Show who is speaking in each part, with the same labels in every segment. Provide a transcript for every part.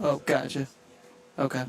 Speaker 1: Oh, gotcha. Okay.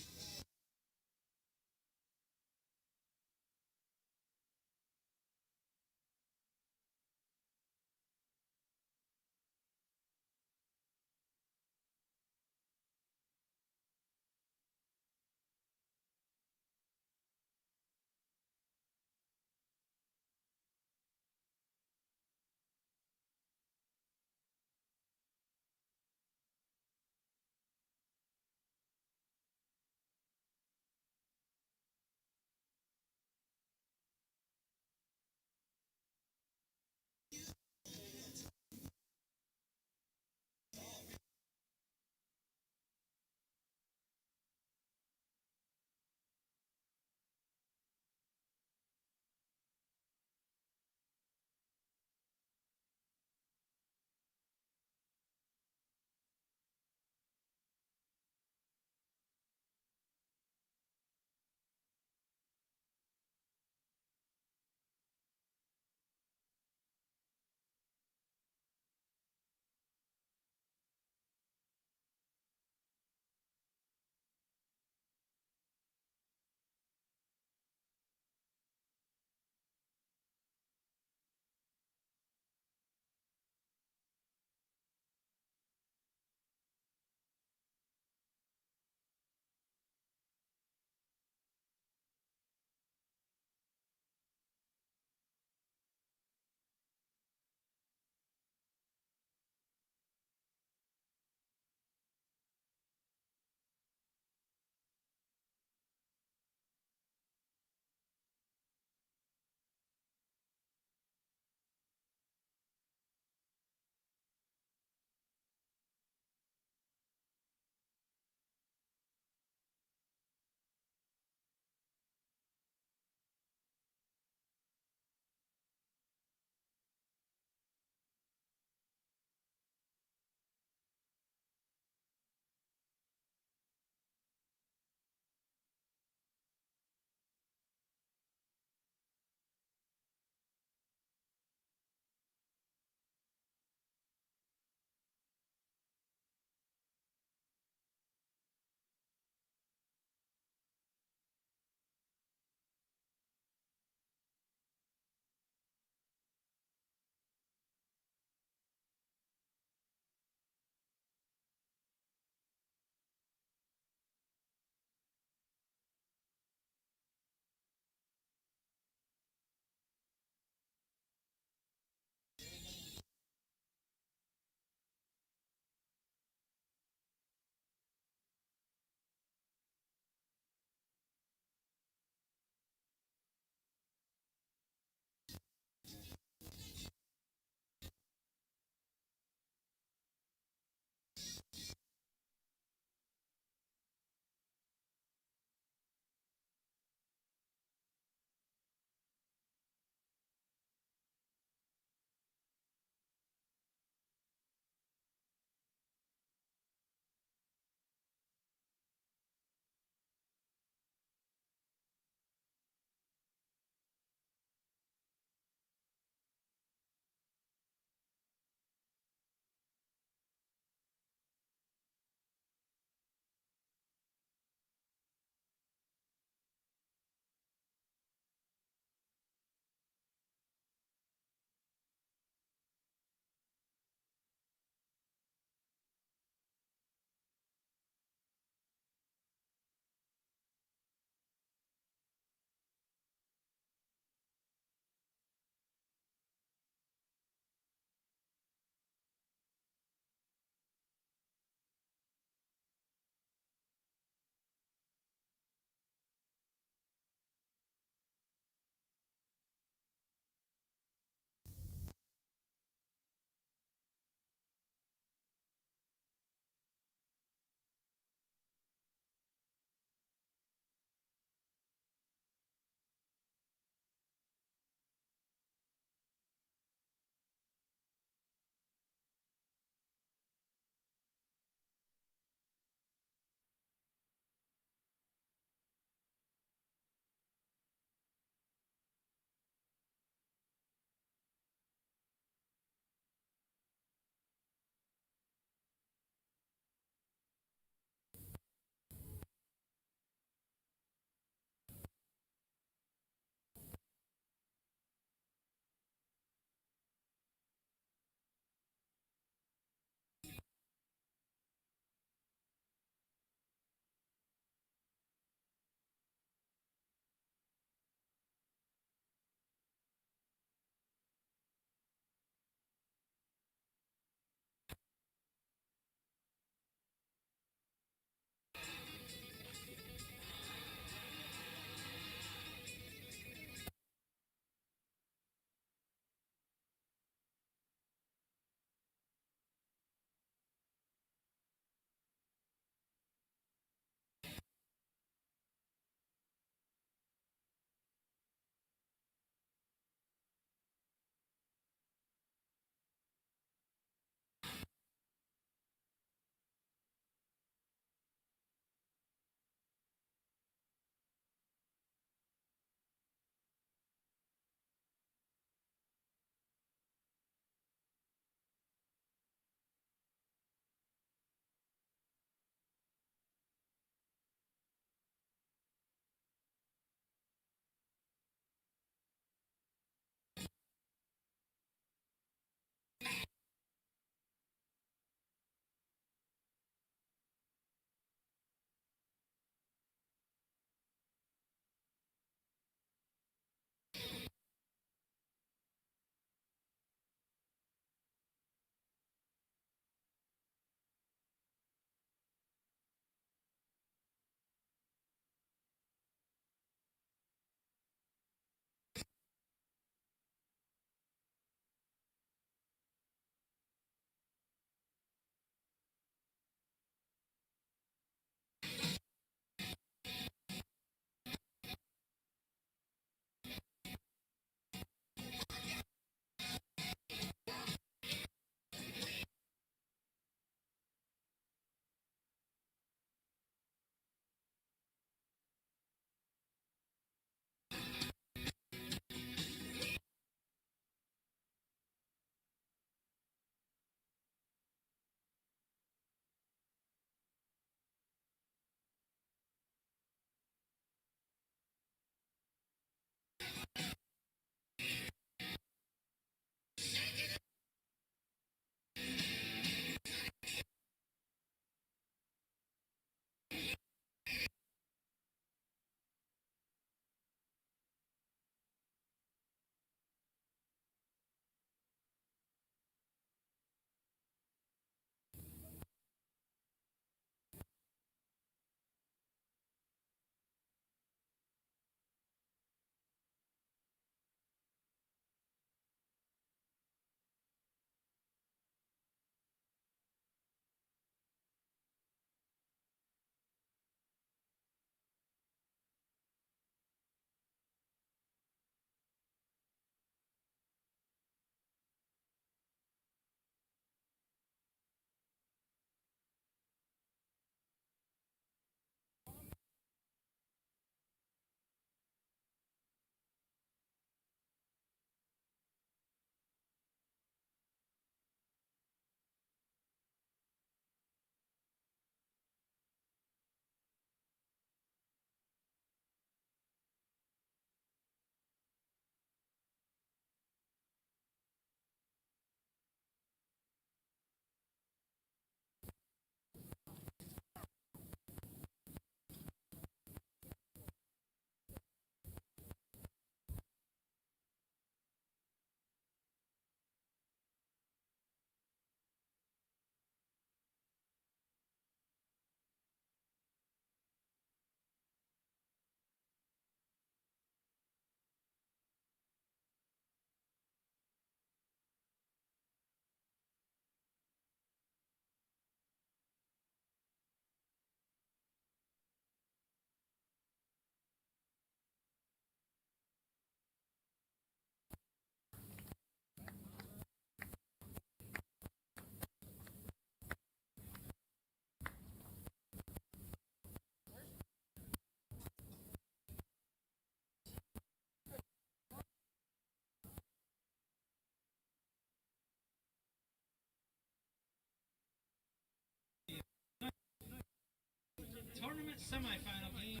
Speaker 2: semifinal game.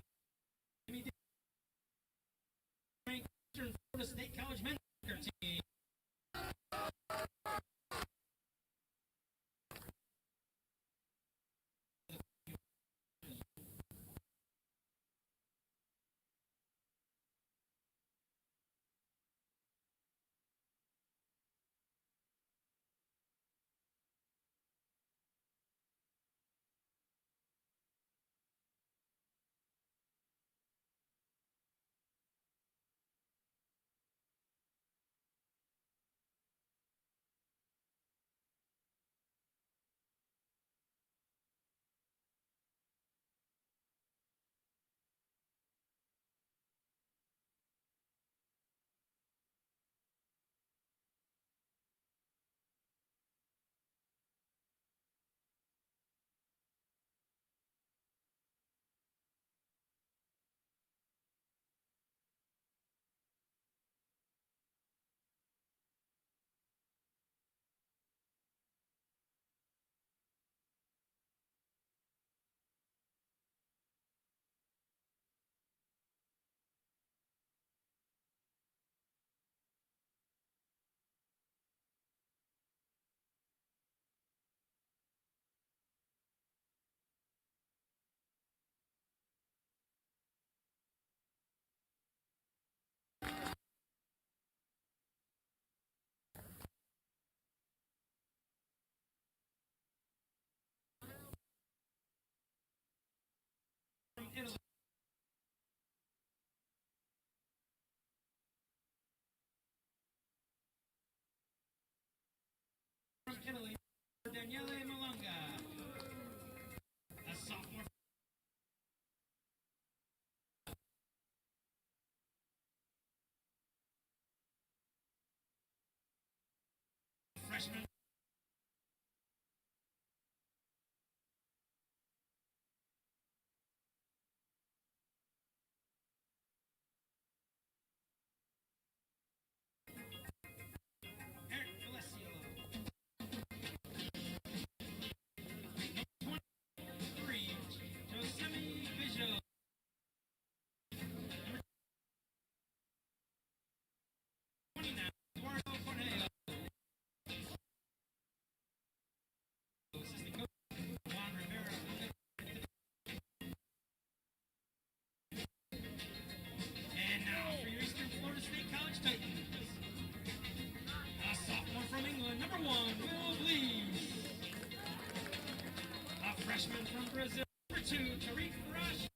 Speaker 2: Miami Dade ranked Eastern Florida State College men's soccer team. From Italy, Daniele Malanga, a sophomore. Freshman. Eric Alessio. 23, Josemi Visual. 29, Eduardo Corneo. Assistant coach, Juan Rivera. And now for your Eastern Florida State College Titans. A sophomore from England, number 1, Will Blees. A freshman from Brazil, number 2, Tariq Rush.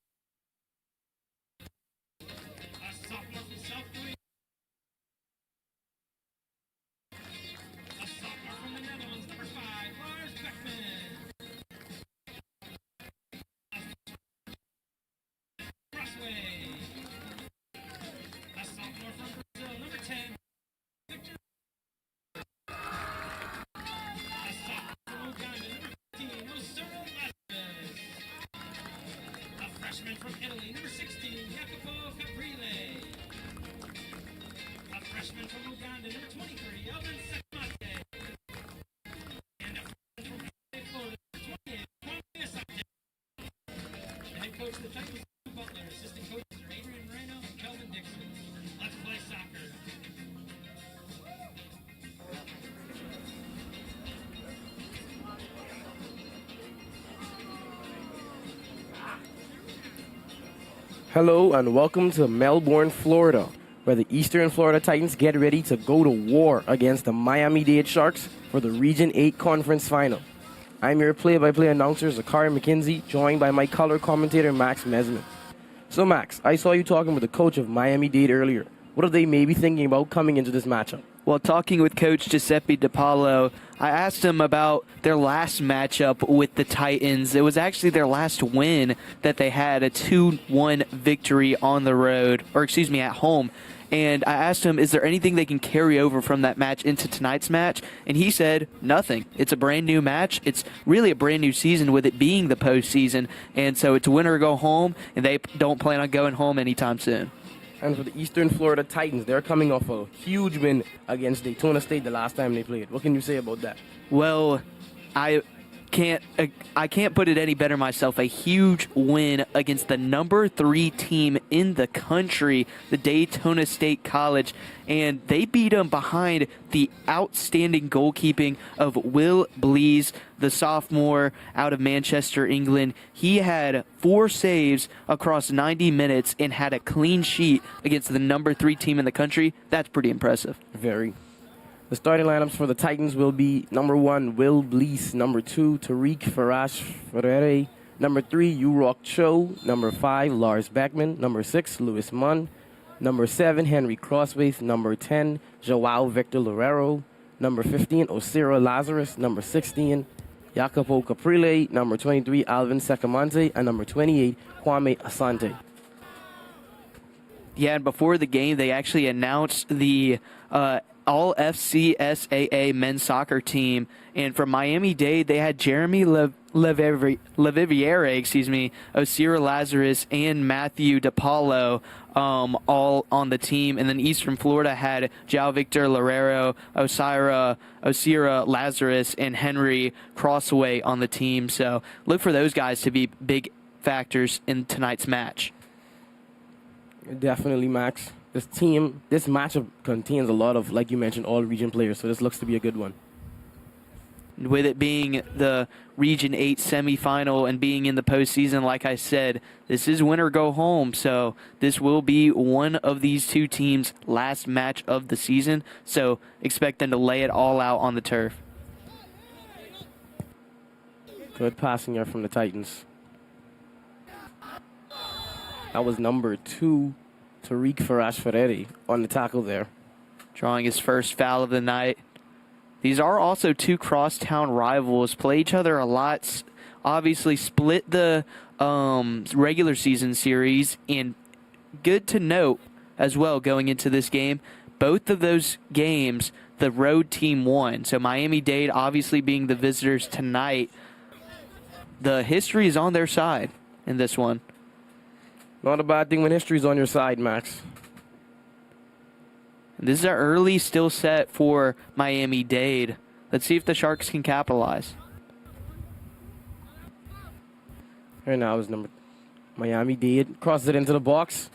Speaker 2: A sophomore from South Korea. A sophomore from the Netherlands, number 5, Lars Beckman. Crossway. A sophomore from Brazil, number 10, Victor. A sophomore from Uganda, number 15, Osoro Vasquez. A freshman from Italy, number 16, Jacopo Caprile. A freshman from Uganda, number 23, Elvin Sekmate. And a freshman from LA, Florida, number 28, Kwame Asante. The head coach of the Titans is Stu Butler. Assistant coaches are Adrian Moreno and Kelvin Dixon. Let's play soccer.
Speaker 3: Hello and welcome to Melbourne, Florida, where the Eastern Florida Titans get ready to go to war against the Miami Dade Sharks for the Region 8 Conference Final. I'm your play-by-play announcer, Zakari McKenzie, joined by my color commentator, Max Mesman. So Max, I saw you talking with the coach of Miami Dade earlier. What are they maybe thinking about coming into this matchup?
Speaker 4: Well, talking with Coach Giuseppe DiPaolo, I asked him about their last matchup with the Titans. It was actually their last win that they had, a 2-1 victory on the road, or excuse me, at home. And I asked him, is there anything they can carry over from that match into tonight's match? And he said, nothing. It's a brand new match. It's really a brand new season with it being the postseason. And so it's win or go home, and they don't plan on going home anytime soon.
Speaker 3: And for the Eastern Florida Titans, they're coming off a huge win against Daytona State the last time they played. What can you say about that?
Speaker 4: Well, I can't put it any better myself. A huge win against the number 3 team in the country, the Daytona State College, and they beat them behind the outstanding goalkeeping of Will Blease, the sophomore out of Manchester, England. He had 4 saves across 90 minutes and had a clean sheet against the number 3 team in the country. That's pretty impressive.
Speaker 3: Very. The starting lineups for the Titans will be number 1, Will Blease, number 2, Tariq Farash Ferreira, number 3, Yurok Cho, number 5, Lars Beckman, number 6, Louis Munn, number 7, Henry Crosswaith, number 10, Joao Victor Lorero, number 15, Osira Lazarus, number 16, Jacopo Caprile, number 23, Alvin Secamante, and number 28, Kwame Asante.
Speaker 4: Yeah, and before the game, they actually announced the all FCSAA men's soccer team. And from Miami Dade, they had Jeremy Leviviere, Osira Lazarus, and Matthew DePaulo all on the team. And then Eastern Florida had Joao Victor Lorero, Osira Lazarus, and Henry Crossaway on the team. So look for those guys to be big factors in tonight's match.
Speaker 3: Definitely, Max. This matchup contains a lot of, like you mentioned, all-region players, so this looks to be a good one.
Speaker 4: With it being the Region 8 semifinal and being in the postseason, like I said, this is win or go home, so this will be one of these 2 teams' last match of the season, so expect them to lay it all out on the turf.
Speaker 3: Good passing here from the Titans. That was number 2, Tariq Farash Ferreira, on the tackle there.
Speaker 4: Drawing his first foul of the night. These are also 2 crosstown rivals, play each other a lot, obviously split the regular season series, and good to note as well going into this game, both of those games the road team won. So Miami Dade obviously being the visitors tonight, the history is on their side in this one.
Speaker 3: Not a bad thing when history's on your side, Max.
Speaker 4: This is an early still set for Miami Dade. Let's see if the Sharks can capitalize.
Speaker 3: Right now is Miami Dade. Crosses it into the box.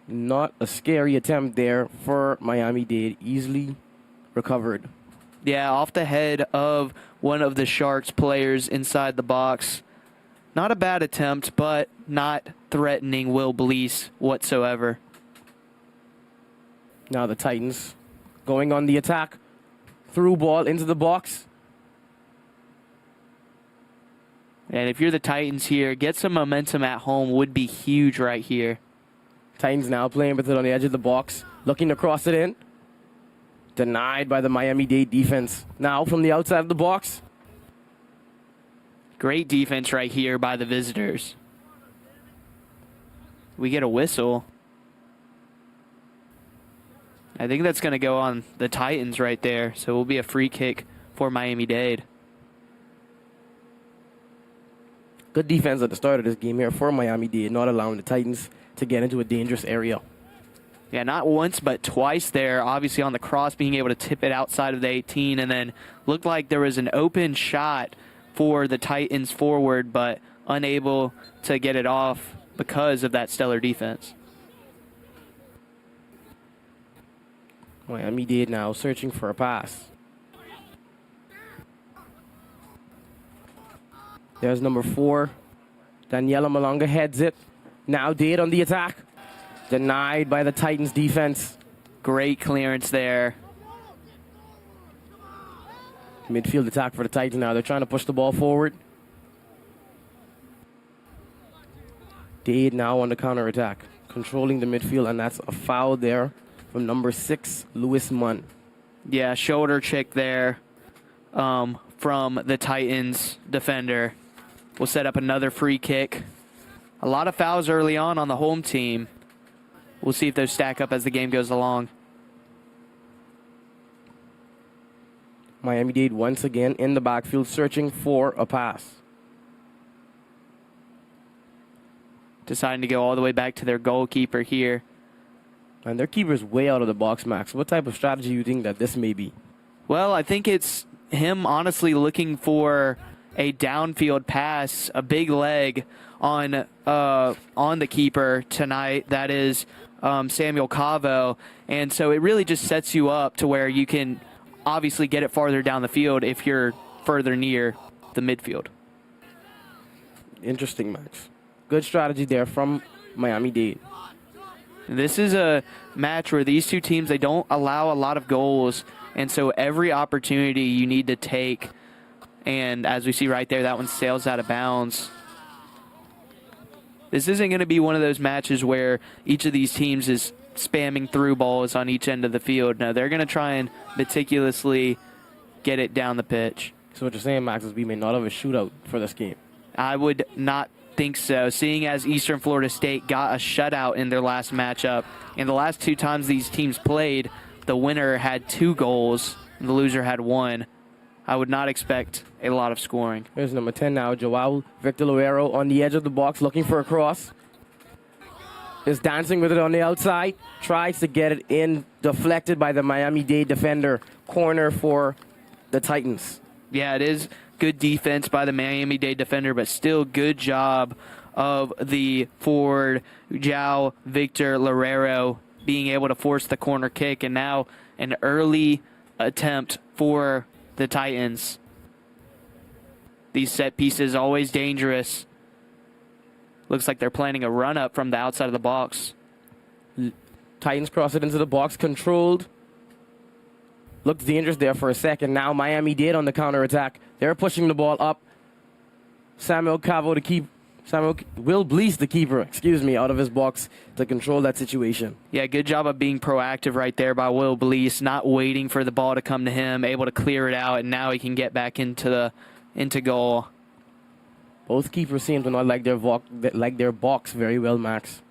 Speaker 3: Not a scary attempt there for Miami Dade. Easily recovered.
Speaker 4: Yeah, off the head of one of the Sharks players inside the box. Not a bad attempt, but not threatening Will Blease whatsoever.
Speaker 3: Now the Titans going on the attack. Through ball into the box.
Speaker 4: And if you're the Titans here, get some momentum at home would be huge right here.
Speaker 3: Titans now playing with it on the edge of the box. Looking to cross it in. Denied by the Miami Dade defense. Now from the outside of the box.
Speaker 4: Great defense right here by the visitors. We get a whistle. I think that's going to go on the Titans right there. So it will be a free kick for Miami Dade.
Speaker 3: Good defense at the start of this game here for Miami Dade, not allowing the Titans to get into a dangerous area.
Speaker 4: Yeah, not once but twice there. Obviously on the cross, being able to tip it outside of the 18, and then looked like there was an open shot for the Titans forward, but unable to get it off because of that stellar defense.
Speaker 3: Miami Dade now searching for a pass. There's number 4. Daniela Malonga heads it. Now Dade on the attack. Denied by the Titans defense.
Speaker 4: Great clearance there.
Speaker 3: Midfield attack for the Titans now. They're trying to push the ball forward. Dade now on the counter attack. Controlling the midfield, and that's a foul there from number 6, Louis Munn.
Speaker 4: Yeah, shoulder check there from the Titans defender. We'll set up another free kick. A lot of fouls early on the home team. We'll see if those stack up as the game goes along.
Speaker 3: Miami Dade once again in the backfield searching for a pass.
Speaker 4: Deciding to go all the way back to their goalkeeper here.
Speaker 3: And their keeper's way out of the box, Max. What type of strategy do you think that this may be?
Speaker 4: Well, I think it's him honestly looking for a downfield pass, a big leg on the keeper tonight. That is Samuel Cavo. And so it really just sets you up to where you can obviously get it farther down the field if you're further near the midfield.
Speaker 3: Interesting, Max. Good strategy there from Miami-Dade.
Speaker 4: This is a match where these two teams, they don't allow a lot of goals, and so every opportunity you need to take. And as we see right there, that one sails out of bounds. This isn't going to be one of those matches where each of these teams is spamming through balls on each end of the field. No, they're going to try and meticulously get it down the pitch.
Speaker 3: So what you're saying, Max, is we may not have a shootout for this game?
Speaker 4: I would not think so, seeing as Eastern Florida State got a shutout in their last matchup. And the last two times these teams played, the winner had 2 goals and the loser had 1. I would not expect a lot of scoring.
Speaker 3: Here's number 10 now, Joao Victor Loero on the edge of the box looking for a cross. Is dancing with it on the outside. Tries to get it in, deflected by the Miami-Dade defender. Corner for the Titans.
Speaker 4: Yeah, it is good defense by the Miami-Dade defender, but still good job of the forward, Joao Victor Loero, being able to force the corner kick. And now an early attempt for the Titans. These set pieces always dangerous. Looks like they're planning a run-up from the outside of the box.
Speaker 3: Titans cross it into the box, controlled. Looked dangerous there for a second. Now Miami-Dade on the counterattack. They're pushing the ball up. Will Blease, the keeper, out of his box to control that situation.
Speaker 4: Yeah, good job of being proactive right there by Will Blease, not waiting for the ball to come to him, able to clear it out, and now he can get back into goal.
Speaker 3: Both keepers seem to not like their box very well, Max.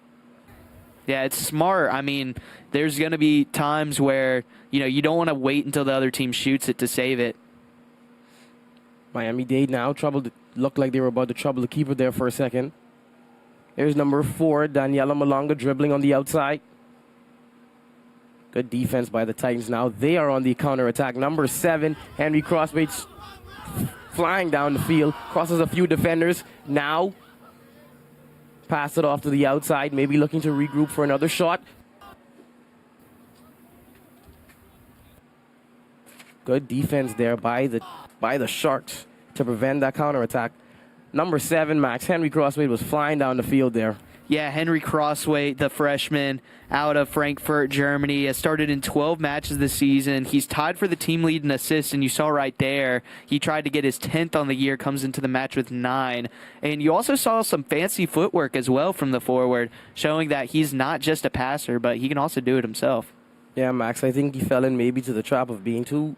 Speaker 4: Yeah, it's smart. I mean, there's going to be times where, you don't want to wait until the other team shoots it to save it.
Speaker 3: Miami-Dade now looked like they were about to trouble the keeper there for a second. There's number 4, Daniela Malonga, dribbling on the outside. Good defense by the Titans now. They are on the counterattack. Number 7, Henry Crosswaite, flying down the field, crosses a few defenders. Now, pass it off to the outside, maybe looking to regroup for another shot. Good defense there by the Sharks to prevent that counterattack. Number 7, Max, Henry Crosswaite was flying down the field there.
Speaker 4: Yeah, Henry Crosswaite, the freshman out of Frankfurt, Germany, has started in 12 matches this season. He's tied for the team lead in assists, and you saw right there, he tried to get his 10th on the year, comes into the match with 9. And you also saw some fancy footwork as well from the forward, showing that he's not just a passer, but he can also do it himself.
Speaker 3: Yeah, Max, I think he fell in maybe to the trap of being too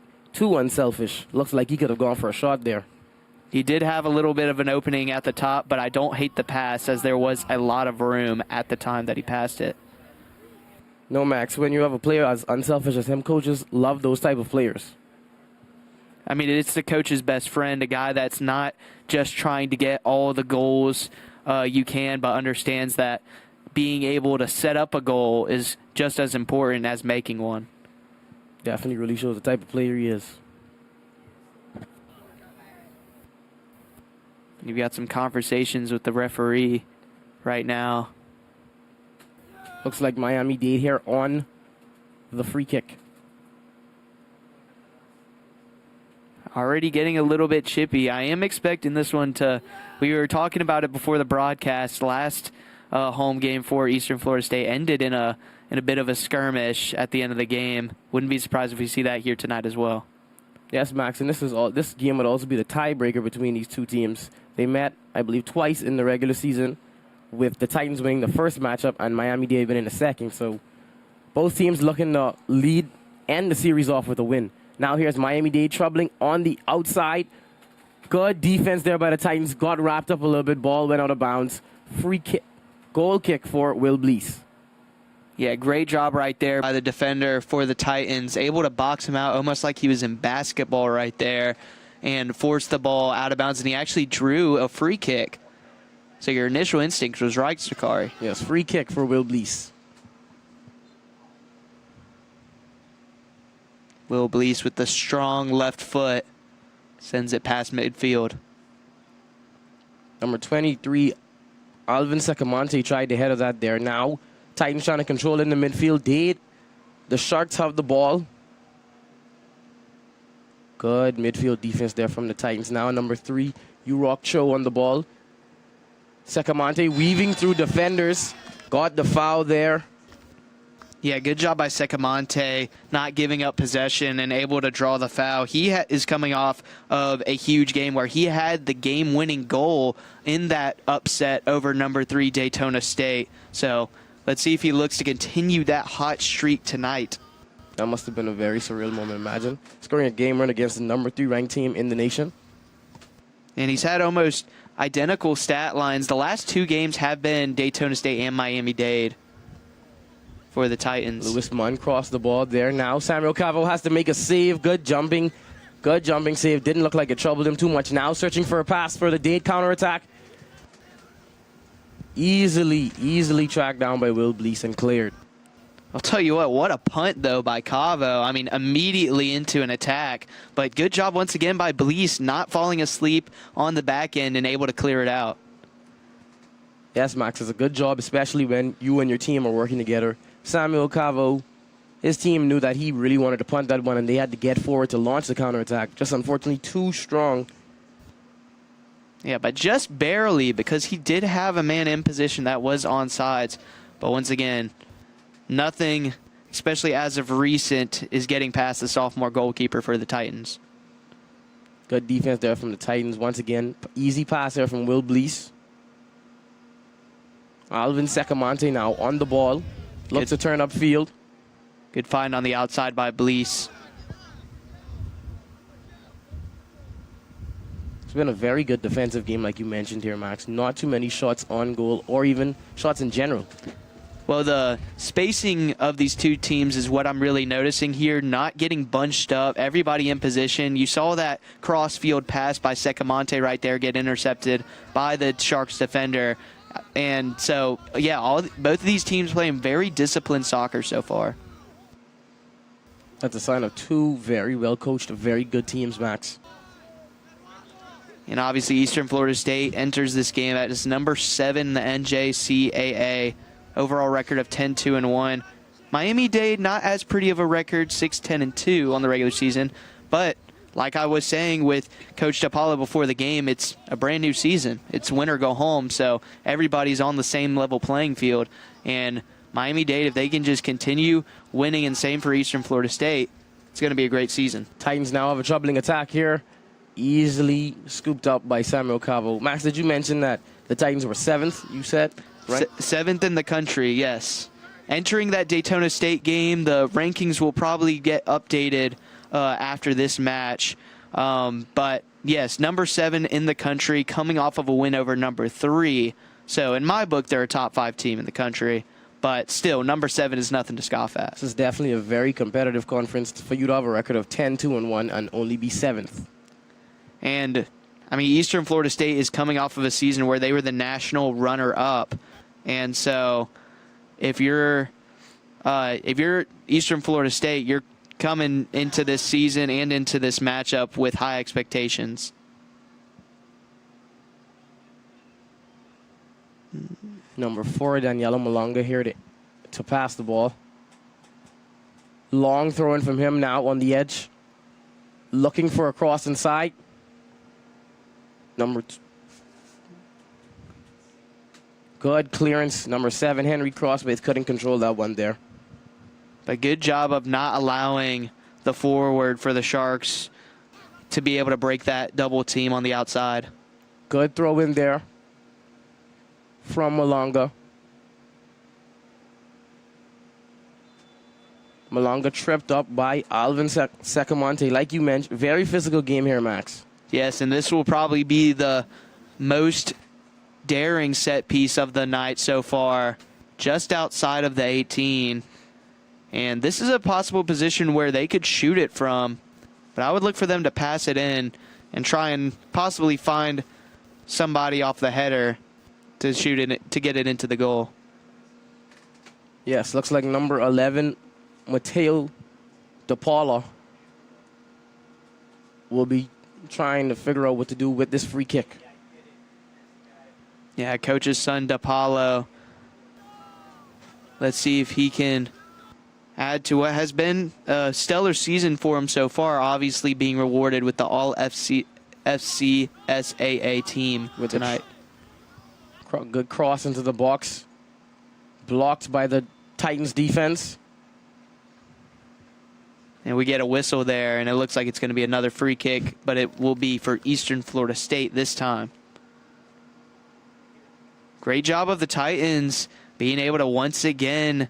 Speaker 3: unselfish. Looks like he could have gone for a shot there.
Speaker 4: He did have a little bit of an opening at the top, but I don't hate the pass as there was a lot of room at the time that he passed it.
Speaker 3: No, Max, when you have a player as unselfish as him, coaches love those type of players.
Speaker 4: I mean, it's the coach's best friend, a guy that's not just trying to get all the goals you can, but understands that being able to set up a goal is just as important as making one.
Speaker 3: Definitely really shows the type of player he is.
Speaker 4: You've got some conversations with the referee right now.
Speaker 3: Looks like Miami-Dade here on the free kick.
Speaker 4: Already getting a little bit chippy. I am expecting this one to... We were talking about it before the broadcast. Last home game for Eastern Florida State ended in a bit of a skirmish at the end of the game. Wouldn't be surprised if we see that here tonight as well.
Speaker 3: Yes, Max, and this game would also be the tiebreaker between these two teams. They met, I believe, twice in the regular season, with the Titans winning the first matchup and Miami-Dade winning the second. So both teams looking to lead and the series off with a win. Now here's Miami-Dade troubling on the outside. Good defense there by the Titans. Got wrapped up a little bit. Ball went out of bounds. Free kick, goal kick for Will Blease.
Speaker 4: Yeah, great job right there by the defender for the Titans. Able to box him out almost like he was in basketball right there and force the ball out of bounds. And he actually drew a free kick. So your initial instinct was right, Sakari.
Speaker 3: Yes, free kick for Will Blease.
Speaker 4: Will Blease with the strong left foot. Sends it past midfield.
Speaker 3: Number 23, Alvin Sacamante tried to head of that there. Now, Titans trying to control in the midfield. The Sharks have the ball. Good midfield defense there from the Titans. Now, number 3, Urok Cho on the ball. Sacamante weaving through defenders. Got the foul there.
Speaker 4: Yeah, good job by Sacamante, not giving up possession and able to draw the foul. He is coming off of a huge game where he had the game-winning goal in that upset over number 3 Daytona State. So let's see if he looks to continue that hot streak tonight.
Speaker 3: That must have been a very surreal moment. Imagine scoring a game run against the number 3 ranked team in the nation.
Speaker 4: And he's had almost identical stat lines. The last 2 games have been Daytona State and Miami-Dade for the Titans.
Speaker 3: Lewis Munn crossed the ball there. Now Samuel Cavo has to make a save. Good jumping save. Didn't look like it troubled him too much. Now searching for a pass for the Dade counterattack. Easily tracked down by Will Blease and cleared.
Speaker 4: I'll tell you what a punt, though, by Cavo. I mean, immediately into an attack. But good job once again by Blease, not falling asleep on the back end and able to clear it out.
Speaker 3: Yes, Max, it's a good job, especially when you and your team are working together. Samuel Cavo, his team knew that he really wanted to punt that one, and they had to get forward to launch the counterattack. Just unfortunately too strong.
Speaker 4: Yeah, but just barely, because he did have a man in position that was onside. But once again, nothing, especially as of recent, is getting past the sophomore goalkeeper for the Titans.
Speaker 3: Good defense there from the Titans. Once again, easy pass there from Will Blease. Alvin Sacamante now on the ball. Looks to turn upfield.
Speaker 4: Good find on the outside by Blease.
Speaker 3: It's been a very good defensive game, like you mentioned here, Max. Not too many shots on goal or even shots in general.
Speaker 4: Well, the spacing of these two teams is what I'm really noticing here. Not getting bunched up, everybody in position. You saw that cross-field pass by Sacamante right there get intercepted by the Sharks defender. And so, yeah, both of these teams playing very disciplined soccer so far.
Speaker 3: That's a sign of 2 very well-coached, very good teams, Max.
Speaker 4: And obviously, Eastern Florida State enters this game at its number 7 in the NJCAA. Overall record of 10-2-1. Miami-Dade, not as pretty of a record, 6-10-2 on the regular season. But like I was saying with Coach DePaulo before the game, it's a brand new season. It's win or go home, so everybody's on the same level playing field. And Miami-Dade, if they can just continue winning, and same for Eastern Florida State, it's going to be a great season.
Speaker 3: Titans now have a troubling attack here. Easily scooped up by Samuel Cavo. Max, did you mention that the Titans were 7th, you said? Right?
Speaker 4: 7th in the country, yes. Entering that Daytona State game, the rankings will probably get updated after this match. But, yes, number 7 in the country, coming off of a win over number 3. So, in my book, they're a top 5 team in the country. But still, number 7 is nothing to scoff at.
Speaker 3: This is definitely a very competitive conference for you to have a record of 10-2-1 and only be 7th.
Speaker 4: And, I mean, Eastern Florida State is coming off of a season where they were the national runner-up. And so, if you're Eastern Florida State, you're coming into this season and into this matchup with high expectations.
Speaker 3: Number 4, Daniela Malonga here to pass the ball. Long throw in from him now on the edge. Looking for a cross inside. Good clearance. Number 7, Henry Crossbaith couldn't control that one there.
Speaker 4: But good job of not allowing the forward for the Sharks to be able to break that double team on the outside.
Speaker 3: Good throw in there from Malonga. Malonga tripped up by Alvin Sacamante. Like you mentioned, very physical game here, Max.
Speaker 4: Yes, and this will probably be the most daring set piece of the night so far, just outside of the 18. And this is a possible position where they could shoot it from, but I would look for them to pass it in and try and possibly find somebody off the header to shoot it, to get it into the goal.
Speaker 3: Yes, looks like number 11, Mateo DePaula, will be trying to figure out what to do with this free kick.
Speaker 4: Yeah, coach's son, DePaulo. Let's see if he can add to what has been a stellar season for him so far, obviously being rewarded with the FCSAA team tonight.
Speaker 3: Good cross into the box. Blocked by the Titans defense.
Speaker 4: And we get a whistle there, and it looks like it's going to be another free kick, but it will be for Eastern Florida State this time. Great job of the Titans being able to once again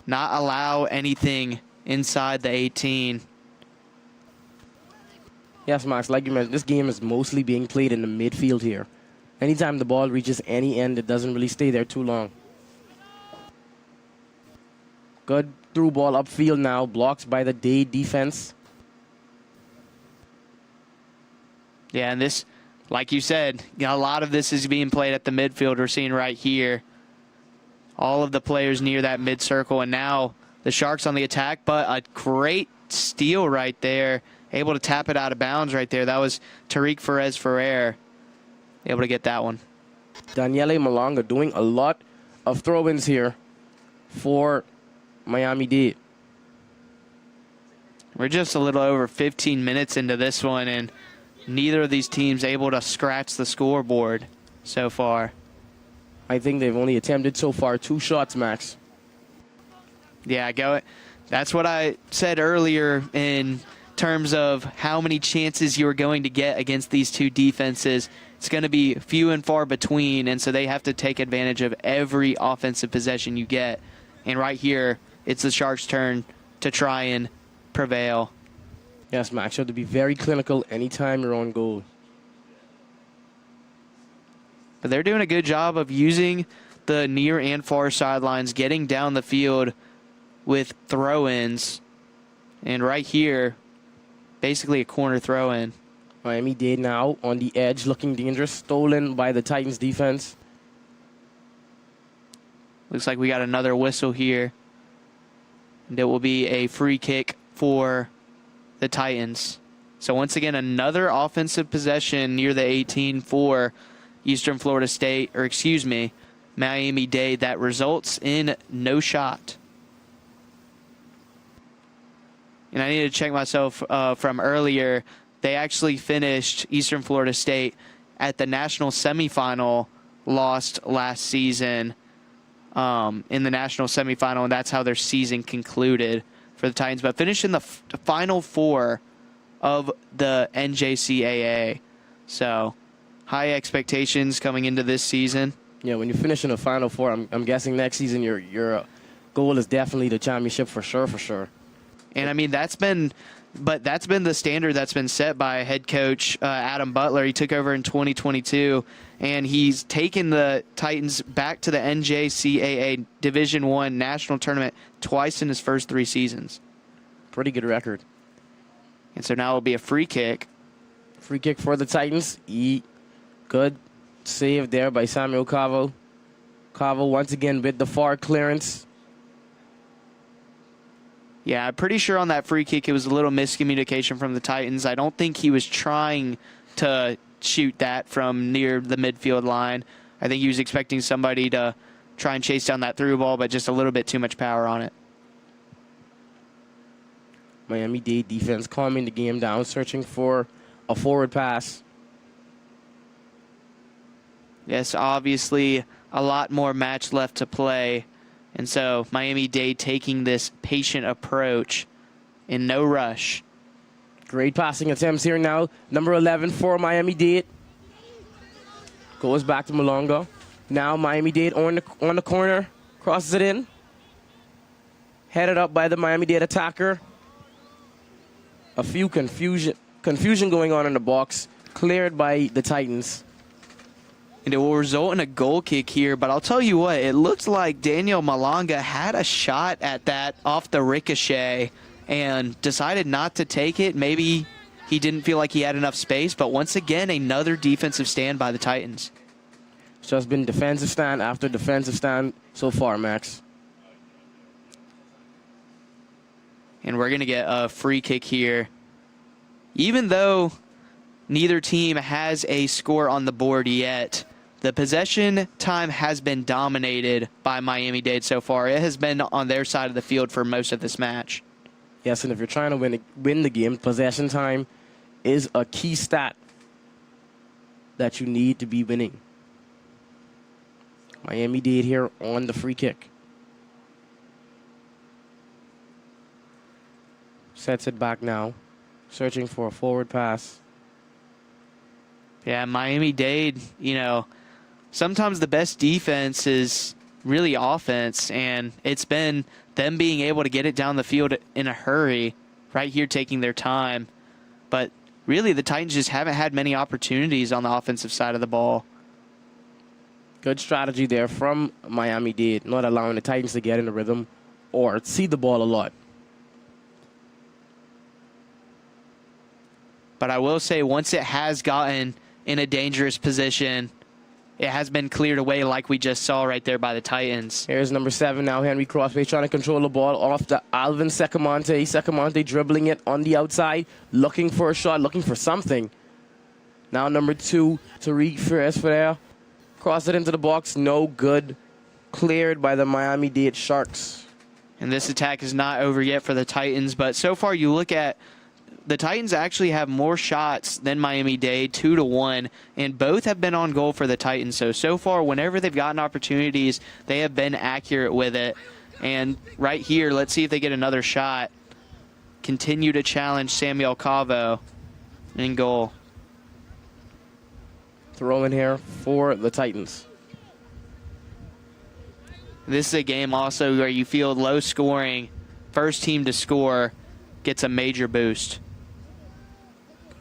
Speaker 4: not allow anything inside the 18.
Speaker 3: Yes, Max, like you mentioned, this game is mostly being played in the midfield here. Anytime the ball reaches any end, it doesn't really stay there too long. Good through ball upfield now, blocked by the Dade defense.
Speaker 4: Yeah, and this, like you said, a lot of this is being played at the midfield. We're seeing right here all of the players near that mid circle, and now the Sharks on the attack, but a great steal right there, able to tap it out of bounds right there. That was Tariq Ferrer able to get that one.
Speaker 3: Daniele Malonga doing a lot of throw-ins here for Miami Dade.
Speaker 4: We're just a little over 15 minutes into this one, and neither of these teams able to scratch the scoreboard so far.
Speaker 3: I think they've only attempted so far 2 shots, Max.
Speaker 4: Yeah, that's what I said earlier in terms of how many chances you are going to get against these two defenses. It's going to be few and far between, and so they have to take advantage of every offensive possession you get. And right here, it's the Sharks' turn to try and prevail.
Speaker 3: Yes, Max, you have to be very clinical anytime you're on goal.
Speaker 4: But they're doing a good job of using the near and far sidelines, getting down the field with throw-ins. And right here, basically a corner throw-in.
Speaker 3: Miami Dade now on the edge, looking dangerous. Stolen by the Titans defense.
Speaker 4: Looks like we got another whistle here. And it will be a free kick for the Titans. So once again, another offensive possession near the 18 for Eastern Florida State, or excuse me, Miami Dade, that results in no shot. And I need to check myself from earlier. They actually finished Eastern Florida State at the national semifinal, lost last season in the national semifinal, and that's how their season concluded for the Titans. But finished in the final 4 of the NJCAA. So high expectations coming into this season.
Speaker 3: Yeah, when you finish in the Final 4, I'm guessing next season your goal is definitely the championship for sure.
Speaker 4: And I mean, that's been the standard that's been set by head coach Adam Butler. He took over in 2022, and he's taken the Titans back to the NJCAA Division I national tournament twice in his first 3 seasons.
Speaker 3: Pretty good record.
Speaker 4: And so now it'll be a free kick.
Speaker 3: Free kick for the Titans. Good save there by Samuel Cavo. Cavo once again with the far clearance.
Speaker 4: Yeah, I'm pretty sure on that free kick it was a little miscommunication from the Titans. I don't think he was trying to shoot that from near the midfield line. I think he was expecting somebody to try and chase down that through ball, but just a little bit too much power on it.
Speaker 3: Miami Dade defense calming the game down, searching for a forward pass.
Speaker 4: Yes, obviously a lot more match left to play. And so Miami Dade taking this patient approach in no rush.
Speaker 3: Great passing attempts here now. Number 11 for Miami Dade. Goes back to Malonga. Now Miami Dade on the corner. Crosses it in. Headed up by the Miami Dade attacker. A few confusion going on in the box. Cleared by the Titans.
Speaker 4: And it will result in a goal kick here, but I'll tell you what, it looked like Daniel Malonga had a shot at that off the ricochet and decided not to take it. Maybe he didn't feel like he had enough space, but once again, another defensive stand by the Titans.
Speaker 3: It's just been defensive stand after defensive stand so far, Max.
Speaker 4: And we're going to get a free kick here. Even though neither team has a score on the board yet. The possession time has been dominated by Miami-Dade so far. It has been on their side of the field for most of this match.
Speaker 3: Yes, and if you're trying to win the game, possession time is a key stat that you need to be winning. Miami-Dade here on the free kick. Sets it back now, searching for a forward pass.
Speaker 4: Yeah, Miami-Dade, sometimes the best defense is really offense, and it's been them being able to get it down the field in a hurry, right here taking their time. But really, the Titans just haven't had many opportunities on the offensive side of the ball.
Speaker 3: Good strategy there from Miami-Dade, not allowing the Titans to get in the rhythm or see the ball a lot.
Speaker 4: But I will say, once it has gotten in a dangerous position, it has been cleared away like we just saw right there by the Titans.
Speaker 3: Here's number 7 now, Henry Crossway trying to control the ball off the Alvin Secamonte. Secamonte dribbling it on the outside, looking for a shot, looking for something. Now number 2, Tariq Ferris for there. Cross it into the box, no good. Cleared by the Miami-Dade Sharks.
Speaker 4: And this attack is not over yet for the Titans, but so far you look at the Titans actually have more shots than Miami-Dade, 2-1, and both have been on goal for the Titans. So far, whenever they've gotten opportunities, they have been accurate with it. And right here, let's see if they get another shot. Continue to challenge Samuel Cavo in goal.
Speaker 3: Throw in here for the Titans.
Speaker 4: This is a game also where you feel low scoring. First team to score gets a major boost.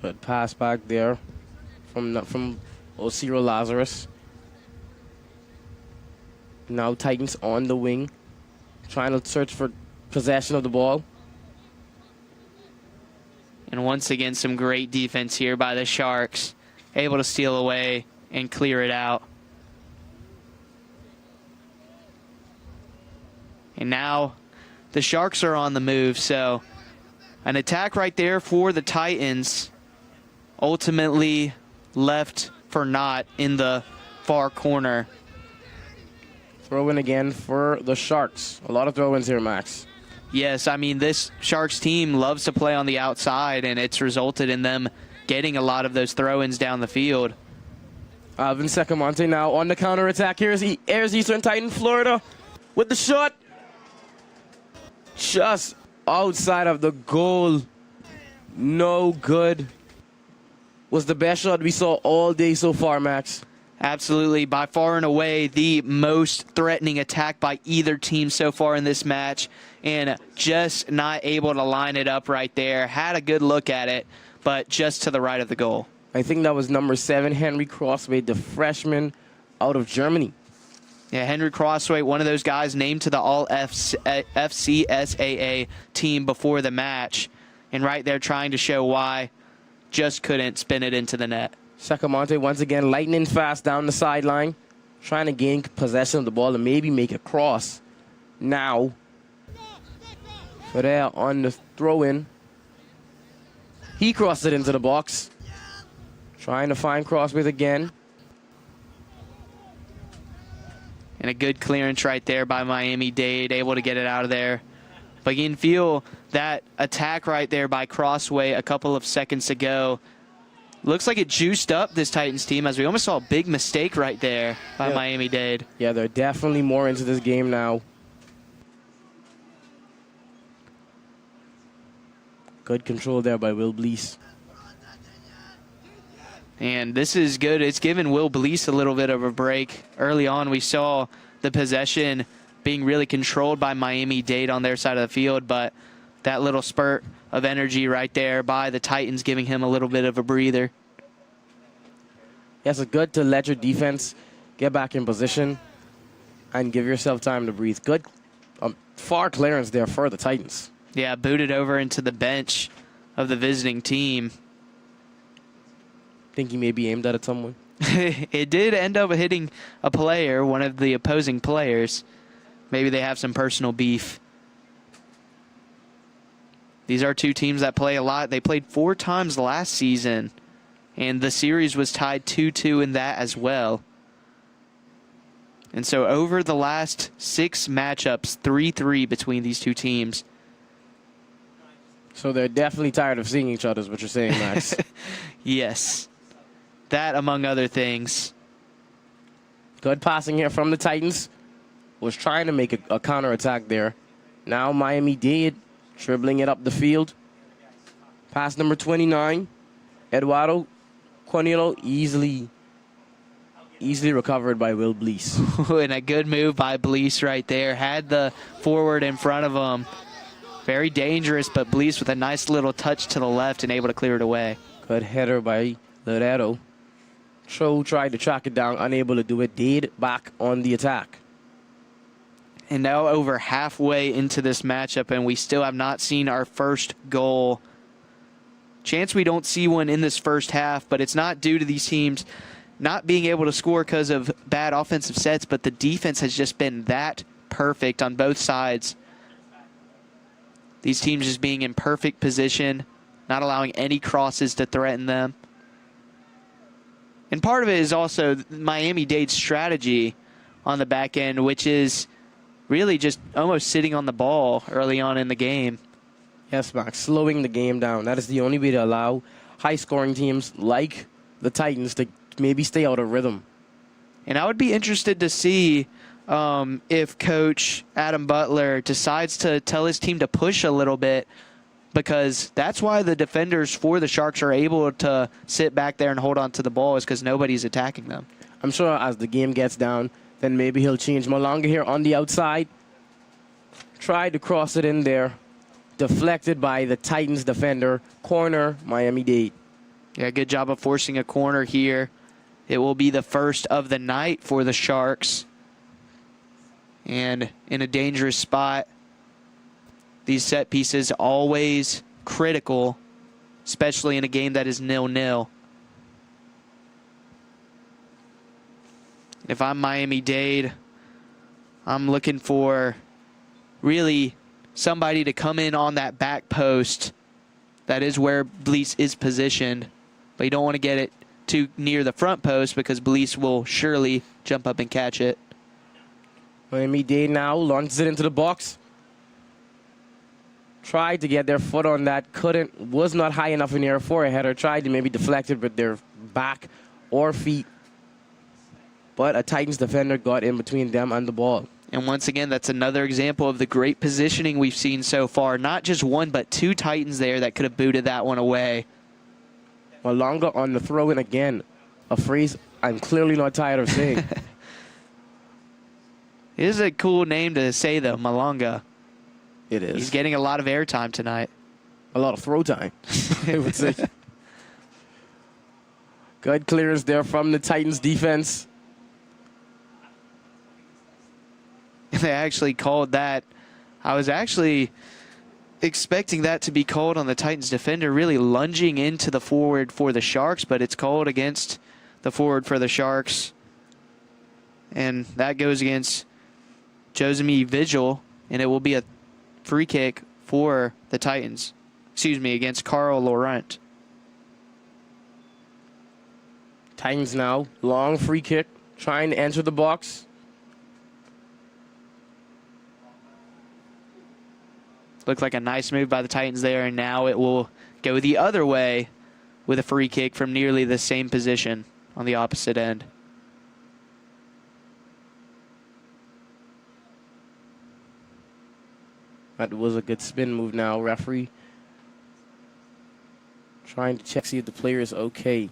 Speaker 3: Good pass back there from Osiro Lazarus. Now Titans on the wing, trying to search for possession of the ball.
Speaker 4: And once again, some great defense here by the Sharks. Able to steal away and clear it out. And now the Sharks are on the move, so an attack right there for the Titans, ultimately left for naught in the far corner.
Speaker 3: Throw in again for the Sharks. A lot of throw-ins here, Max.
Speaker 4: Yes, I mean, this Sharks team loves to play on the outside, and it's resulted in them getting a lot of those throw-ins down the field.
Speaker 3: Alvin Secamonte now on the counter-attack. Here's Eastern Titan, Florida, with the shot. Just outside of the goal. No good. Was the best shot we saw all day so far, Max.
Speaker 4: Absolutely. By far and away, the most threatening attack by either team so far in this match. And just not able to line it up right there. Had a good look at it, but just to the right of the goal.
Speaker 3: I think that was number 7, Henry Crossway, the freshman out of Germany.
Speaker 4: Yeah, Henry Crossway, one of those guys named to the FCSAA team before the match. And right there trying to show why, just couldn't spin it into the net.
Speaker 3: Secamonte once again lightning fast down the sideline, trying to gain possession of the ball and maybe make a cross. Now, for there on the throw-in, he crossed it into the box. Trying to find Crossway again.
Speaker 4: And a good clearance right there by Miami-Dade, able to get it out of there. But you can feel that attack right there by Crossway a couple of seconds ago. Looks like it juiced up this Titans team, as we almost saw a big mistake right there by Miami-Dade.
Speaker 3: Yeah, they're definitely more into this game now. Good control there by Will Blease.
Speaker 4: And this is good. It's given Will Blease a little bit of a break. Early on, we saw the possession being really controlled by Miami-Dade on their side of the field, but that little spurt of energy right there by the Titans giving him a little bit of a breather.
Speaker 3: Yes, it's good to let your defense get back in position and give yourself time to breathe. Good far clearance there for the Titans.
Speaker 4: Yeah, booted over into the bench of the visiting team.
Speaker 3: Think he may be aimed at someone.
Speaker 4: It did end up hitting a player, one of the opposing players. Maybe they have some personal beef. These are two teams that play a lot. They played 4 times last season. And the series was tied 2-2 in that as well. And so over the last 6 matchups, 3-3 between these two teams.
Speaker 3: So they're definitely tired of seeing each other, is what you're saying, Max.
Speaker 4: Yes. That among other things.
Speaker 3: Good passing here from the Titans. Was trying to make a counterattack there. Now Miami Dade dribbling it up the field. Pass number 29. Eduardo Cornelo easily recovered by Will Blease.
Speaker 4: And a good move by Blease right there. Had the forward in front of him. Very dangerous, but Blease with a nice little touch to the left and able to clear it away.
Speaker 3: Good header by Loreto. Cho tried to track it down, unable to do it. Dade back on the attack.
Speaker 4: And now over halfway into this matchup, and we still have not seen our first goal. Chance we don't see one in this first half, but it's not due to these teams not being able to score because of bad offensive sets, but the defense has just been that perfect on both sides. These teams just being in perfect position, not allowing any crosses to threaten them. And part of it is also Miami-Dade's strategy on the back end, which is really just almost sitting on the ball early on in the game.
Speaker 3: Yes, Max, slowing the game down. That is the only way to allow high-scoring teams like the Titans to maybe stay out of rhythm.
Speaker 4: And I would be interested to see if Coach Adam Butler decides to tell his team to push a little bit, because that's why the defenders for the Sharks are able to sit back there and hold on to the ball, is because nobody's attacking them.
Speaker 3: I'm sure as the game gets down, then maybe he'll change. Malonga here on the outside. Tried to cross it in there. Deflected by the Titans defender. Corner, Miami-Dade.
Speaker 4: Yeah, good job of forcing a corner here. It will be the first of the night for the Sharks. And in a dangerous spot. These set pieces always critical, especially in a game that is 0-0. If I'm Miami-Dade, I'm looking for really somebody to come in on that back post. That is where Blease is positioned. But you don't want to get it too near the front post, because Blease will surely jump up and catch it.
Speaker 3: Miami-Dade now launches it into the box. Tried to get their foot on that, couldn't, was not high enough in the air for a header. Tried to maybe deflect it with their back or feet. But a Titans defender got in between them and the ball.
Speaker 4: And once again, that's another example of the great positioning we've seen so far. Not just one, but 2 Titans there that could have booted that one away.
Speaker 3: Malonga on the throw-in again. A phrase I'm clearly not tired of saying.
Speaker 4: It is a cool name to say, though, Malonga.
Speaker 3: It is.
Speaker 4: He's getting a lot of airtime tonight.
Speaker 3: A lot of throw time, I would say. Good clearance there from the Titans defense.
Speaker 4: They actually called that. I was actually expecting that to be called on the Titans defender, really lunging into the forward for the Sharks, but it's called against the forward for the Sharks. And that goes against Josemi Vigil, and it will be a free kick for the Titans. Excuse me, against Carl Laurent.
Speaker 3: Titans now, long free kick, trying to enter the box.
Speaker 4: Looked like a nice move by the Titans there, and now it will go the other way with a free kick from nearly the same position on the opposite end.
Speaker 3: That was a good spin move now, referee. Trying to check, see if the player is okay.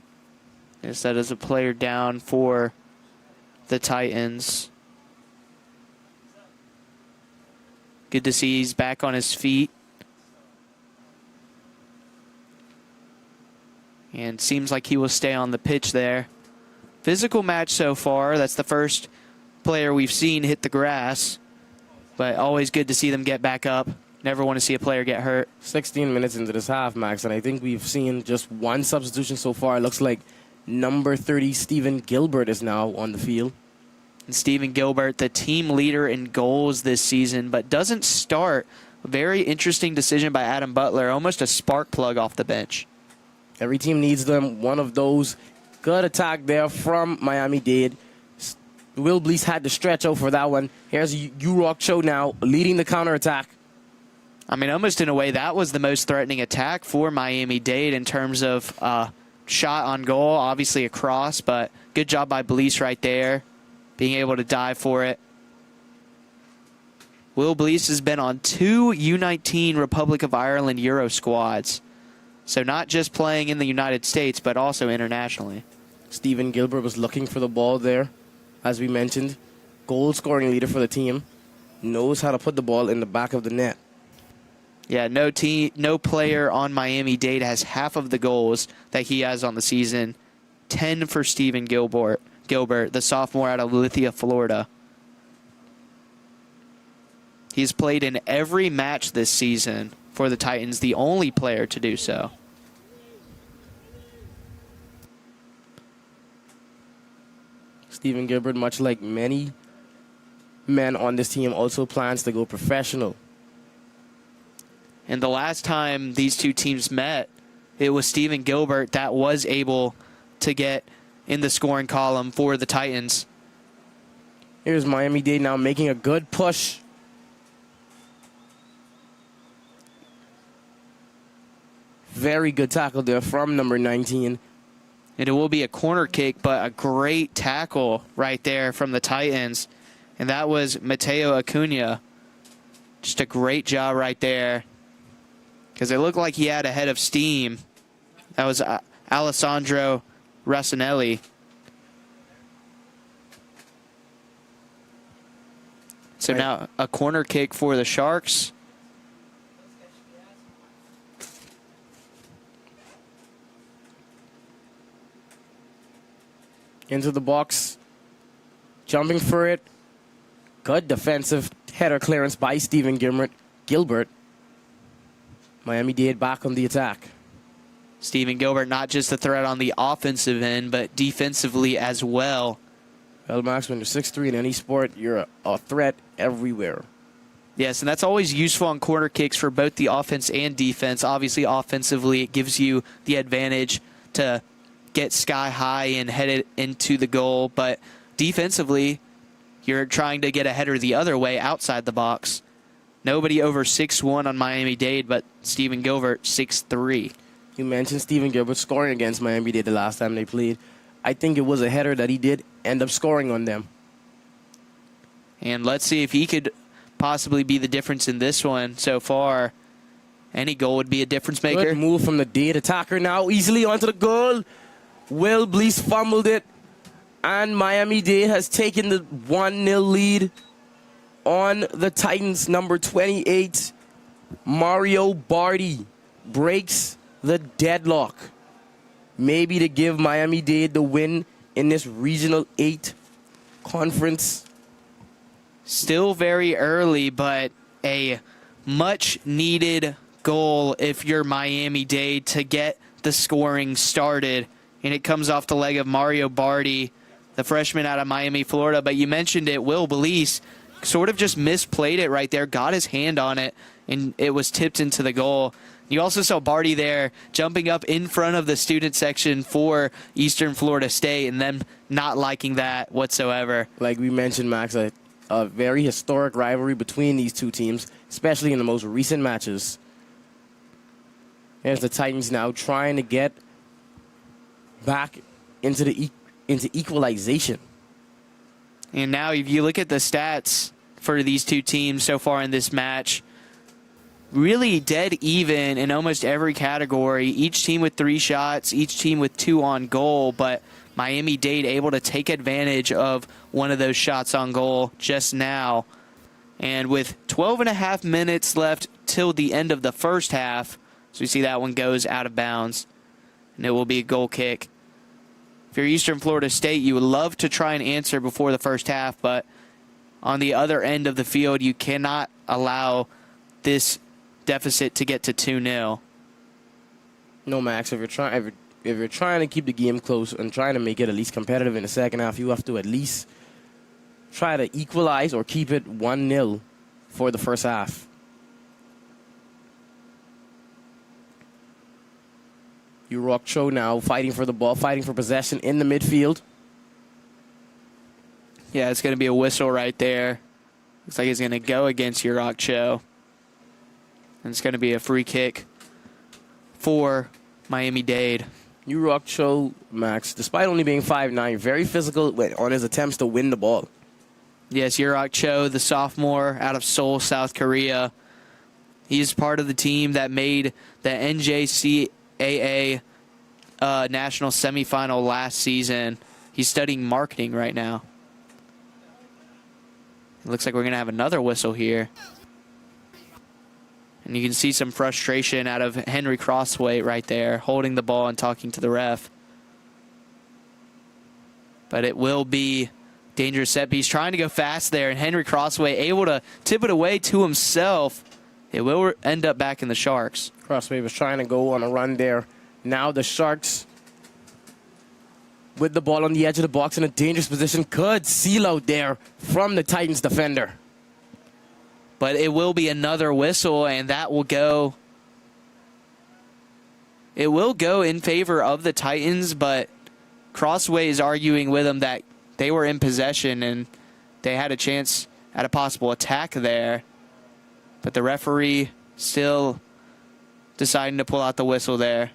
Speaker 4: Yes, that is a player down for the Titans. Good to see he's back on his feet. And seems like he will stay on the pitch there. Physical match so far. That's the first player we've seen hit the grass. But always good to see them get back up. Never want to see a player get hurt.
Speaker 3: 16 minutes into this half, Max, and I think we've seen just one substitution so far. It looks like number 30, Stephen Gilbert, is now on the field.
Speaker 4: And Stephen Gilbert, the team leader in goals this season, but doesn't start. A very interesting decision by Adam Butler, almost a spark plug off the bench.
Speaker 3: Every team needs them. One of those. Good attack there from Miami-Dade. Will Blease had to stretch out for that one. Here's U-Rock Cho now leading the counterattack.
Speaker 4: I mean, almost in a way, that was the most threatening attack for Miami-Dade in terms of shot on goal, obviously a cross, but good job by Blease right there, being able to dive for it. Will Blease has been on 2 U19 Republic of Ireland Euro squads, so not just playing in the United States, but also internationally.
Speaker 3: Stephen Gilbert was looking for the ball there, as we mentioned. Goal-scoring leader for the team. Knows how to put the ball in the back of the net.
Speaker 4: Yeah, no player on Miami-Dade has half of the goals that he has on the season. 10 for Stephen Gilbert, the sophomore out of Lithia, Florida. He's played in every match this season for the Titans, the only player to do so.
Speaker 3: Stephen Gilbert, much like many men on this team, also plans to go professional.
Speaker 4: And the last time these two teams met, it was Stephen Gilbert that was able to get in the scoring column for the Titans.
Speaker 3: Here's Miami-Dade now making a good push. Very good tackle there from number 19.
Speaker 4: And it will be a corner kick, but a great tackle right there from the Titans. And that was Mateo Acuna. Just a great job right there. Because it looked like he had a head of steam. That was Alessandro Rassinelli. So now a corner kick for the Sharks.
Speaker 3: Into the box. Jumping for it. Good defensive header clearance by Stephen Gilbert. Miami-Dade back on the attack.
Speaker 4: Stephen Gilbert, not just a threat on the offensive end, but defensively as well.
Speaker 3: Well, Max, when you're 6'3" in any sport, you're a threat everywhere.
Speaker 4: Yes, and that's always useful on corner kicks for both the offense and defense. Obviously, offensively, it gives you the advantage to get sky high and head it into the goal. But defensively, you're trying to get a header the other way outside the box. Nobody over 6'1" on Miami-Dade, but Stephen Gilbert, 6'3".
Speaker 3: You mentioned Stephen Gilbert scoring against Miami-Dade the last time they played. I think it was a header that he did end up scoring on them.
Speaker 4: And let's see if he could possibly be the difference in this one so far. Any goal would be a difference maker.
Speaker 3: Good move from the Dade attacker now, easily onto the goal. Will Blease fumbled it, and Miami-Dade has taken the 1-0 lead on the Titans. Number 28, Mario Barty, breaks the deadlock. Maybe to give Miami-Dade the win in this Regional 8 conference.
Speaker 4: Still very early, but a much-needed goal if you're Miami-Dade to get the scoring started. And it comes off the leg of Mario Barty, the freshman out of Miami, Florida. But you mentioned it, Will Blease sort of just misplayed it right there, got his hand on it, and it was tipped into the goal. You also saw Barty there jumping up in front of the student section for Eastern Florida State and them not liking that whatsoever.
Speaker 3: Like we mentioned, Max, a very historic rivalry between these two teams, especially in the most recent matches. There's the Titans now trying to get back into equalization.
Speaker 4: And now if you look at the stats for these two teams so far in this match, really dead even in almost every category. Each team with 3 shots, each team with 2 on goal, but Miami-Dade able to take advantage of one of those shots on goal just now. And with 12.5 minutes left till the end of the first half, so we see that one goes out of bounds, and it will be a goal kick. If you're Eastern Florida State, you would love to try and answer before the first half, but on the other end of the field, you cannot allow this deficit to get to 2-0.
Speaker 3: No, Max, if you're trying to keep the game close and trying to make it at least competitive in the second half, you have to at least try to equalize or keep it 1-0 for the first half. Urocho now fighting for the ball, fighting for possession in the midfield.
Speaker 4: Yeah, it's going to be a whistle right there. Looks like he's going to go against Urocho. And it's going to be a free kick for Miami Dade.
Speaker 3: Urocho, Max, despite only being 5'9", very physical on his attempts to win the ball.
Speaker 4: Yes, Urocho, the sophomore out of Seoul, South Korea. He's part of the team that made the NJCAA national semifinal last season. He's studying marketing right now. It looks like we're going to have another whistle here. And you can see some frustration out of Henry Crossway right there, holding the ball and talking to the ref. But it will be dangerous set piece. Trying to go fast there, and Henry Crossway able to tip it away to himself. It will end up back in the Sharks.
Speaker 3: Crossway was trying to go on a run there. Now the Sharks with the ball on the edge of the box in a dangerous position. Good seal out there from the Titans defender.
Speaker 4: But it will be another whistle, and that will go. It will go in favor of the Titans, but Crossway is arguing with them that they were in possession and they had a chance at a possible attack there. But the referee still deciding to pull out the whistle there.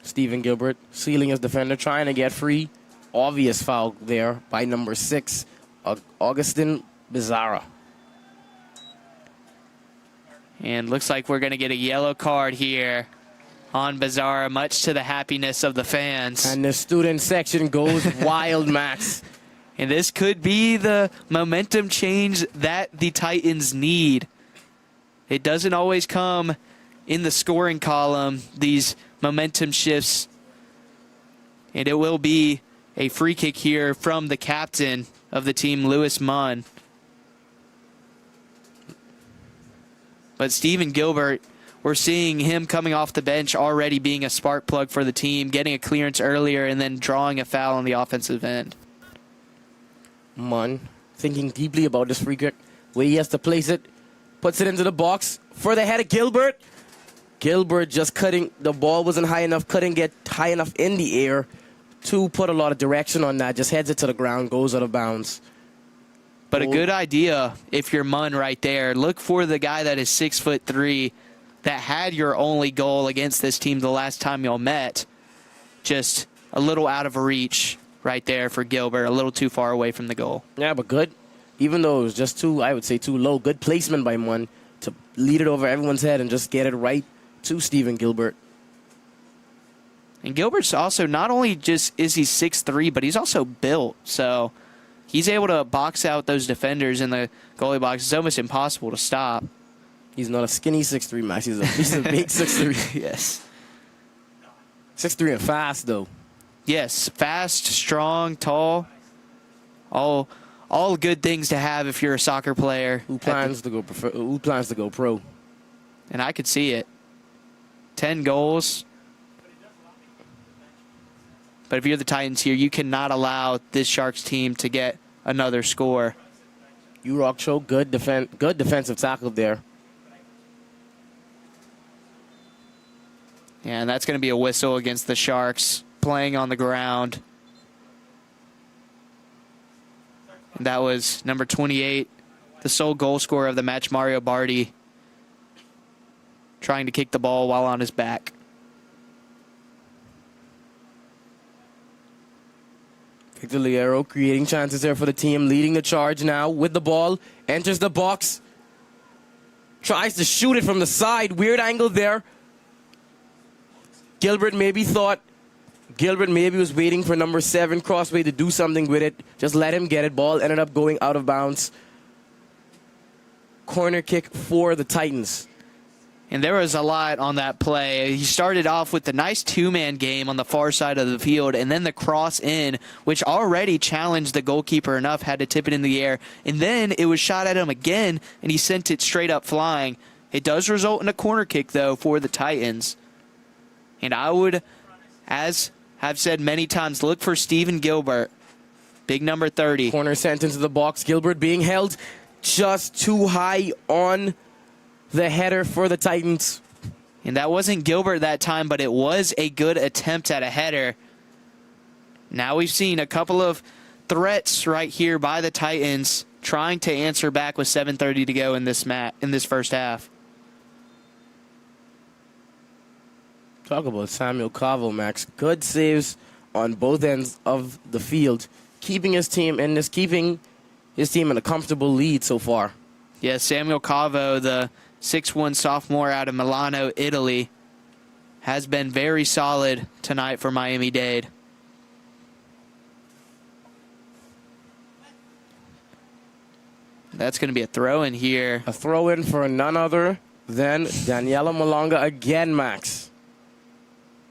Speaker 3: Stephen Gilbert sealing his defender, trying to get free. Obvious foul there by number 6, Augustin Bizarra.
Speaker 4: And looks like we're going to get a yellow card here on Bizarra, much to the happiness of the fans.
Speaker 3: And the student section goes wild, Max.
Speaker 4: And this could be the momentum change that the Titans need. It doesn't always come in the scoring column, these momentum shifts. And it will be a free kick here from the captain of the team, Lewis Munn. But Stephen Gilbert, we're seeing him coming off the bench already being a spark plug for the team, getting a clearance earlier and then drawing a foul on the offensive end.
Speaker 3: Munn thinking deeply about this free kick, where he has to place it, puts it into the box for the head of Gilbert. Gilbert just cutting, the ball wasn't high enough, couldn't get high enough in the air to put a lot of direction on that, just heads it to the ground, goes out of bounds.
Speaker 4: But a good idea if you're Munn right there. Look for the guy that is 6'3", that had your only goal against this team the last time y'all met. Just a little out of reach right there for Gilbert, a little too far away from the goal.
Speaker 3: Yeah, but good. Even though it was just too, I would say, too low. Good placement by Munn to lead it over everyone's head and just get it right to Stephen Gilbert.
Speaker 4: And Gilbert's also, not only just is he 6'3", but he's also built. So he's able to box out those defenders in the goalie box. It's almost impossible to stop.
Speaker 3: He's not a skinny 6'3", Max. He's a big 6'3".
Speaker 4: Yes.
Speaker 3: 6'3" and fast, though.
Speaker 4: Yes, fast, strong, tall. All good things to have if you're a soccer player.
Speaker 3: Who plans to go pro?
Speaker 4: And I could see it. 10 goals. But if you're the Titans here, you cannot allow this Sharks team to get another score.
Speaker 3: Urocho, good defensive tackle there.
Speaker 4: Yeah, and that's going to be a whistle against the Sharks playing on the ground. And that was number 28, the sole goal scorer of the match, Mario Barty, trying to kick the ball while on his back.
Speaker 3: Victor Liero creating chances there for the team, leading the charge now with the ball, enters the box, tries to shoot it from the side, weird angle there. Gilbert maybe was waiting for number 7, Crossway, to do something with it. Just let him get it. Ball ended up going out of bounds. Corner kick for the Titans.
Speaker 4: And there was a lot on that play. He started off with the nice two-man game on the far side of the field, and then the cross in, which already challenged the goalkeeper enough, had to tip it in the air. And then it was shot at him again, and he sent it straight up flying. It does result in a corner kick, though, for the Titans. And I would, as I've said many times, look for Stephen Gilbert, big number 30.
Speaker 3: Corner sent into the box. Gilbert being held just too high on the header for the Titans.
Speaker 4: And that wasn't Gilbert that time, but it was a good attempt at a header. Now we've seen a couple of threats right here by the Titans trying to answer back with 7:30 to go in this first half.
Speaker 3: Talk about Samuel Cavo, Max. Good saves on both ends of the field, keeping his team in a comfortable lead so far.
Speaker 4: Yeah, Samuel Cavo, the 6'1" sophomore out of Milano, Italy, has been very solid tonight for Miami-Dade. That's going to be a throw-in here.
Speaker 3: A throw-in for none other than Daniela Malonga again, Max.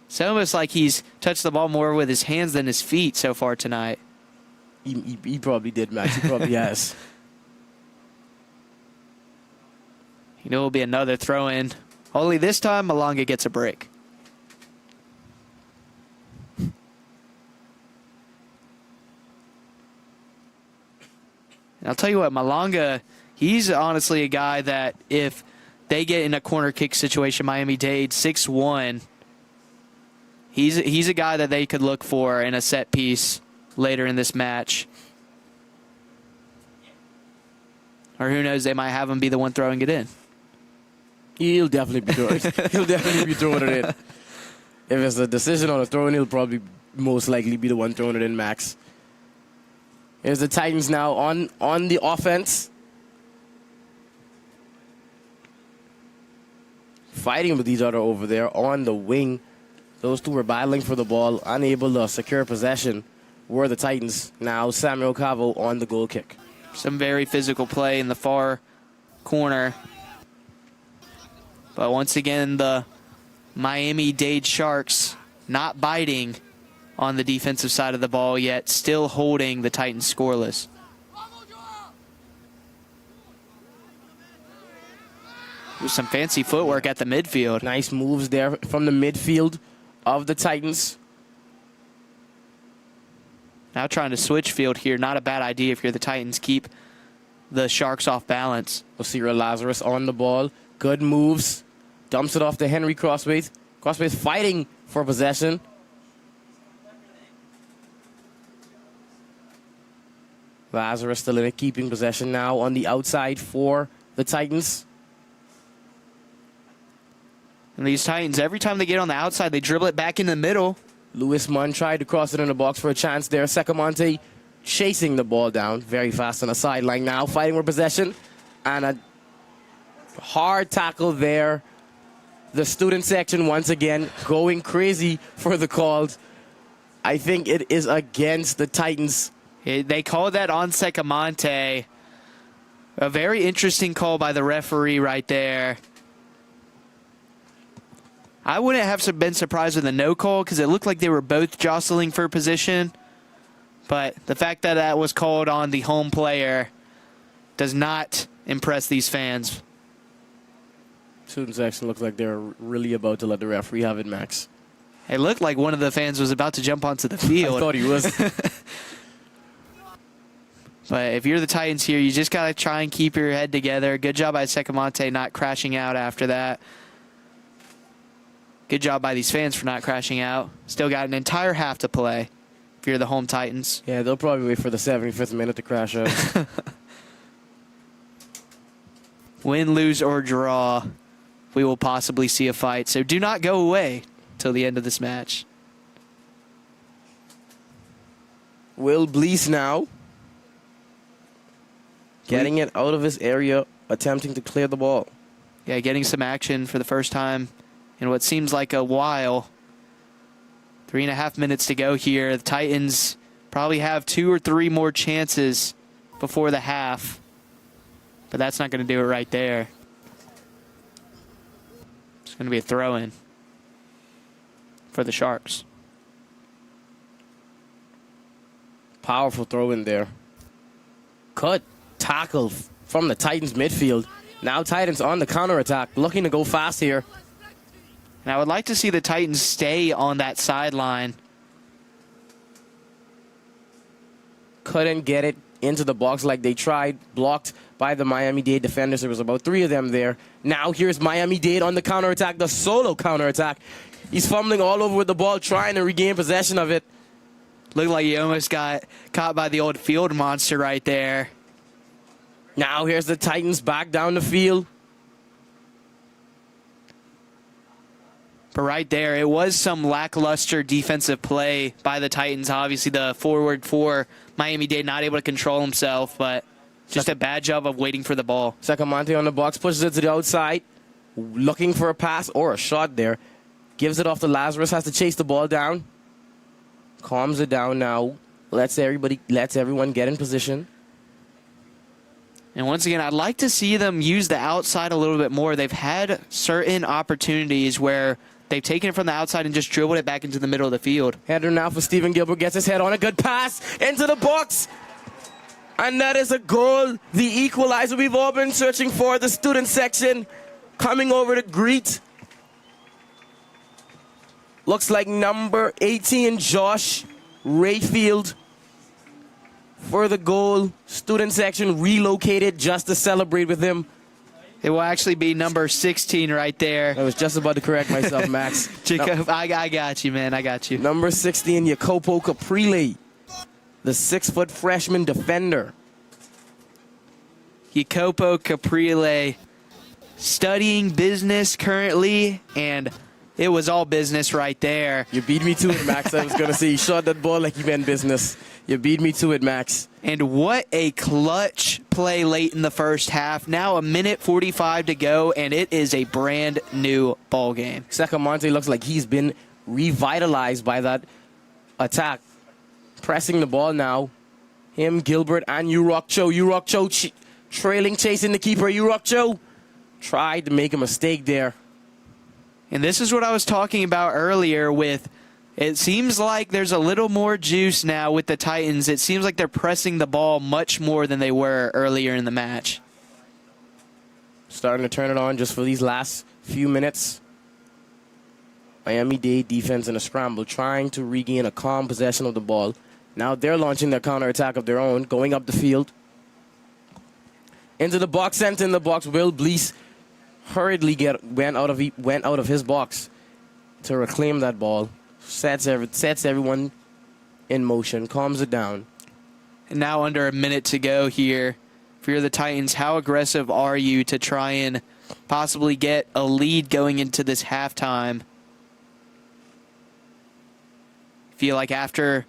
Speaker 4: It's almost like he's touched the ball more with his hands than his feet so far tonight.
Speaker 3: He probably did, Max. He probably has.
Speaker 4: You know, it'll be another throw-in. Only this time, Malonga gets a break. And I'll tell you what, Malonga, he's honestly a guy that if they get in a corner kick situation, Miami-Dade, 6'1", he's a guy that they could look for in a set piece later in this match. Or who knows, they might have him be the one throwing it in.
Speaker 3: He'll definitely be throwing it in. If it's a decision on a throw-in, he'll probably most likely be the one throwing it in, Max. Here's the Titans now on the offense. Fighting with each other over there on the wing. Those two were battling for the ball, unable to secure possession. Were the Titans. Now Samuel Cavo on the goal kick.
Speaker 4: Some very physical play in the far corner. But once again, the Miami-Dade Sharks not biting on the defensive side of the ball yet, still holding the Titans scoreless. With some fancy footwork at the midfield.
Speaker 3: Nice moves there from the midfield of the Titans.
Speaker 4: Now trying to switch field here. Not a bad idea if you're the Titans. Keep the Sharks off balance.
Speaker 3: Osira Lazarus on the ball. Good moves. Dumps it off to Henry Crosswaith. Crosswaith fighting for possession. Lazarus still in it, keeping possession now on the outside for the Titans.
Speaker 4: And these Titans, every time they get on the outside, they dribble it back in the middle.
Speaker 3: Lewis Munn tried to cross it in the box for a chance there. Secamonte chasing the ball down very fast on the sideline now, fighting for possession. And a hard tackle there. The student section once again going crazy for the calls. I think it is against the Titans.
Speaker 4: They called that on Secamonte. A very interesting call by the referee right there. I wouldn't have been surprised with a no call because it looked like they were both jostling for position. But the fact that that was called on the home player does not impress these fans.
Speaker 3: Student section looked like they're really about to let the referee have it, Max.
Speaker 4: It looked like one of the fans was about to jump onto the field.
Speaker 3: I thought he was.
Speaker 4: But if you're the Titans here, you just got to try and keep your head together. Good job by Secamonte not crashing out after that. Good job by these fans for not crashing out. Still got an entire half to play if you're the home Titans.
Speaker 3: Yeah, they'll probably wait for the 75th minute to crash out.
Speaker 4: Win, lose, or draw, we will possibly see a fight. So do not go away till the end of this match.
Speaker 3: Will Blease now. Getting it out of his area, attempting to clear the ball.
Speaker 4: Yeah, getting some action for the first time in what seems like a while. 3.5 minutes to go here. The Titans probably have 2 or 3 more chances before the half. But that's not going to do it right there. It's going to be a throw-in for the Sharks.
Speaker 3: Powerful throw in there. Cut tackle from the Titans midfield. Now Titans on the counterattack, looking to go fast here.
Speaker 4: And I would like to see the Titans stay on that sideline.
Speaker 3: Couldn't get it into the box like they tried, blocked by the Miami-Dade defenders. There was about 3 of them there. Now here's Miami-Dade on the counterattack, the solo counterattack. He's fumbling all over with the ball, trying to regain possession of it.
Speaker 4: Looked like he almost got caught by the old field monster right there.
Speaker 3: Now here's the Titans back down the field.
Speaker 4: But right there, it was some lackluster defensive play by the Titans. Obviously, the forward for Miami-Dade not able to control himself, but just a bad job of waiting for the ball.
Speaker 3: Sacamante on the box, pushes it to the outside, looking for a pass or a shot there. Gives it off to Lazarus, has to chase the ball down. Calms it down now. Lets everyone get in position.
Speaker 4: And once again, I'd like to see them use the outside a little bit more. They've had certain opportunities where they've taken it from the outside and just dribbled it back into the middle of the field.
Speaker 3: Header now for Stephen Gilbert. Gets his head on a good pass into the box. And that is a goal. The equalizer we've all been searching for. The student section coming over to greet. Looks like number 18, Josh Rayfield, for the goal. Student section relocated just to celebrate with him.
Speaker 4: It will actually be number 16 right there.
Speaker 3: I was just about to correct myself, Max.
Speaker 4: Jacob, I got you, man. I got you.
Speaker 3: Number 16, Jacopo Caprile, the 6-foot freshman defender.
Speaker 4: Jacopo Caprile, studying business currently, and it was all business right there.
Speaker 3: You beat me to it, Max. I was going to say you shot that ball like you meant business. You beat me to it, Max.
Speaker 4: And what a clutch play late in the first half. Now a minute 45 to go, and it is a brand new ball game.
Speaker 3: Sacamante looks like he's been revitalized by that attack. Pressing the ball now. Him, Gilbert, and Urok Cho. Trailing, chasing the keeper. Urok Cho tried to make a mistake there.
Speaker 4: And this is what I was talking about earlier with, it seems like there's a little more juice now with the Titans. It seems like they're pressing the ball much more than they were earlier in the match.
Speaker 3: Starting to turn it on just for these last few minutes. Miami-Dade defense in a scramble, trying to regain a calm possession of the ball. Now they're launching their counterattack of their own, going up the field. Into the box, sent in the box. Will Blease hurriedly went out of his box to reclaim that ball. Sets everyone in motion, calms it down.
Speaker 4: And now under a minute to go here. If you're the Titans, how aggressive are you to try and possibly get a lead going into this halftime? Feel like after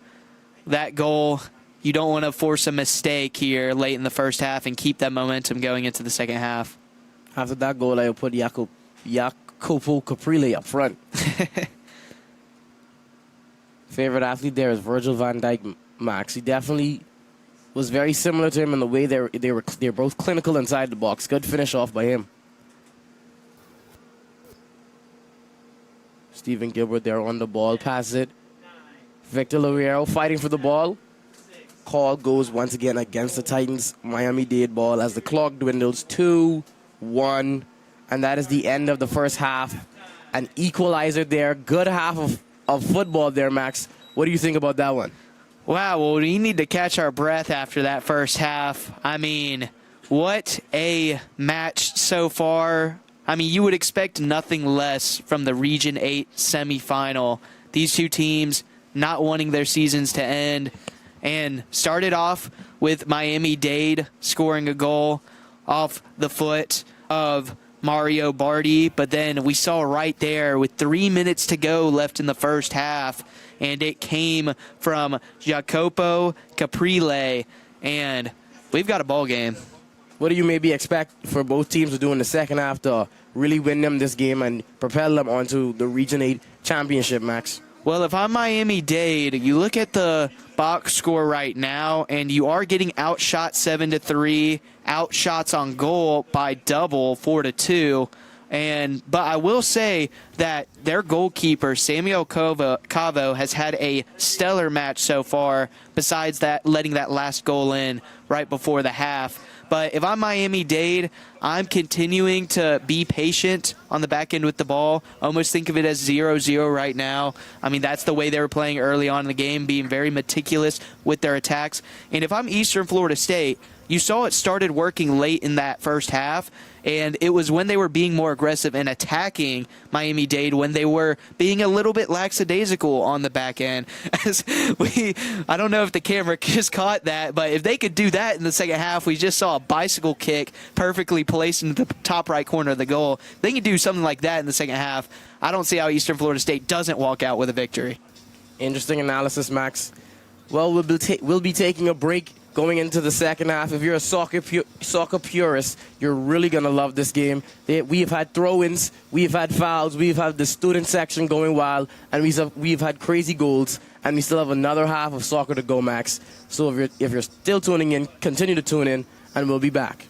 Speaker 4: that goal, you don't want to force a mistake here late in the first half and keep that momentum going into the second half.
Speaker 3: After that goal, I will put Jacopo Caprile up front. Favorite athlete there is Virgil van Dijk, Max. He definitely was very similar to him in the way they're both clinical inside the box. Good finish off by him. Stephen Gilbert there on the ball, passes it. Victor Loviero fighting for the ball. Call goes once again against the Titans. Miami-Dade ball as the clock dwindles 2-1. And that is the end of the first half. An equalizer there. Good half of football there, Max. What do you think about that one?
Speaker 4: Wow, well, we need to catch our breath after that first half. I mean, what a match so far. I mean, you would expect nothing less from the Region 8 semifinal. These two teams not wanting their seasons to end. And started off with Miami-Dade scoring a goal off the foot of Mario Bardi, but then we saw right there with 3 minutes to go left in the first half, and it came from Jacopo Caprile, and we've got a ball game.
Speaker 3: What do you maybe expect for both teams to do in the second half to really win them this game and propel them onto the Region 8 championship, Max?
Speaker 4: Well, if I'm Miami-Dade, you look at the box score right now, and you are getting outshot 7-3, outshots on goal by double 4-2. But I will say that their goalkeeper, Samuel Cavo, has had a stellar match so far, besides that letting that last goal in right before the half. But if I'm Miami-Dade, I'm continuing to be patient on the back end with the ball. Almost think of it as 0-0 right now. I mean, that's the way they were playing early on in the game, being very meticulous with their attacks. And if I'm Eastern Florida State, you saw it started working late in that first half, and it was when they were being more aggressive and attacking Miami-Dade when they were being a little bit lackadaisical on the back end. I don't know if the camera just caught that, but if they could do that in the second half, we just saw a bicycle kick perfectly placed into the top right corner of the goal. They can do something like that in the second half. I don't see how Eastern Florida State doesn't walk out with a victory.
Speaker 3: Interesting analysis, Max. Well, we'll be taking a break going into the second half. If you're a soccer purist, you're really going to love this game. We have had throw-ins, we've had fouls, we've had the student section going wild, and we've had crazy goals, and we still have another half of soccer to go, Max. So if you're still tuning in, continue to tune in, and we'll be back.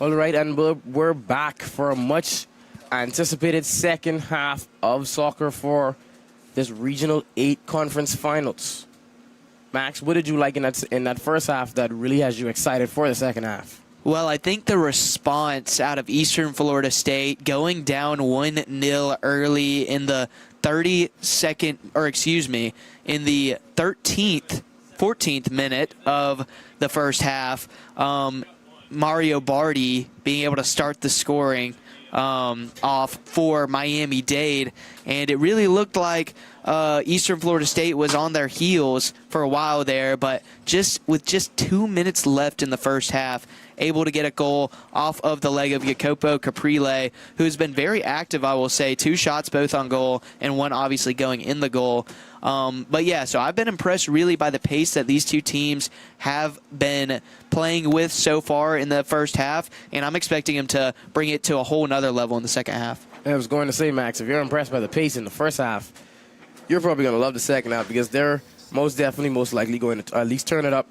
Speaker 3: All right, and we're back for a much anticipated second half of soccer for this Regional 8 Conference Finals. Max, what did you like in that first half that really has you excited for the second half?
Speaker 4: Well, I think the response out of Eastern Florida State going down 1-0 early in the 14th minute of the first half. Mario Bardi being able to start the scoring off for Miami Dade, and it really looked like Eastern Florida State was on their heels for a while there, but with just 2 minutes left in the first half, able to get a goal off of the leg of Jacopo Caprile, who's been very active, I will say. 2 shots both on goal, and one obviously going in the goal. But yeah, so I've been impressed really by the pace that these two teams have been playing with so far in the first half, and I'm expecting them to bring it to a whole nother level in the second half.
Speaker 3: I was going to say, Max, if you're impressed by the pace in the first half, you're probably going to love the second half, because they're most likely going to at least turn it up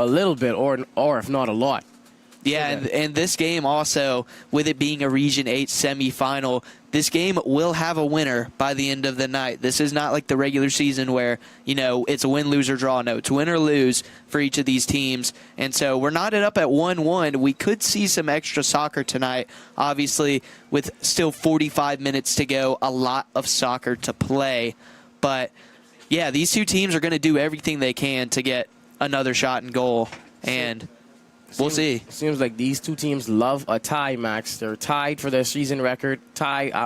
Speaker 3: a little bit, or if not a lot.
Speaker 4: Yeah, and this game also, with it being a Region 8 semifinal, this game will have a winner by the end of the night. This is not like the regular season where, it's a win, lose, or draw. No, it's win or lose for each of these teams. And so we're knotted up at 1-1. We could see some extra soccer tonight, obviously, with still 45 minutes to go, a lot of soccer to play. But, yeah, these two teams are going to do everything they can to get another shot in goal, and we'll see.
Speaker 3: Seems like these two teams love a tie, Max. They're tied for their season record,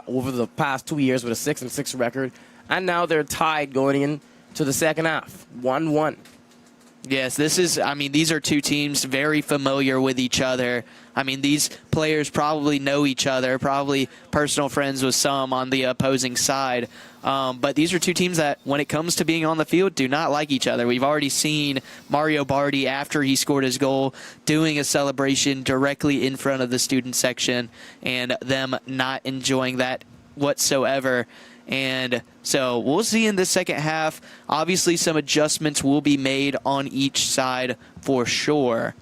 Speaker 3: over the past 2 years with a 6-6 record, and now they're tied going into the second half, 1-1.
Speaker 4: Yes, these are two teams very familiar with each other. These players probably know each other, probably personal friends with some on the opposing side. But these are two teams that, when it comes to being on the field, do not like each other. We've already seen Mario Bardi, after he scored his goal, doing a celebration directly in front of the student section, and them not enjoying that whatsoever. And so we'll see in the second half. Obviously, some adjustments will be made on each side for sure.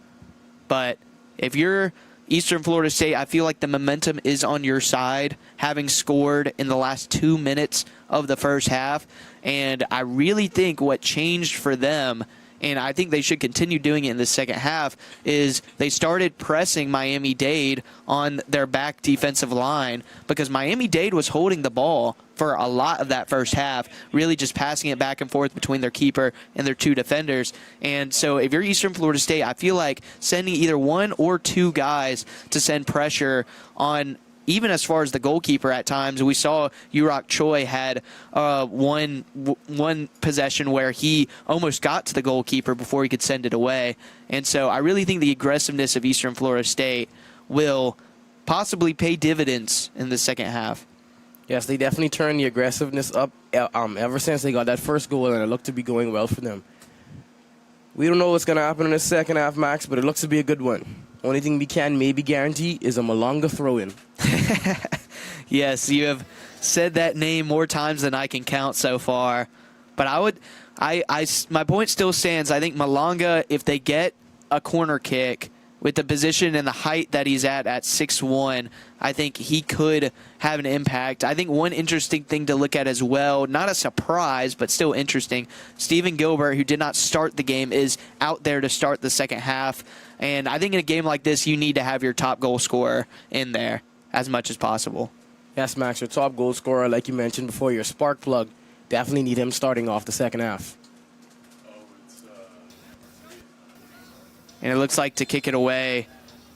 Speaker 4: But if you're Eastern Florida State, I feel like the momentum is on your side, having scored in the last 2 minutes of the first half. And I really think what changed for them, and I think they should continue doing it in the second half, is they started pressing Miami Dade on their back defensive line, because Miami Dade was holding the ball for a lot of that first half, really just passing it back and forth between their keeper and their 2 defenders. And so if you're Eastern Florida State, I feel like sending either 1 or 2 guys to send pressure on, even as far as the goalkeeper at times. We saw Yurok Choi had one possession where he almost got to the goalkeeper before he could send it away. And so I really think the aggressiveness of Eastern Florida State will possibly pay dividends in the second half.
Speaker 3: Yes, they definitely turned the aggressiveness up ever since they got that first goal, and it looked to be going well for them. We don't know what's going to happen in the second half, Max, but it looks to be a good one. Only thing we can maybe guarantee is a Malonga throw-in.
Speaker 4: Yes, you have said that name more times than I can count so far. But my point still stands. I think Malonga, if they get a corner kick with the position and the height that he's at 6'1", I think he could have an impact. I think one interesting thing to look at as well, not a surprise, but still interesting, Stephen Gilbert, who did not start the game, is out there to start the second half. And I think in a game like this, you need to have your top goal scorer in there as much as possible.
Speaker 3: Yes, Max, your top goal scorer, like you mentioned before, your spark plug, definitely need him starting off the second half.
Speaker 4: And it looks like to kick it away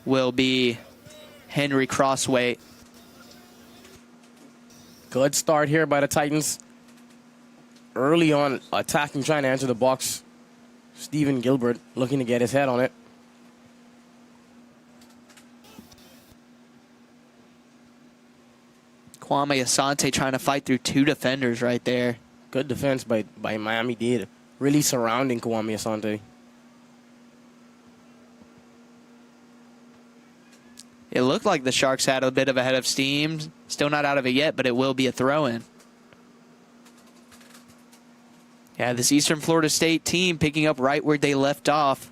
Speaker 4: will be Henry Crossway.
Speaker 3: Good start here by the Titans. Early on, attacking, trying to enter the box. Stephen Gilbert looking to get his head on it.
Speaker 4: Kwame Asante trying to fight through 2 defenders right there.
Speaker 3: Good defense by Miami Dade. Really surrounding Kwame Asante.
Speaker 4: It looked like the Sharks had a bit of a head of steam. Still not out of it yet, but it will be a throw-in. Yeah, this Eastern Florida State team picking up right where they left off.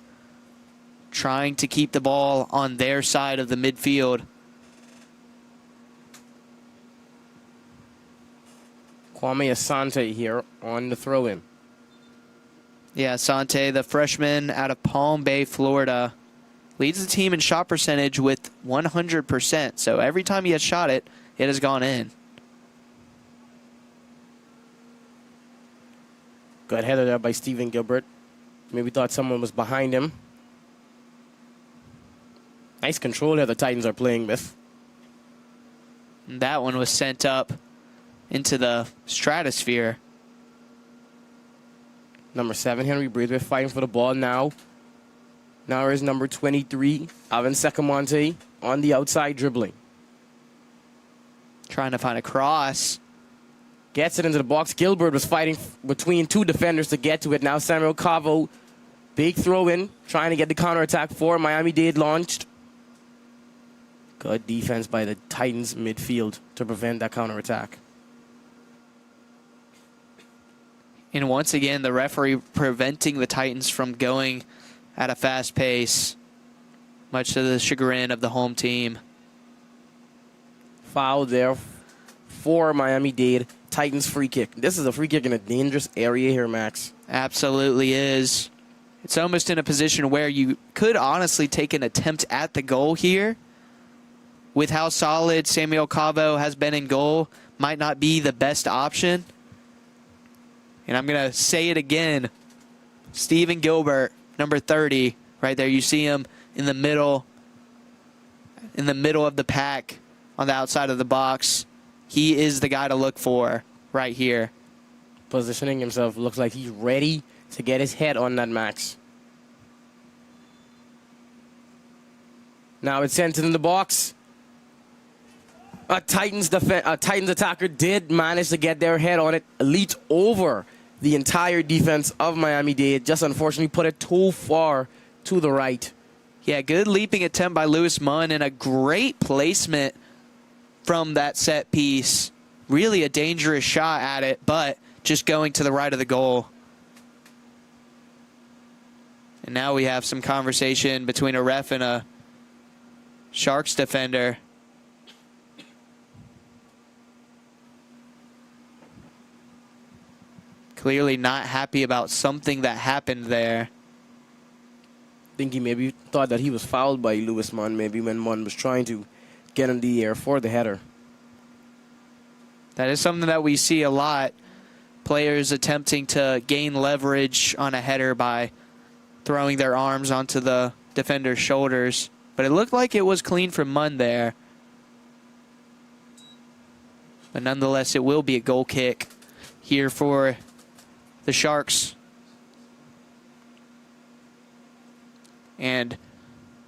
Speaker 4: trying to keep the ball on their side of the midfield.
Speaker 3: Kwame Asante here on the throw-in.
Speaker 4: Yeah, Asante, the freshman out of Palm Bay, Florida, leads the team in shot percentage with 100%. So every time he has shot it, it has gone in.
Speaker 3: Good header there by Stephen Gilbert. Maybe thought someone was behind him. Nice control here the Titans are playing with.
Speaker 4: And that one was sent up into the stratosphere.
Speaker 3: Number 7, Henry Braithwaite fighting for the ball now. Now is number 23, Alvin Secamonte on the outside dribbling.
Speaker 4: Trying to find a cross.
Speaker 3: Gets it into the box. Gilbert was fighting between two defenders to get to it. Now Samuel Cavo, big throw in, trying to get the counterattack for Miami-Dade launched. Good defense by the Titans midfield to prevent that counterattack.
Speaker 4: And once again, the referee preventing the Titans from going at a fast pace, much to the chagrin of the home team.
Speaker 3: Foul there for Miami-Dade. Titans free kick. This is a free kick in a dangerous area here, Max.
Speaker 4: Absolutely is. It's almost in a position where you could honestly take an attempt at the goal here. With how solid Samuel Cavo has been in goal, might not be the best option. And I'm going to say it again. Stephen Gilbert, number 30, right there. You see him in the middle of the pack on the outside of the box. He is the guy to look for right here.
Speaker 3: Positioning himself, looks like he's ready to get his head on that, Max. Now it's sent in the box. A Titans attacker did manage to get their head on it, leaped over the entire defense of Miami-Dade, just unfortunately put it too far to the right.
Speaker 4: Yeah, good leaping attempt by Lewis Munn and a great placement from that set piece. Really a dangerous shot at it, but just going to the right of the goal. And now we have some conversation between a ref and a Sharks defender. Clearly not happy about something that happened there.
Speaker 3: I think he maybe thought that he was fouled by Lewis Munn, maybe when Munn was trying to get in the air for the header.
Speaker 4: That is something that we see a lot. Players attempting to gain leverage on a header by throwing their arms onto the defender's shoulders. But it looked like it was clean from Munn there. But nonetheless, it will be a goal kick here for the Sharks. And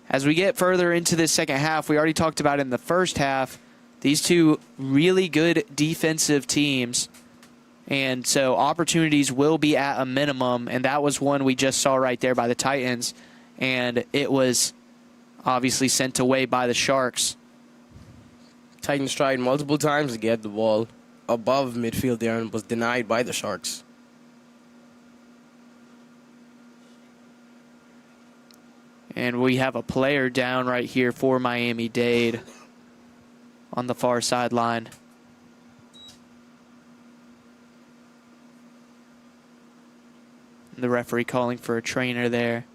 Speaker 4: as we get further into this second half, we already talked about in the first half, these two really good defensive teams. And so opportunities will be at a minimum. And that was one we just saw right there by the Titans. And it was obviously sent away by the Sharks.
Speaker 3: Titans tried multiple times to get the ball above midfield there and was denied by the Sharks.
Speaker 4: And we have a player down right here for Miami-Dade on the far sideline. The referee calling for a trainer there.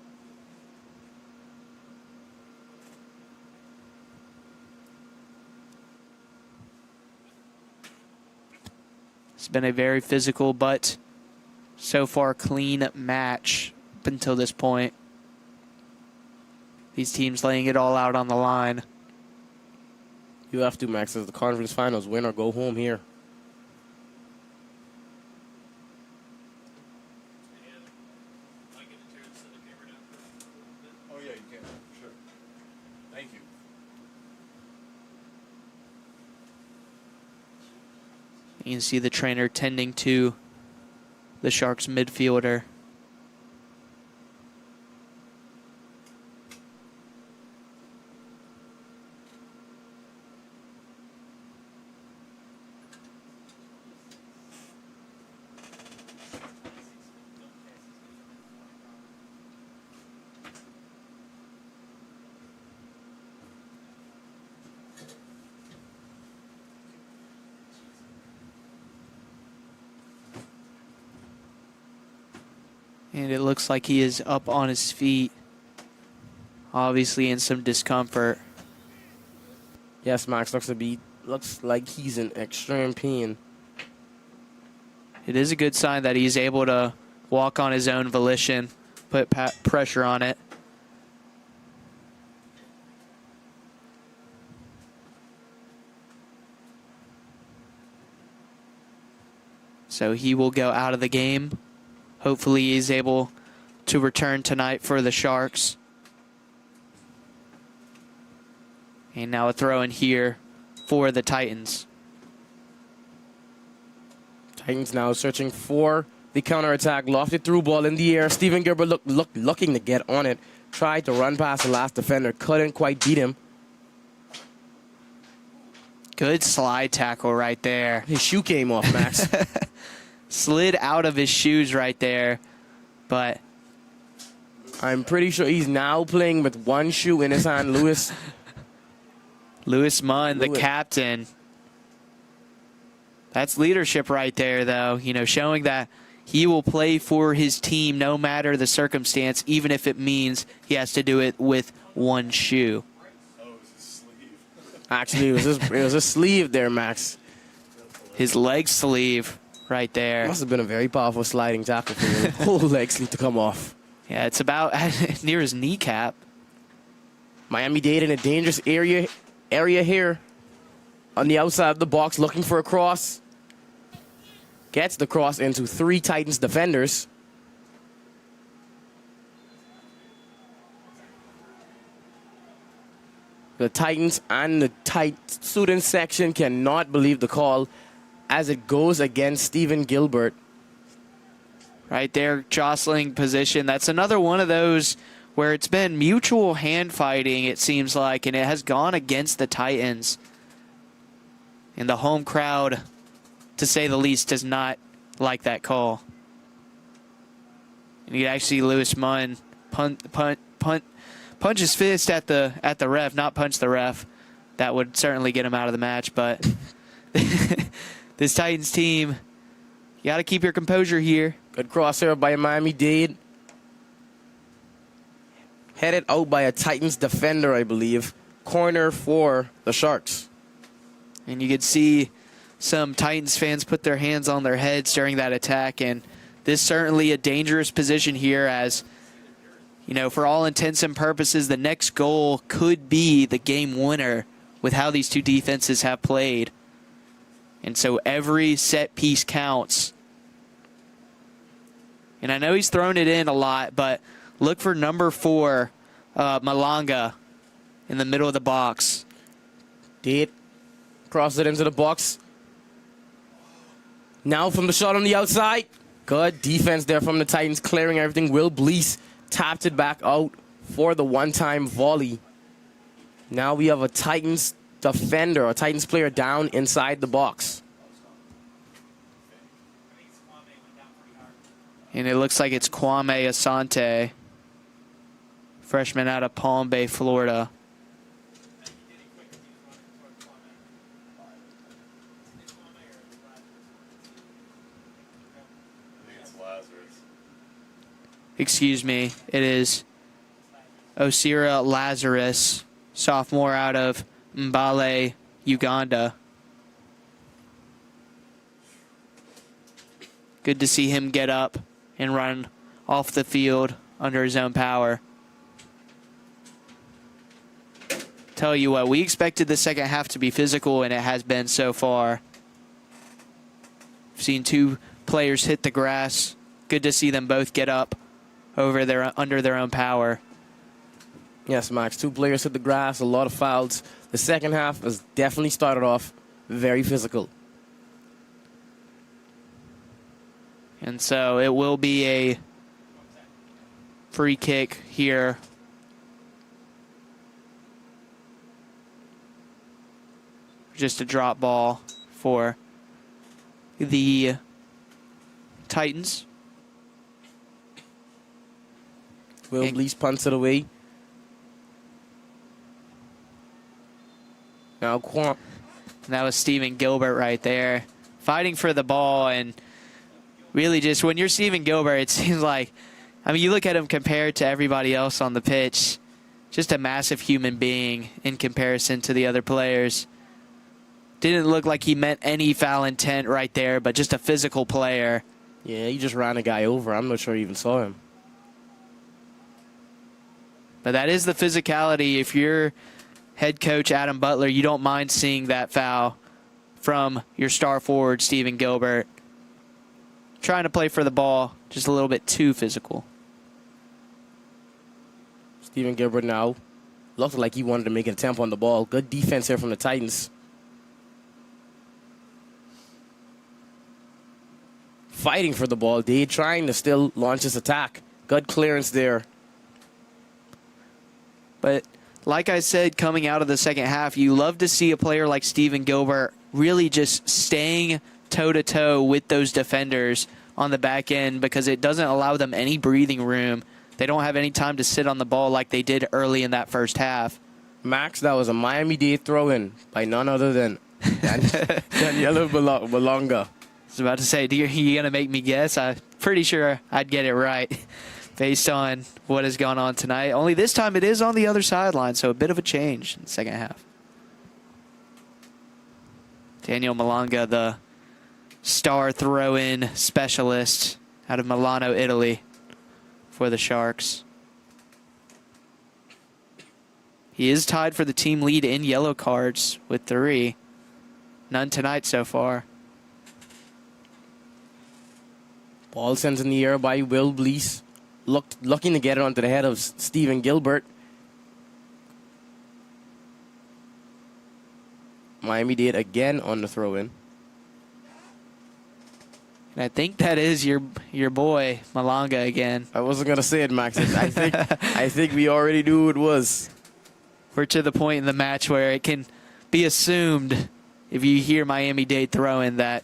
Speaker 4: It's been a very physical but so far clean match up until this point. These teams laying it all out on the line.
Speaker 3: You have to, Max, as the conference finals, win or go home here.
Speaker 5: Oh, yeah, you can. Sure. Thank you.
Speaker 4: You can see the trainer tending to the Sharks midfielder. And it looks like he is up on his feet, obviously in some discomfort.
Speaker 3: Yes, Max looks like he's in extreme pain.
Speaker 4: It is a good sign that he's able to walk on his own volition, put pressure on it. So he will go out of the game. Hopefully he's able to return tonight for the Sharks. And now a throw in here for the Titans.
Speaker 3: Titans now searching for the counterattack. Lofted through ball in the air. Steven Gilbert looking to get on it. Tried to run past the last defender. Couldn't quite beat him.
Speaker 4: Good slide tackle right there.
Speaker 3: His shoe came off, Max.
Speaker 4: Slid out of his shoes right there. But
Speaker 3: I'm pretty sure he's now playing with one shoe in his hand. Lewis
Speaker 4: Munn, the captain. That's leadership right there, though. You know, showing that he will play for his team no matter the circumstance, even if it means he has to do it with one shoe.
Speaker 5: Oh, it was his sleeve.
Speaker 3: Actually, it was his sleeve there, Max.
Speaker 4: His leg sleeve right there.
Speaker 3: Must have been a very powerful sliding tackle for him. Whole leg sleeve to come off.
Speaker 4: Yeah, it's about near his kneecap.
Speaker 3: Miami Dade in a dangerous area here. On the outside of the box, looking for a cross. Gets the cross into 3 Titans defenders. The Titans and the student section cannot believe the call as it goes against Steven Gilbert.
Speaker 4: Right there, jostling position. That's another one of those where it's been mutual hand fighting, it seems like, and it has gone against the Titans. And the home crowd, to say the least, does not like that call. And you can actually see Lewis Munn punch his fist at the ref, not punch the ref. That would certainly get him out of the match, but this Titans team, you got to keep your composure here.
Speaker 3: Good crosshair by Miami Dade. Headed out by a Titans defender, I believe. Corner for the Sharks.
Speaker 4: And you could see some Titans fans put their hands on their heads during that attack. And this is certainly a dangerous position here as, you know, for all intents and purposes, the next goal could be the game winner with how these two defenses have played. And so every set piece counts. And I know he's thrown it in a lot, but look for number 4, Malanga, in the middle of the box.
Speaker 3: Dade cross it into the box. Now from the shot on the outside. Good defense there from the Titans, clearing everything. Will Blease tapped it back out for the one-time volley. Now we have a Titans defender, a Titans player down inside the box.
Speaker 4: And it looks like it's Kwame Asante, freshman out of Palm Bay, Florida. Excuse me, it is Osira Lazarus, sophomore out of Mbale, Uganda. Good to see him get up and run off the field under his own power. Tell you what, we expected the second half to be physical, and it has been so far. We've seen 2 players hit the grass. Good to see them both get up under their own power.
Speaker 3: Yes, Max, 2 players hit the grass, a lot of fouls. The second half has definitely started off very physical.
Speaker 4: And so it will be a free kick here. Just a drop ball for the Titans.
Speaker 3: Will Blease punts it away. Now
Speaker 4: And that was Steven Gilbert right there, fighting for the ball. And really just when you're Steven Gilbert, it seems like I mean, you look at him compared to everybody else on the pitch, just a massive human being in comparison to the other players. Didn't look like he meant any foul intent right there, but just a physical player.
Speaker 3: Yeah, he just ran a guy over. I'm not sure he even saw him.
Speaker 4: But that is the physicality. If you're head coach Adam Butler, you don't mind seeing that foul from your star forward, Stephen Gilbert. Trying to play for the ball, just a little bit too physical.
Speaker 3: Stephen Gilbert now looked like he wanted to make an attempt on the ball. Good defense here from the Titans. Fighting for the ball. Dade trying to still launch his attack. Good clearance there.
Speaker 4: But like I said, coming out of the second half, you love to see a player like Stephen Gilbert really just staying toe-to-toe with those defenders on the back end because it doesn't allow them any breathing room. They don't have any time to sit on the ball like they did early in that first half.
Speaker 3: Max, that was a Miami Dade throw-in by none other than Daniela Malonga.
Speaker 4: I was about to say, you're going to make me guess? I'm pretty sure I'd get it right based on what has gone on tonight. Only this time it is on the other sideline, so a bit of a change in the second half. Daniel Malonga, the star throw-in specialist out of Milano, Italy for the Sharks. He is tied for the team lead in yellow cards with 3. None tonight so far.
Speaker 3: Ball sent in the air by Will Blease. Looking to get it onto the head of Stephen Gilbert. Miami Dade again on the throw-in.
Speaker 4: And I think that is your boy, Malonga, again.
Speaker 3: I wasn't going to say it, Max. I think we already knew who it was.
Speaker 4: We're to the point in the match where it can be assumed, if you hear Miami Dade throw-in, that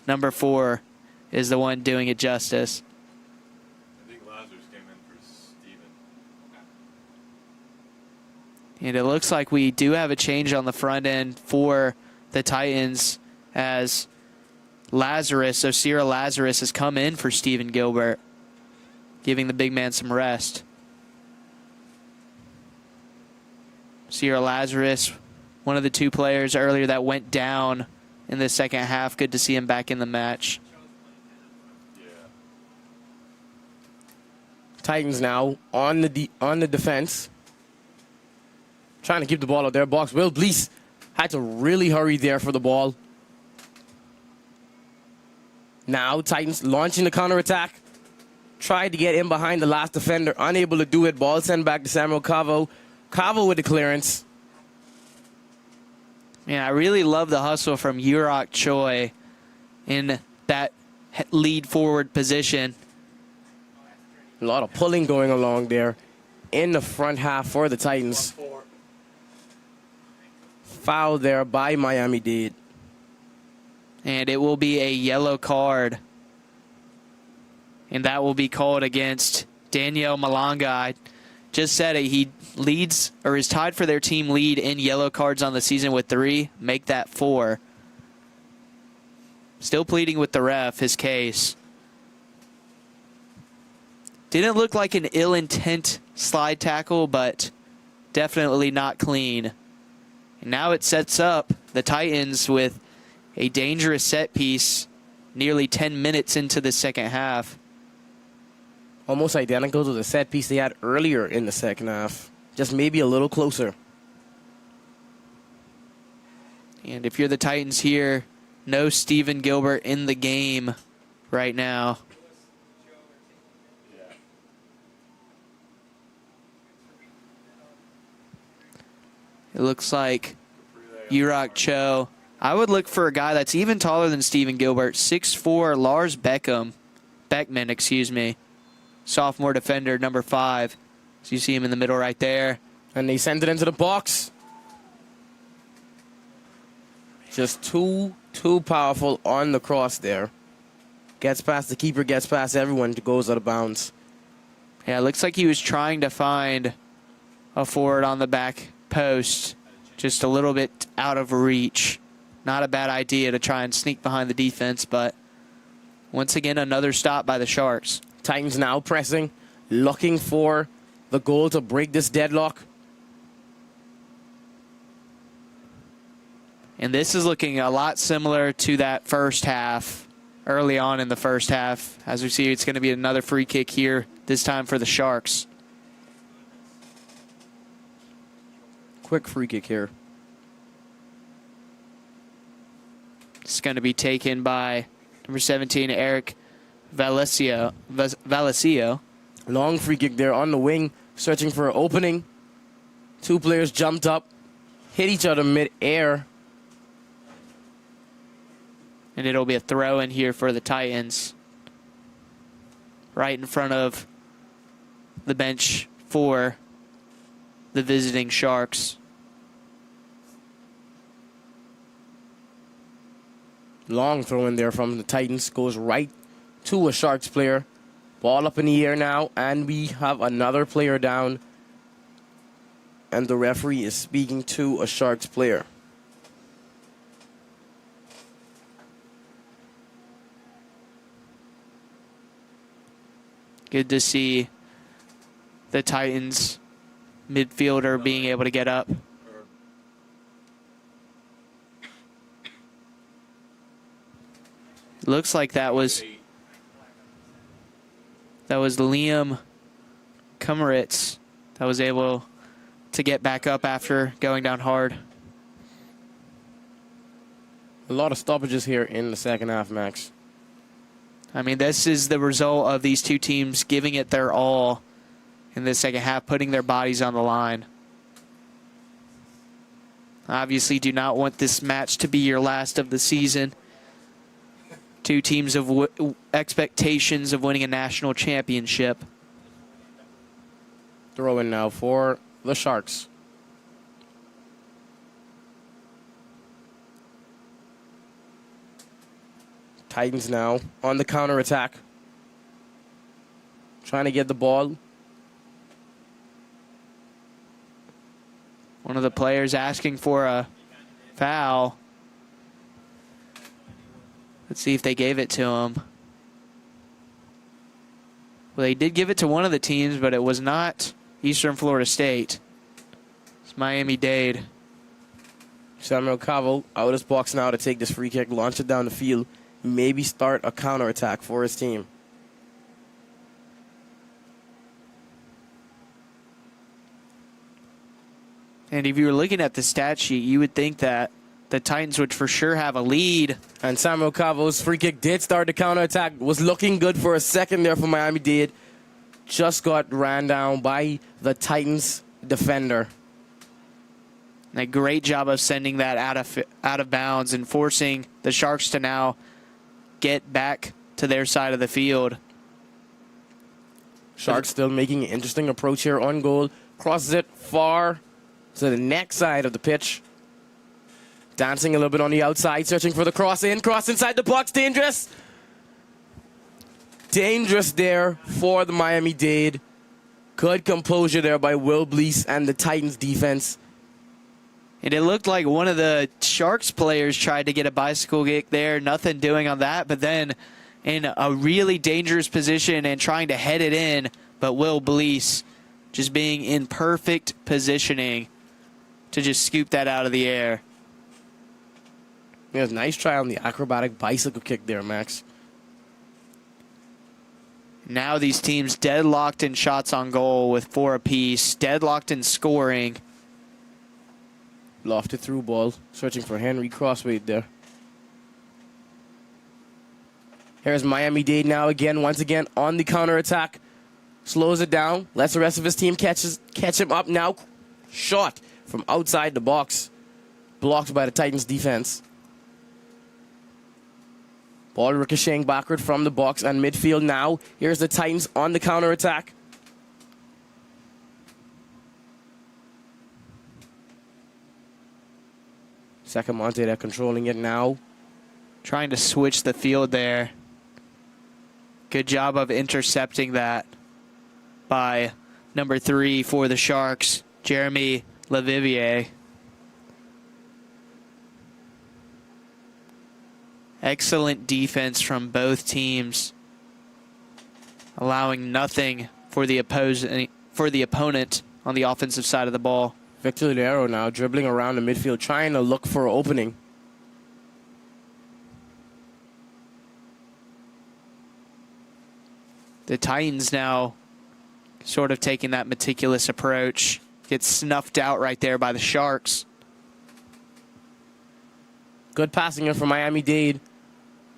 Speaker 4: number 4 is the one doing it justice.
Speaker 5: I think Lazarus came in for Steven.
Speaker 4: And it looks like we do have a change on the front end for the Titans as Cyril Lazarus has come in for Stephen Gilbert, giving the big man some rest. Cyril Lazarus, one of the 2 players earlier that went down in the second half. Good to see him back in the match.
Speaker 3: Titans now on the defense. Trying to keep the ball out there. Box. Will Blease had to really hurry there for the ball. Now Titans launching the counterattack. Tried to get in behind the last defender. Unable to do it. Ball sent back to Samuel Cavo. Cavo with the clearance.
Speaker 4: Yeah, I really love the hustle from Yurok Choi in that lead forward position.
Speaker 3: A lot of pulling going along there in the front half for the Titans. Foul there by Miami Dade.
Speaker 4: And it will be a yellow card. And that will be called against Daniel Malonga. I just said it. He leads or is tied for their team lead in yellow cards on the season with 3. Make that 4. Still pleading with the ref his case. Didn't look like an ill-intent slide tackle, but definitely not clean. And now it sets up the Titans with a dangerous set piece nearly 10 minutes into the second half.
Speaker 3: Almost identical to the set piece they had earlier in the second half. Just maybe a little closer.
Speaker 4: And if you're the Titans here, no Stephen Gilbert in the game right now. It looks like Yurok Cho. I would look for a guy that's even taller than Stephen Gilbert. 6'4", Lars Beckman, sophomore defender, number 5. So you see him in the middle right there.
Speaker 3: And they send it into the box. Just too powerful on the cross there. Gets past the keeper, gets past everyone, goes out of bounds.
Speaker 4: Yeah, it looks like he was trying to find a forward on the back post. Just a little bit out of reach. Not a bad idea to try and sneak behind the defense, but once again, another stop by the Sharks.
Speaker 3: Titans now pressing. looking for the goal to break this deadlock.
Speaker 4: And this is looking a lot similar to that first half, early on in the first half. As we see, it's going to be another free kick here, this time for the Sharks.
Speaker 3: Quick free kick here.
Speaker 4: It's going to be taken by number 17, Eric Valesio.
Speaker 3: Long free kick there on the wing, searching for an opening. Two players jumped up, hit each other mid-air.
Speaker 4: And it'll be a throw in here for the Titans. Right in front of the bench for the visiting Sharks.
Speaker 3: Long throw in there from the Titans. Goes right to a Sharks player. Ball up in the air now, and we have another player down. And the referee is speaking to a Sharks player.
Speaker 4: Good to see the Titans midfielder being able to get up. Looks like that was Liam Kummeritz that was able to get back up after going down hard.
Speaker 3: A lot of stoppages here in the second half, Max.
Speaker 4: I mean, this is the result of these two teams giving it their all in the second half, putting their bodies on the line. Obviously, do not want this match to be your last of the season. Two teams of expectations of winning a national championship.
Speaker 3: Throw in now for the Sharks. Titans now on the counterattack. Trying to get the ball.
Speaker 4: One of the players asking for a foul. Let's see if they gave it to him. Well, they did give it to one of the teams, but it was not Eastern Florida State. It's Miami Dade.
Speaker 3: Samuel Cavo out of his box now to take this free kick, launch it down the field, maybe start a counterattack for his team.
Speaker 4: And if you were looking at the stat sheet, you would think that the Titans would for sure have a lead.
Speaker 3: And Samuel Cavo's free kick did start the counterattack. Was looking good for a second there for Miami Dade. Just got ran down by the Titans defender.
Speaker 4: And a great job of sending that out of bounds and forcing the Sharks to now get back to their side of the field.
Speaker 3: Sharks still making an interesting approach here on goal. Crosses it far to the next side of the pitch. Dancing a little bit on the outside, searching for the cross in. Cross inside the box, dangerous. Dangerous there for the Miami Dade. Good composure there by Will Blease and the Titans defense.
Speaker 4: And it looked like one of the Sharks players tried to get a bicycle kick there. Nothing doing on that, but then in a really dangerous position and trying to head it in. But Will Blease just being in perfect positioning to just scoop that out of the air.
Speaker 3: Yeah, nice try on the acrobatic bicycle kick there, Max.
Speaker 4: Now these teams deadlocked in shots on goal with 4 apiece. Deadlocked in scoring.
Speaker 3: Lofted through ball. Searching for Henry Crossway there. Here's Miami Dade now again, once again on the counterattack. Slows it down. Lets the rest of his team catch him up now. Shot from outside the box. Blocked by the Titans defense. Ball ricocheting backward from the box and midfield now. Here's the Titans on the counterattack. Sacamante there controlling it now.
Speaker 4: Trying to switch the field there. Good job of intercepting that by number 3 for the Sharks, Jeremy Levivier. Excellent defense from both teams, allowing nothing for the opponent on the offensive side of the ball.
Speaker 3: Victor Lero now dribbling around the midfield, trying to look for an opening.
Speaker 4: The Titans now sort of taking that meticulous approach. Gets snuffed out right there by the Sharks.
Speaker 3: Good passing here from Miami Dade.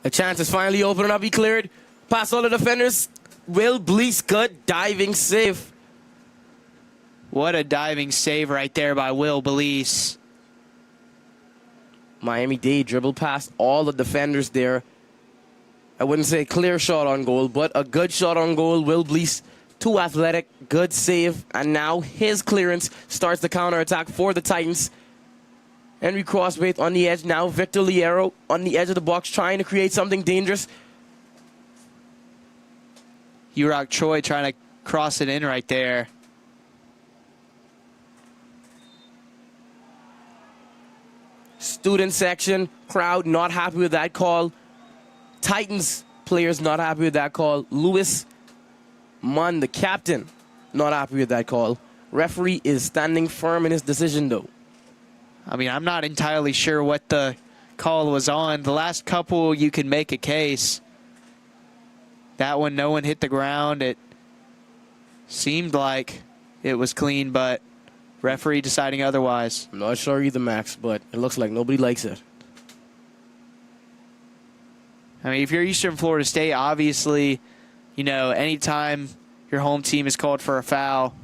Speaker 3: A chance is finally opening up. He cleared. Past all the defenders. Will Blease, good diving save.
Speaker 4: What a diving save right there by Will Blease.
Speaker 3: Miami Dade dribbled past all the defenders there. I wouldn't say a clear shot on goal, but a good shot on goal. Will Blease, too athletic, good save. And now his clearance starts the counterattack for the Titans. Henry Crosswaith on the edge. Now Victor Liero on the edge of the box trying to create something dangerous.
Speaker 4: Urok Choi trying to cross it in right there.
Speaker 3: Student section, crowd not happy with that call. Titans players not happy with that call. Lewis Munn, the captain, not happy with that call. Referee is standing firm in his decision, though.
Speaker 4: I mean, I'm not entirely sure what the call was on. The last couple, you can make a case. That one, no one hit the ground. It seemed like it was clean, but referee deciding otherwise.
Speaker 3: I'm not sure either, Max, but it looks like nobody likes it.
Speaker 4: I mean, if you're Eastern Florida State, obviously, you know, anytime your home team is called for a foul,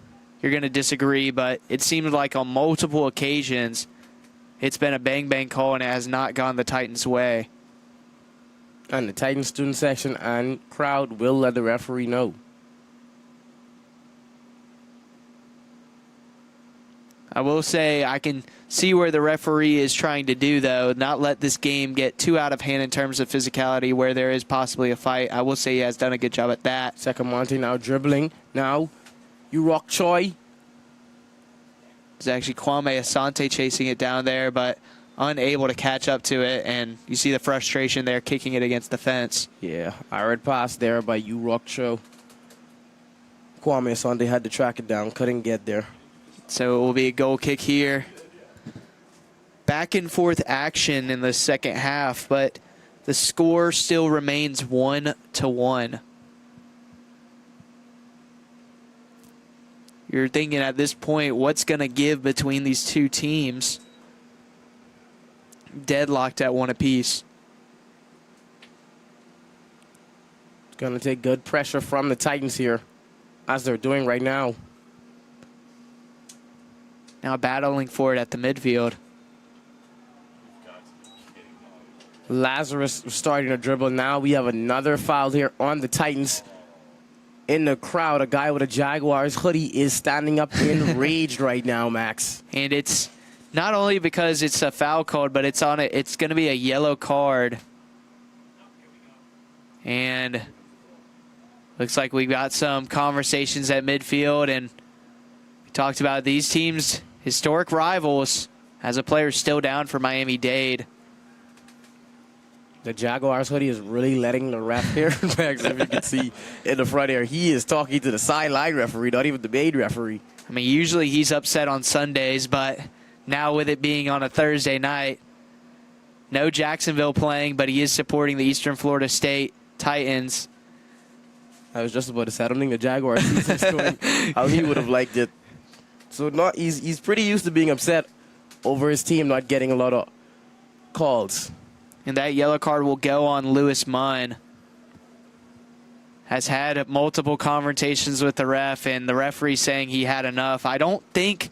Speaker 4: you're going to disagree, but it seemed like on multiple occasions, it's been a bang-bang call, and it has not gone the Titans' way.
Speaker 3: And the Titans student section and crowd will let the referee know.
Speaker 4: I will say I can see where the referee is trying to do, though, not let this game get too out of hand in terms of physicality where there is possibly a fight. I will say he has done a good job at that.
Speaker 3: Secamonte now dribbling. Now, Urok Choi.
Speaker 4: It's actually Kwame Asante chasing it down there, but unable to catch up to it, and you see the frustration there kicking it against the fence.
Speaker 3: Yeah, I read pass there by Urok Choi. Kwame Asante had to track it down, couldn't get there.
Speaker 4: So it will be a goal kick here. Back and forth action in the second half, but the score still remains 1-1. You're thinking at this point, what's going to give between these two teams? Deadlocked at one apiece.
Speaker 3: It's going to take good pressure from the Titans here, as they're doing right now.
Speaker 4: Now battling for it at the midfield.
Speaker 3: Lazarus starting to dribble. Now we have another foul here on the Titans. In the crowd, a guy with a Jaguars hoodie is standing up enraged right now, Max.
Speaker 4: And it's not only because it's a foul called, but it's on it. It's going to be a yellow card. And looks like we got some conversations at midfield, and we talked about these teams, historic rivals, as a player still down for Miami Dade.
Speaker 3: The Jaguars hoodie is really letting the ref here, Max, if you can see in the front here. He is talking to the sideline referee, not even the main referee.
Speaker 4: I mean, usually he's upset on Sundays, but now with it being on a Thursday night, no Jacksonville playing, but he is supporting the Eastern Florida State Titans.
Speaker 3: I was just about to say, I don't think the Jaguars season's going how he would have liked it. So he's pretty used to being upset over his team not getting a lot of calls.
Speaker 4: And that yellow card will go on Lewis Munn. Has had multiple confrontations with the ref, and the referee saying he had enough. I don't think,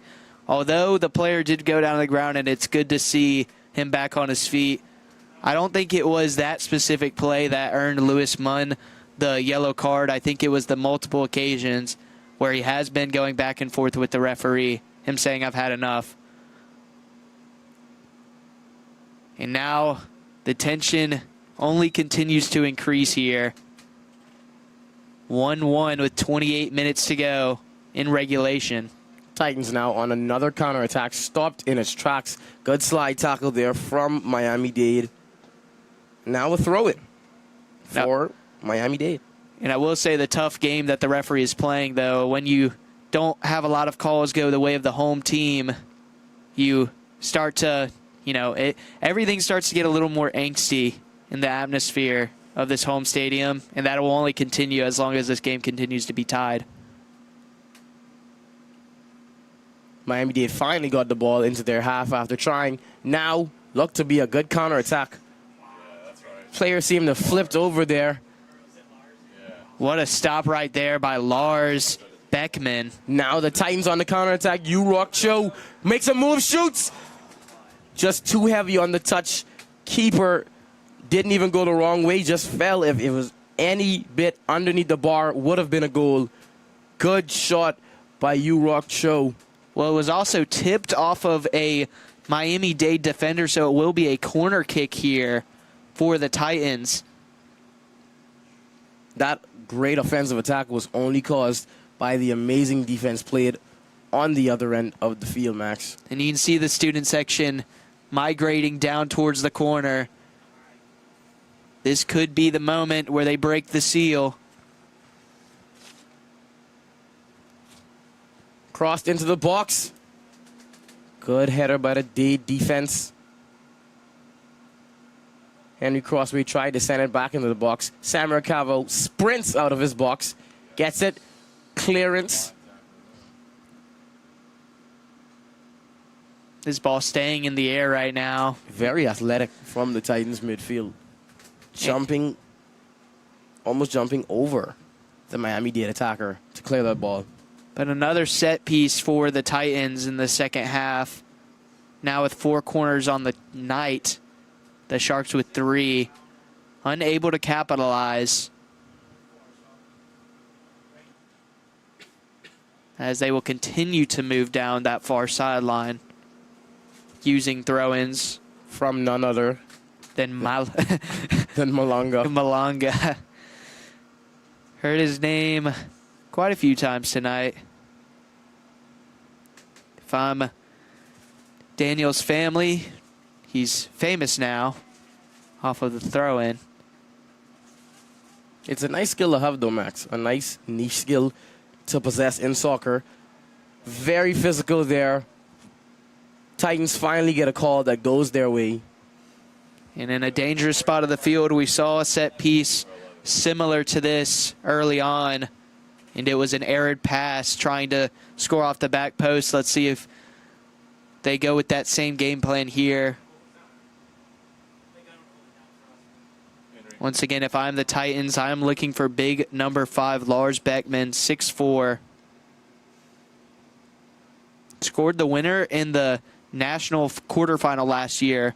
Speaker 4: although the player did go down to the ground and it's good to see him back on his feet, I don't think it was that specific play that earned Lewis Munn the yellow card. I think it was the multiple occasions where he has been going back and forth with the referee, him saying, I've had enough. And now the tension only continues to increase here. 1-1 with 28 minutes to go in regulation.
Speaker 3: Titans now on another counterattack, stopped in its tracks. Good slide tackle there from Miami Dade. Now a throw-in for Miami Dade.
Speaker 4: And I will say the tough game that the referee is playing, though, when you don't have a lot of calls go the way of the home team, you start to, everything starts to get a little more angsty in the atmosphere of this home stadium, and that will only continue as long as this game continues to be tied.
Speaker 3: Miami-Dade finally got the ball into their half after trying. Now, look to be a good counterattack.
Speaker 5: Yeah, that's right.
Speaker 3: Players seem to have flipped over there.
Speaker 4: What a stop right there by Lars Beckman.
Speaker 3: Now the Titans on the counterattack. Rock Cho makes a move, shoots. Just too heavy on the touch. Keeper didn't even go the wrong way, just fell. If it was any bit underneath the bar, would have been a goal. Good shot by Rock Cho.
Speaker 4: Well, it was also tipped off of a Miami-Dade defender, so it will be a corner kick here for the Titans.
Speaker 3: That great offensive attack was only caused by the amazing defense played on the other end of the field, Max.
Speaker 4: And you can see the student section migrating down towards the corner. This could be the moment where they break the seal.
Speaker 3: Crossed into the box. Good header by the Dade defense. Henry Crossway tried to send it back into the box. Samuel Cavo sprints out of his box. Gets it. Clearance.
Speaker 4: This ball staying in the air right now.
Speaker 3: Very athletic from the Titans midfield. Almost jumping over the Miami-Dade attacker to clear that ball.
Speaker 4: But another set piece for the Titans in the second half. Now with 4 corners on the night. The Sharks with 3. Unable to capitalize. As they will continue to move down that far sideline. Using throw-ins.
Speaker 3: From none other
Speaker 4: than
Speaker 3: than Malanga.
Speaker 4: Malanga. Heard his name quite a few times tonight. If I'm Daniel's family, he's famous now off of the throw-in.
Speaker 3: It's a nice skill to have, though, Max. A nice niche skill to possess in soccer. Very physical there. Titans finally get a call that goes their way.
Speaker 4: And in a dangerous spot of the field, we saw a set piece similar to this early on. And it was an errant pass trying to score off the back post. Let's see if they go with that same game plan here. Once again, if I'm the Titans, I'm looking for big number 5, Lars Beckman, 6'4". Scored the winner in the national quarterfinal last year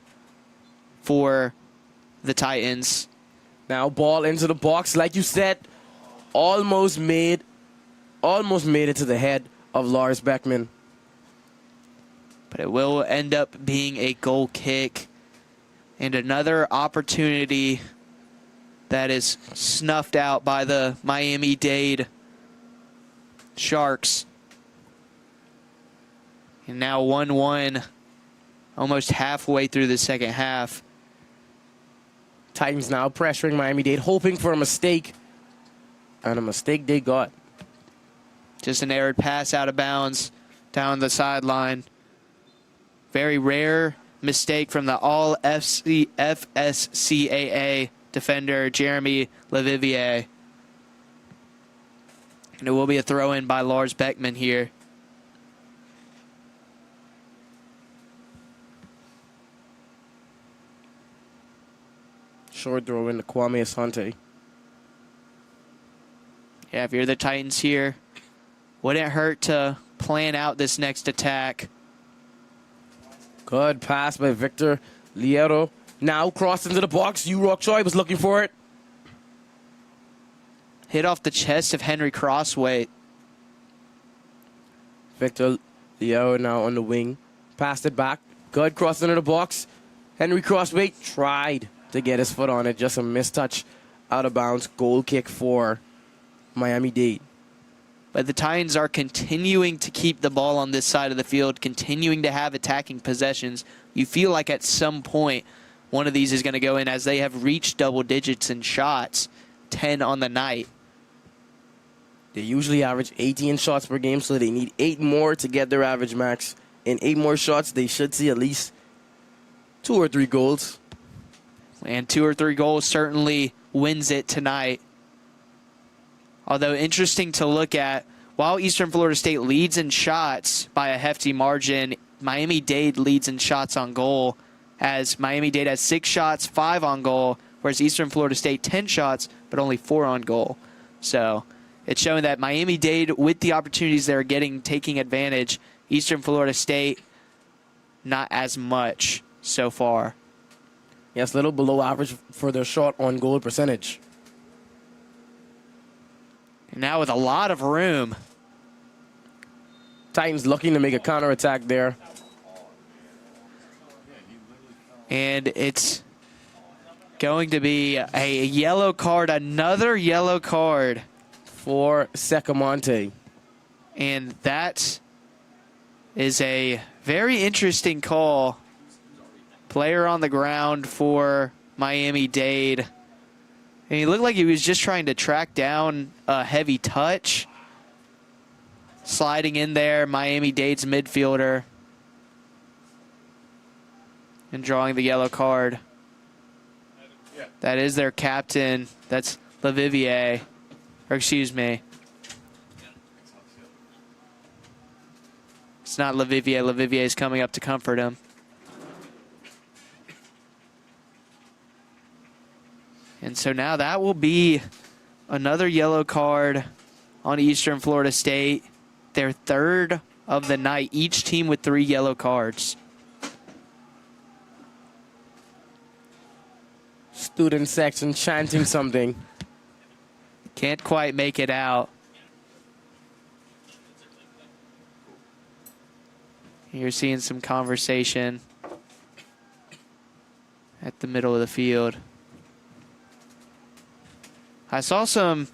Speaker 4: for the Titans.
Speaker 3: Now ball into the box, like you said, almost made it to the head of Lars Beckman.
Speaker 4: But it will end up being a goal kick. And another opportunity that is snuffed out by the Miami-Dade Sharks. And now 1-1, almost halfway through the second half.
Speaker 3: Titans now pressuring Miami-Dade, hoping for a mistake. And a mistake they got.
Speaker 4: Just an errant pass out of bounds down the sideline. Very rare mistake from the all FCSAA defender, Jeremy Levivier. And it will be a throw-in by Lars Beckman here.
Speaker 3: Short throw in to Kwame Asante.
Speaker 4: Yeah, if you're the Titans here, wouldn't hurt to plan out this next attack.
Speaker 3: Good pass by Victor Liero. Now crossed into the box. Rock Choi was looking for it.
Speaker 4: Hit off the chest of Henry Crossway.
Speaker 3: Victor Liero now on the wing. Passed it back. Good cross into the box. Henry Crossway tried to get his foot on it. Just a mistouch out of bounds. Goal kick for Miami-Dade.
Speaker 4: But the Titans are continuing to keep the ball on this side of the field, continuing to have attacking possessions. You feel like at some point one of these is going to go in, as they have reached double digits in shots, 10 on the night.
Speaker 3: They usually average 18 shots per game, so they need 8 more to get their average max. In 8 more shots, they should see at least 2 or 3 goals.
Speaker 4: And 2 or 3 goals certainly wins it tonight. Although interesting to look at, while Eastern Florida State leads in shots by a hefty margin, Miami Dade leads in shots on goal, as Miami Dade has 6 shots, 5 on goal, whereas Eastern Florida State 10 shots, but only 4 on goal. So it's showing that Miami Dade, with the opportunities they're getting, taking advantage. Eastern Florida State, not as much so far.
Speaker 3: Yes, a little below average for their shot on goal percentage.
Speaker 4: And now with a lot of room.
Speaker 3: Titans looking to make a counterattack there.
Speaker 4: And it's going to be a yellow card, another yellow card
Speaker 3: For Secamonte.
Speaker 4: And that is a very interesting call. Player on the ground for Miami Dade. And he looked like he was just trying to track down a heavy touch. Sliding in there, Miami Dade's midfielder. And drawing the yellow card. That is their captain. That's LaVivier. Or excuse me. It's not LaVivier. LaVivier is coming up to comfort him. And so now that will be another yellow card on Eastern Florida State. Their third of the night. Each team with 3 yellow cards.
Speaker 3: Student section chanting something.
Speaker 4: Can't quite make it out. You're seeing some conversation at the middle of the field. I saw some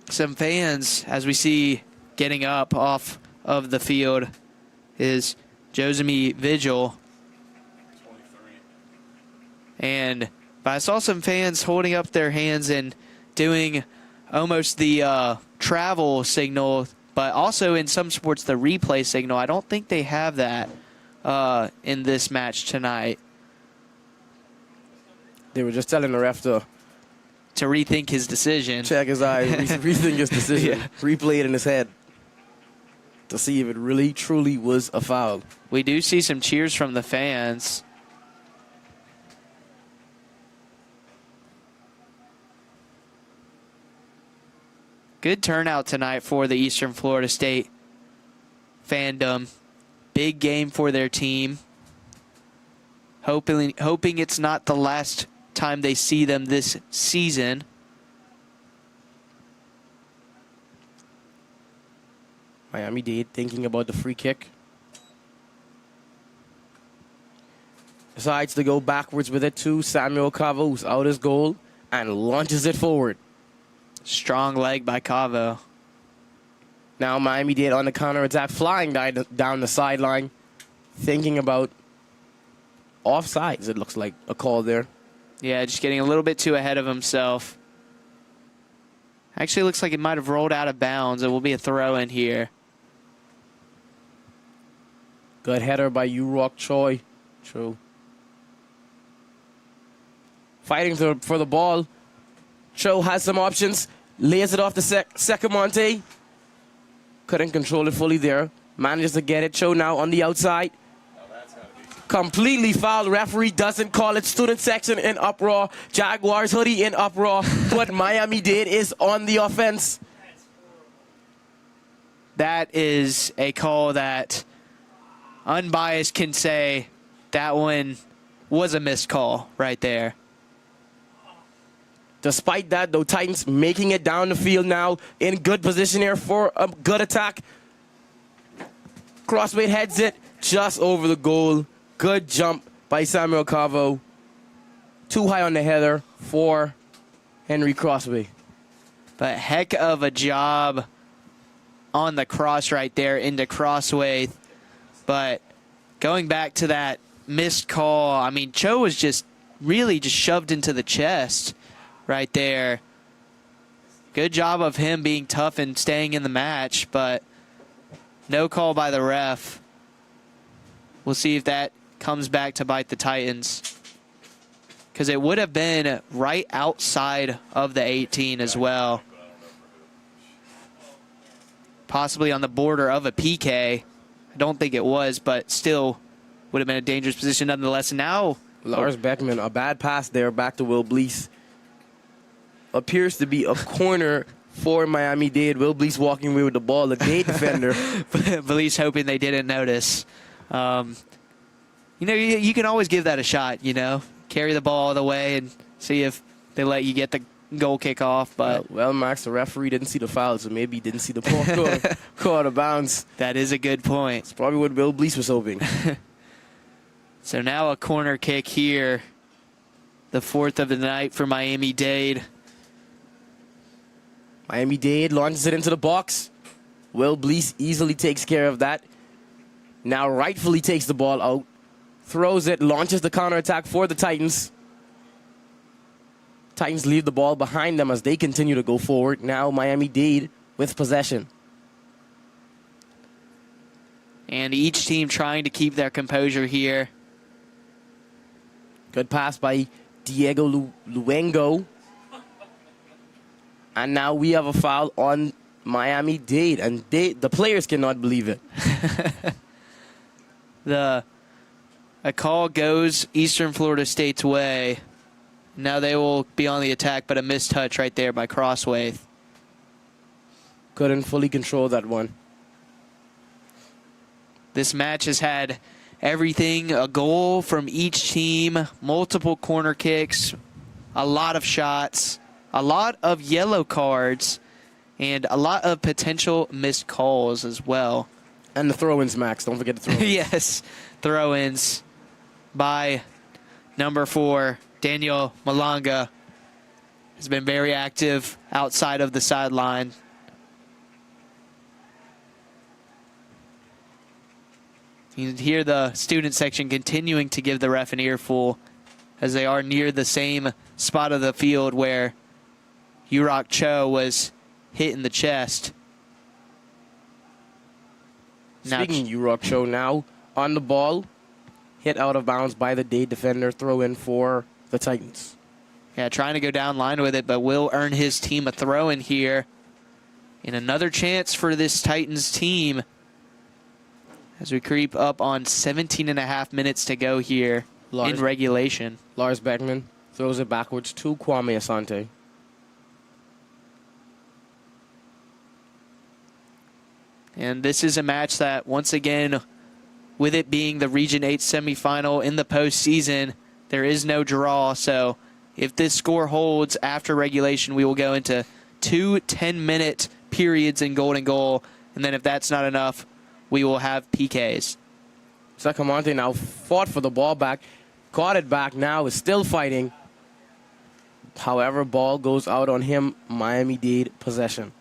Speaker 4: fans, as we see getting up off of the field, is Josemy Vigil.
Speaker 5: 23.
Speaker 4: But I saw some fans holding up their hands and doing almost the travel signal, but also in some sports the replay signal. I don't think they have that in this match tonight.
Speaker 3: They were just telling the ref to
Speaker 4: rethink his decision.
Speaker 3: check his eye, rethink his decision,
Speaker 4: Yeah.
Speaker 3: replay it in his head to see if it really, truly was a foul.
Speaker 4: We do see some cheers from the fans. Good turnout tonight for the Eastern Florida State fandom. Big game for their team. Hoping it's not the last time they see them this season.
Speaker 3: Miami Dade thinking about the free kick. Decides to go backwards with it to Samuel Cavo, who's out his goal, and launches it forward.
Speaker 4: Strong leg by Cavo.
Speaker 3: Now Miami Dade on the counterattack, flying down the sideline, thinking about offsides. It looks like a call there.
Speaker 4: Yeah, just getting a little bit too ahead of himself. Actually, looks like it might have rolled out of bounds. It will be a throw in here.
Speaker 3: Good header by Urok Choi. True. Fighting for the ball. Cho has some options. Lays it off to Secamonte. Couldn't control it fully there. Manages to get it. Cho now on the outside. Completely fouled. Referee doesn't call it. Student section in uproar. Jaguars hoodie in uproar. What Miami Dade is on the offense.
Speaker 4: That is a call that unbiased can say that one was a missed call right there.
Speaker 3: Despite that, though, Titans making it down the field now in good position here for a good attack. Crossway heads it just over the goal. Good jump by Samuel Cavo. Too high on the header for Henry Crossway.
Speaker 4: But heck of a job on the cross right there into Crossway. But going back to that missed call, I mean, Cho was just really just shoved into the chest right there. Good job of him being tough and staying in the match, but no call by the ref. We'll see if that comes back to bite the Titans, because it would have been right outside of the 18 as well. Possibly on the border of a PK. I don't think it was, but still would have been a dangerous position nonetheless. And now
Speaker 3: Lars Beckman, a bad pass there back to Will Blease. Appears to be a corner for Miami Dade. Will Blease walking away with the ball, the Dade defender.
Speaker 4: Blease hoping they didn't notice. You know, you can always give that a shot, you know. Carry the ball all the way and see if they let you get the goal kick off. But
Speaker 3: well, Max, the referee didn't see the foul, so maybe he didn't see the ball go out of bounds.
Speaker 4: That is a good point.
Speaker 3: It's probably what Will Blease was hoping.
Speaker 4: So now a corner kick here. The 4th of the night for Miami Dade.
Speaker 3: Miami Dade launches it into the box. Will Blease easily takes care of that. Now rightfully takes the ball out. Throws it, launches the counterattack for the Titans. Titans leave the ball behind them as they continue to go forward. Now Miami Dade with possession.
Speaker 4: And each team trying to keep their composure here.
Speaker 3: Good pass by Diego Luengo. And now we have a foul on Miami Dade, and the players cannot believe it.
Speaker 4: A call goes Eastern Florida State's way. Now they will be on the attack, but a missed touch right there by Crossway.
Speaker 3: Couldn't fully control that one.
Speaker 4: This match has had everything, a goal from each team, multiple corner kicks, a lot of shots, a lot of yellow cards, and a lot of potential missed calls as well.
Speaker 3: And the throw-ins, Max. Don't forget the throw-ins.
Speaker 4: Yes, throw-ins by number 4, Daniel Malanga. Has been very active outside of the sideline. You can hear the student section continuing to give the ref an earful as they are near the same spot of the field where Yurok Cho was hit in the chest.
Speaker 3: Speaking of Yurok Cho, now on the ball, hit out of bounds by the Dade defender, throw in for the Titans.
Speaker 4: Yeah, trying to go down line with it, but will earn his team a throw in here. And another chance for this Titans team as we creep up on 17.5 minutes to go here in regulation.
Speaker 3: Lars Beckman throws it backwards to Kwame Asante.
Speaker 4: And this is a match that, once again, with it being the Region 8 semifinal in the postseason, there is no draw. So if this score holds after regulation, we will go into 2 10-minute periods in Golden Goal. And then if that's not enough, we will have PKs.
Speaker 3: Sacamante now fought for the ball back, caught it back, now is still fighting. However, ball goes out on him, Miami Dade possession.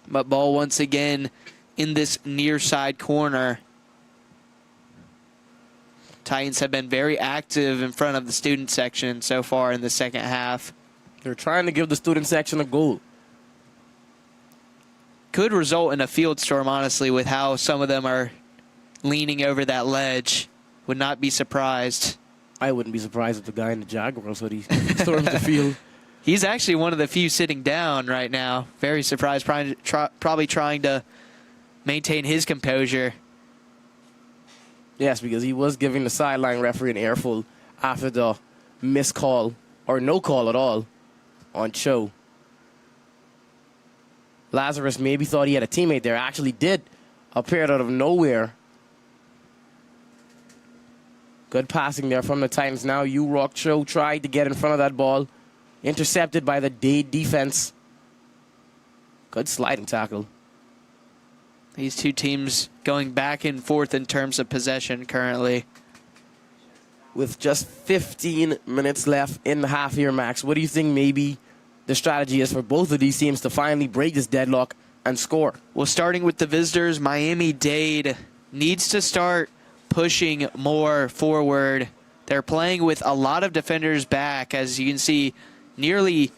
Speaker 4: But ball once again in this near side corner. Titans have been very active in front of the student section so far in the second half.
Speaker 3: They're trying to give the student section a goal.
Speaker 4: Could result in a field storm, honestly, with how some of them are leaning over that ledge. Would not be surprised.
Speaker 3: I wouldn't be surprised if the guy in the Jaguars would he storms the field.
Speaker 4: He's actually one of the few sitting down right now. Very surprised, probably trying to maintain his composure.
Speaker 3: Yes, because he was giving the sideline referee an earful after the missed call, or no call at all, on Cho. Lazarus maybe thought he had a teammate there. Actually did. Appeared out of nowhere. Good passing there from the Titans. Now Yurok Cho tried to get in front of that ball. Intercepted by the Dade defense. Good sliding tackle.
Speaker 4: These two teams going back and forth in terms of possession currently.
Speaker 3: With just 15 minutes left in the half here, Max, what do you think maybe the strategy is for both of these teams to finally break this deadlock and score?
Speaker 4: Well, starting with the visitors, Miami Dade needs to start pushing more forward. They're playing with a lot of defenders back, as you can see. Nearly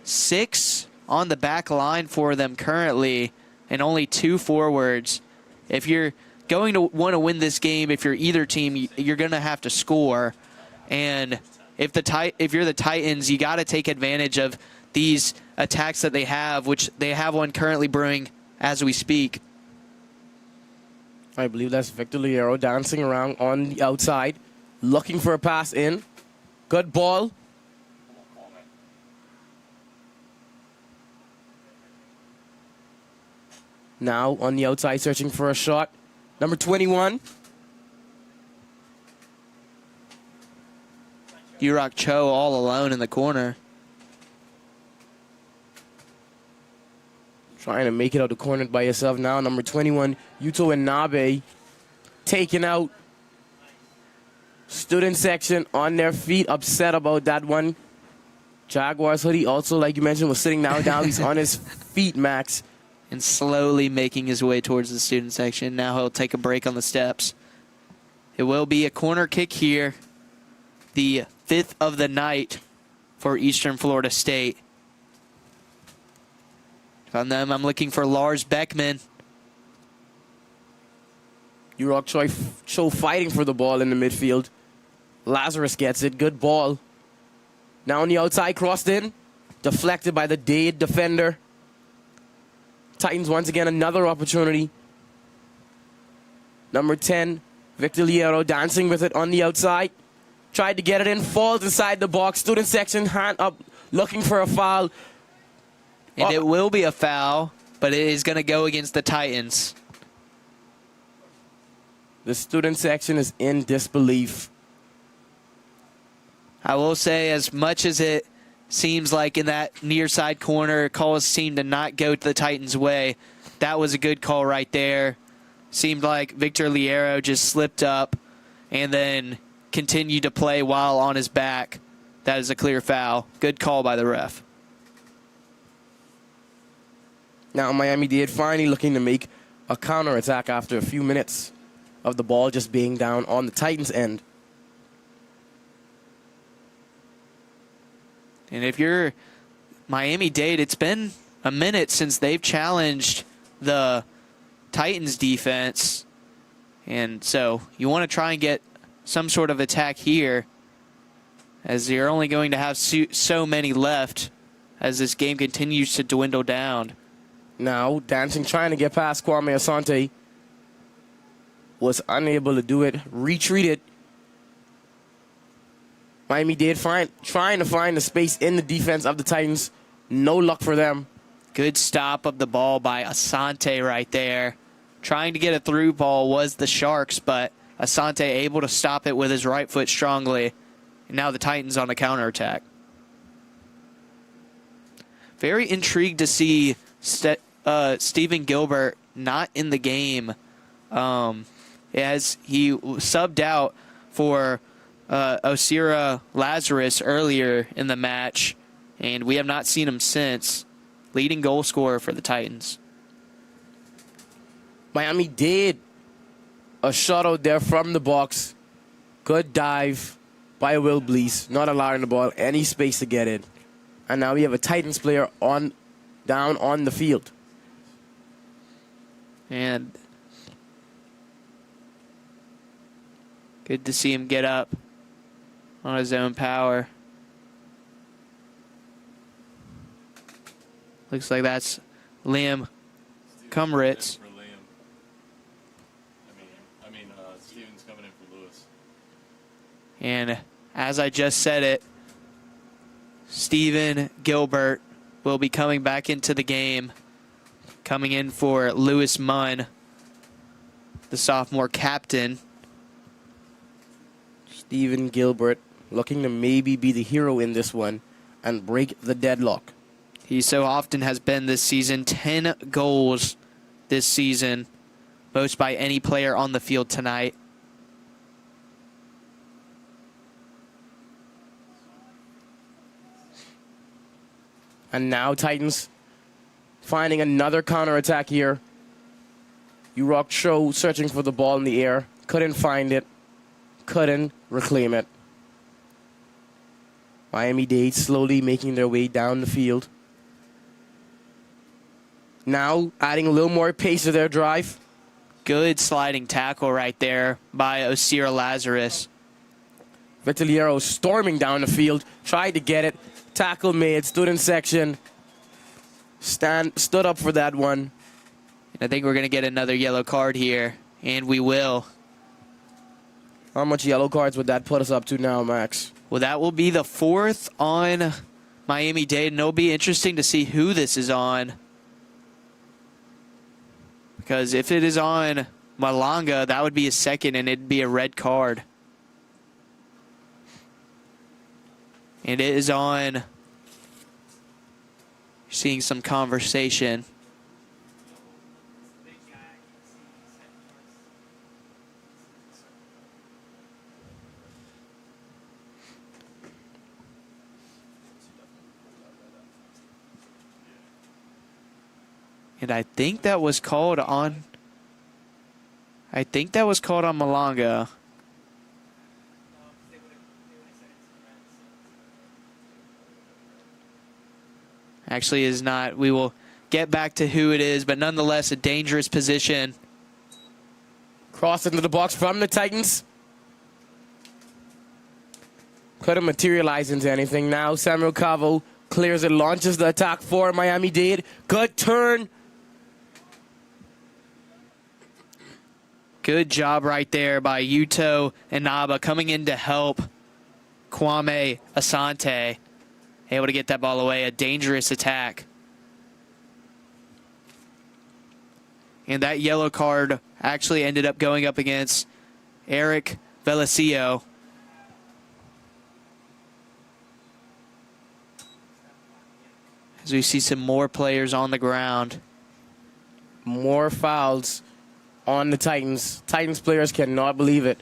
Speaker 4: 6 on the back line for them currently, and only 2 forwards. If you're going to want to win this game, if you're either team, you're going to have to score. And if you're the Titans, you got to take advantage of these attacks that they have, which they have one currently brewing as we speak.
Speaker 3: I believe that's Victor Liero dancing around on the outside, looking for a pass in. Good ball. Now on the outside, searching for a shot. Number 21.
Speaker 4: Yurok Cho all alone in the corner.
Speaker 3: Trying to make it out the corner by yourself now. Number 21, Yuto Inabe, taken out. Student section on their feet, upset about that one. Jaguars hoodie also, like you mentioned, was sitting now. He's on his feet, Max.
Speaker 4: And slowly making his way towards the student section. Now he'll take a break on the steps. It will be a corner kick here. The 5th of the night for Eastern Florida State. On them, I'm looking for Lars Beckman.
Speaker 3: Yurok Cho fighting for the ball in the midfield. Lazarus gets it. Good ball. Now on the outside, crossed in. Deflected by the Dade defender. Titans once again, another opportunity. Number 10, Victor Liero dancing with it on the outside. Tried to get it in, falls inside the box. Student section, hand up, looking for a foul.
Speaker 4: And it will be a foul, but it is going to go against the Titans.
Speaker 3: The student section is in disbelief.
Speaker 4: I will say, as much as it seems like in that near side corner, calls seem to not go to the Titans' way, that was a good call right there. Seemed like Victor Liero just slipped up and then continued to play while on his back. That is a clear foul. Good call by the ref.
Speaker 3: Now Miami Dade finally looking to make a counterattack after a few minutes of the ball just being down on the Titans' end.
Speaker 4: And if you're Miami Dade, it's been a minute since they've challenged the Titans' defense. And so you want to try and get some sort of attack here, as you're only going to have so many left as this game continues to dwindle down.
Speaker 3: Now, dancing, trying to get past Kwame Asante. Was unable to do it. Retreated. Miami Dade trying to find the space in the defense of the Titans. No luck for them.
Speaker 4: Good stop of the ball by Asante right there. Trying to get a through ball was the Sharks, but Asante able to stop it with his right foot strongly. And now the Titans on a counterattack. Very intrigued to see Stephen Gilbert not in the game, as he subbed out for Osira Lazarus earlier in the match, and we have not seen him since. Leading goal scorer for the Titans.
Speaker 3: Miami did a shutout there from the box. Good dive by Will Blease, not allowing the ball any space to get in. And now we have a Titans player down on the field.
Speaker 4: And good to see him get up on his own power. Looks like that's Liam Kumritz.
Speaker 5: For Liam. I mean, Steven's coming in for Lewis.
Speaker 4: And as I just said it, Stephen Gilbert will be coming back into the game, coming in for Lewis Munn, the sophomore captain.
Speaker 3: Stephen Gilbert looking to maybe be the hero in this one and break the deadlock.
Speaker 4: He so often has been this season. 10 goals this season, most by any player on the field tonight.
Speaker 3: And now Titans finding another counterattack here. Yurok Cho searching for the ball in the air. Couldn't find it. Couldn't reclaim it. Miami Dade slowly making their way down the field. Now adding a little more pace to their drive.
Speaker 4: Good sliding tackle right there by Osira Lazarus.
Speaker 3: Vitaliero storming down the field, tried to get it. Tackle made, stood in section. Stood up for that one.
Speaker 4: I think we're going to get another yellow card here, and we will.
Speaker 3: How much yellow cards would that put us up to now, Max?
Speaker 4: Well, that will be the 4th on Miami Dade, and it'll be interesting to see who this is on. Because if it is on Malanga, that would be a 2nd, and it'd be a red card. And it is on. Seeing some conversation. And I think that was called on. I think that was called on Malanga. Actually is not. We will get back to who it is, but nonetheless a dangerous position.
Speaker 3: Cross into the box from the Titans. Couldn't materialize into anything. Now Samuel Cavo clears it, launches the attack for Miami Dade. Good turn.
Speaker 4: Good job right there by Yuto Inaba coming in to help Kwame Asante. Able to get that ball away. A dangerous attack. And that yellow card actually ended up going up against Eric Velasio. As we see some more players on the ground.
Speaker 3: More fouls on the Titans. Titans players cannot believe it.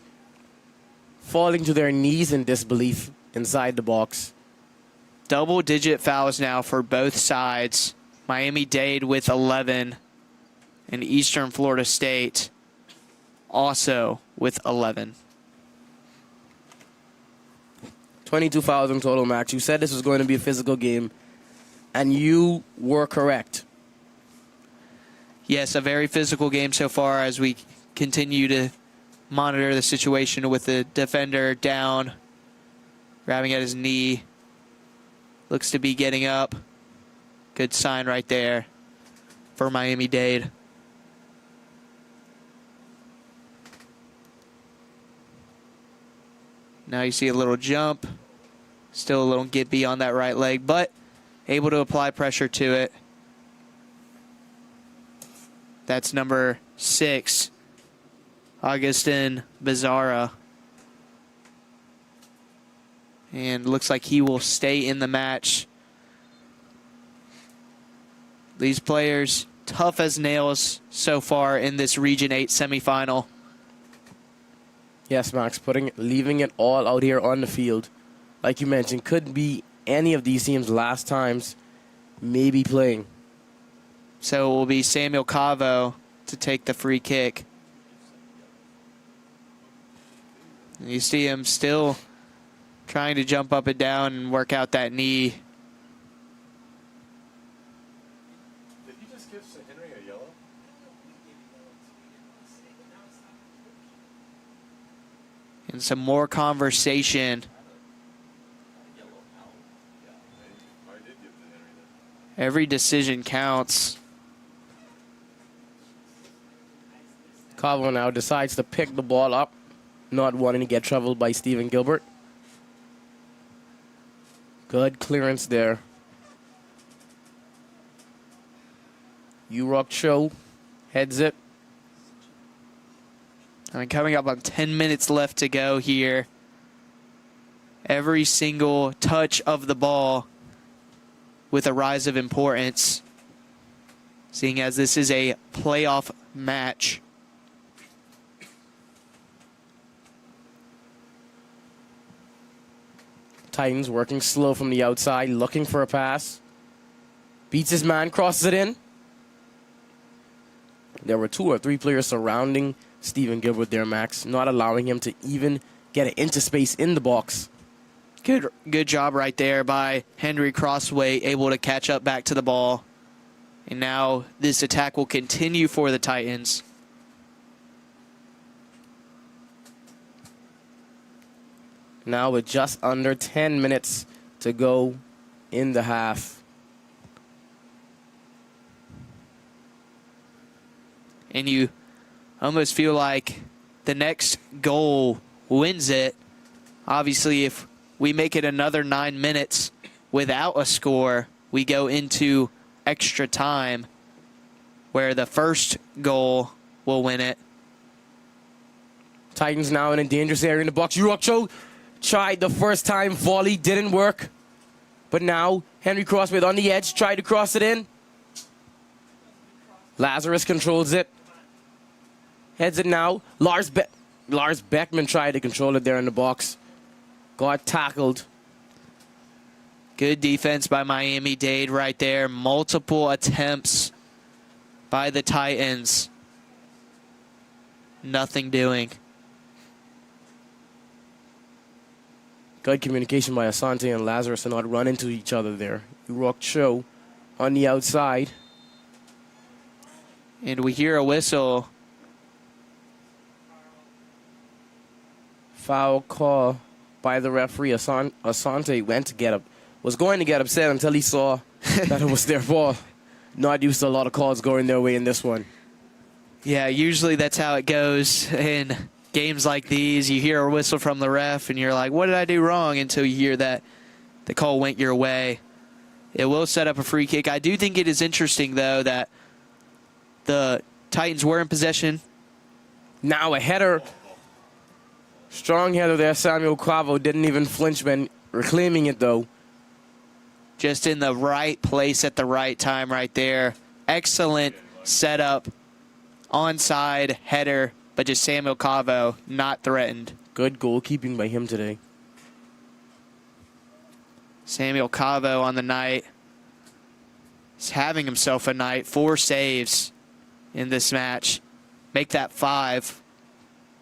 Speaker 3: Falling to their knees in disbelief inside the box.
Speaker 4: Double-digit fouls now for both sides. Miami-Dade with 11, and Eastern Florida State also with 11.
Speaker 3: 22 fouls in total, Max. You said this was going to be a physical game, and you were correct.
Speaker 4: Yes, a very physical game so far as we continue to monitor the situation with the defender down, grabbing at his knee. Looks to be getting up. Good sign right there for Miami-Dade. Now you see a little jump. Still a little gippy on that right leg, but able to apply pressure to it. That's number 6, Augustin Bizarra. And looks like he will stay in the match. These players, tough as nails so far in this Region 8 semifinal.
Speaker 3: Yes, Max, leaving it all out here on the field. Like you mentioned, could be any of these teams' last times maybe playing.
Speaker 4: So it will be Samuel Cavo to take the free kick. And you see him still trying to jump up and down and work out that knee.
Speaker 5: Did he just give Henry a yellow?
Speaker 4: And some more conversation.
Speaker 5: I did give to Henry then.
Speaker 4: Every decision counts.
Speaker 3: Cavo now decides to pick the ball up, not wanting to get troubled by Stephen Gilbert. Good clearance there. Urok Cho heads it.
Speaker 4: I mean, coming up on 10 minutes left to go here. Every single touch of the ball with a rise of importance, seeing as this is a playoff match.
Speaker 3: Titans working slow from the outside, looking for a pass. Beats his man, crosses it in. There were 2 or 3 players surrounding Stephen Gilbert there, Max, not allowing him to even get it into space in the box.
Speaker 4: Good job right there by Henry Crossway, able to catch up back to the ball. And now this attack will continue for the Titans.
Speaker 3: Now with just under 10 minutes to go in the half.
Speaker 4: And you almost feel like the next goal wins it. Obviously, if we make it another 9 minutes without a score, we go into extra time where the first goal will win it.
Speaker 3: Titans now in a dangerous area in the box. Urocho tried the first time. Volley didn't work. But now Henry Crossway on the edge. Tried to cross it in. Lazarus controls it. Heads it now. Lars Beckman tried to control it there in the box. Got tackled.
Speaker 4: Good defense by Miami Dade right there. Multiple attempts by the Titans. Nothing doing.
Speaker 3: Good communication by Asante and Lazarus to not run into each other there. Urocho on the outside.
Speaker 4: And we hear a whistle.
Speaker 3: Foul call by the referee. Asante was going to get upset until he saw that it was their ball. Not used to a lot of calls going their way in this one.
Speaker 4: Yeah, usually that's how it goes in games like these. You hear a whistle from the ref, and you're like, what did I do wrong? Until you hear that the call went your way. It will set up a free kick. I do think it is interesting, though, that the Titans were in possession.
Speaker 3: Now a header. Strong header there. Samuel Quavo didn't even flinch when reclaiming it, though.
Speaker 4: Just in the right place at the right time right there. Excellent setup. Onside header, but just Samuel Quavo not threatened.
Speaker 3: Good goalkeeping by him today.
Speaker 4: Samuel Quavo on the night. He's having himself a night. 4 saves in this match. Make that 5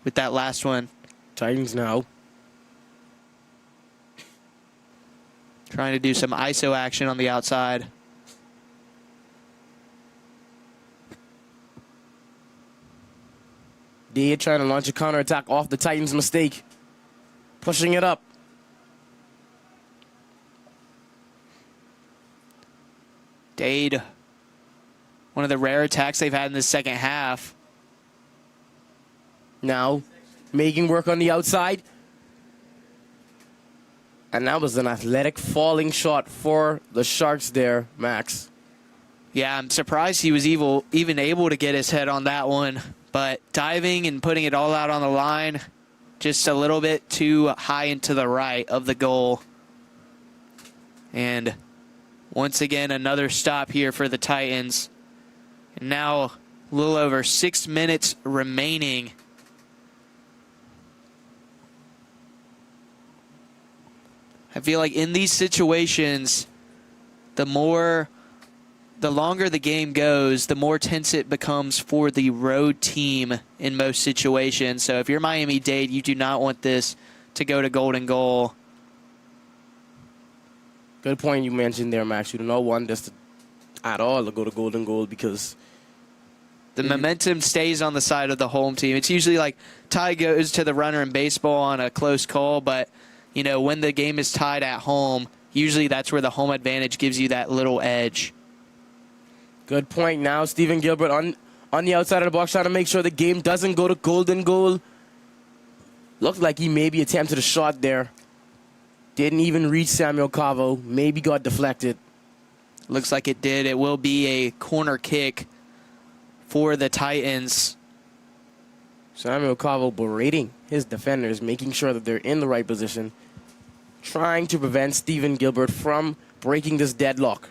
Speaker 4: with that last one.
Speaker 3: Titans now.
Speaker 4: Trying to do some ISO action on the outside.
Speaker 3: Dade trying to launch a counterattack off the Titans' mistake. Pushing it up.
Speaker 4: Dade, one of the rare attacks they've had in the second half.
Speaker 3: Now, making work on the outside. And that was an athletic falling shot for the Sharks there, Max.
Speaker 4: Yeah, I'm surprised he was even able to get his head on that one. But diving and putting it all out on the line, just a little bit too high into the right of the goal. And once again, another stop here for the Titans. And now a little over 6 minutes remaining. I feel like in these situations, the longer the game goes, the more tense it becomes for the road team in most situations. So if you're Miami Dade, you do not want this to go to golden goal.
Speaker 3: Good point you mentioned there, Max. You do not want this at all to go to golden goal because
Speaker 4: the momentum stays on the side of the home team. It's usually like tie goes to the runner in baseball on a close call, but you know, when the game is tied at home, usually that's where the home advantage gives you that little edge.
Speaker 3: Good point now. Stephen Gilbert on the outside of the box trying to make sure the game doesn't go to golden goal. Looked like he maybe attempted a shot there. Didn't even reach Samuel Quavo. Maybe got deflected.
Speaker 4: Looks like it did. It will be a corner kick for the Titans.
Speaker 3: Samuel Quavo berating his defenders, making sure that they're in the right position, trying to prevent Stephen Gilbert from breaking this deadlock.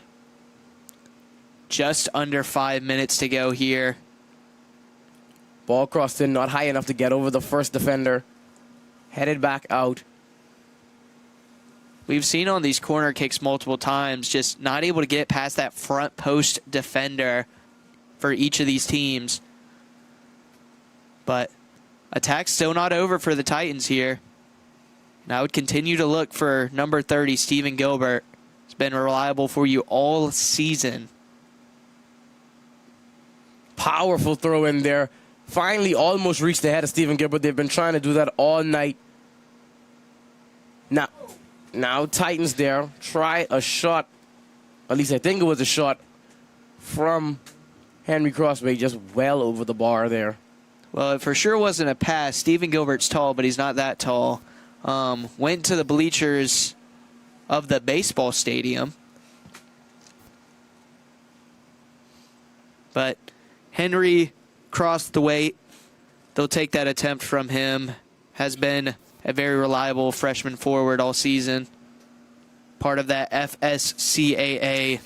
Speaker 4: Just under 5 minutes to go here.
Speaker 3: Ball crossed in, not high enough to get over the first defender. Headed back out.
Speaker 4: We've seen on these corner kicks multiple times, just not able to get past that front post defender for each of these teams. But attack's still not over for the Titans here. And I would continue to look for number 30, Stephen Gilbert. He's been reliable for you all season.
Speaker 3: Powerful throw in there. Finally almost reached the head of Stephen Gilbert. They've been trying to do that all night. Now Titans there. Try a shot. At least I think it was a shot from Henry Crossway, just well over the bar there.
Speaker 4: Well, it for sure wasn't a pass. Stephen Gilbert's tall, but he's not that tall. Went to the bleachers of the baseball stadium. But Henry crossed the weight. They'll take that attempt from him. Has been a very reliable freshman forward all season. Part of that FSCAA,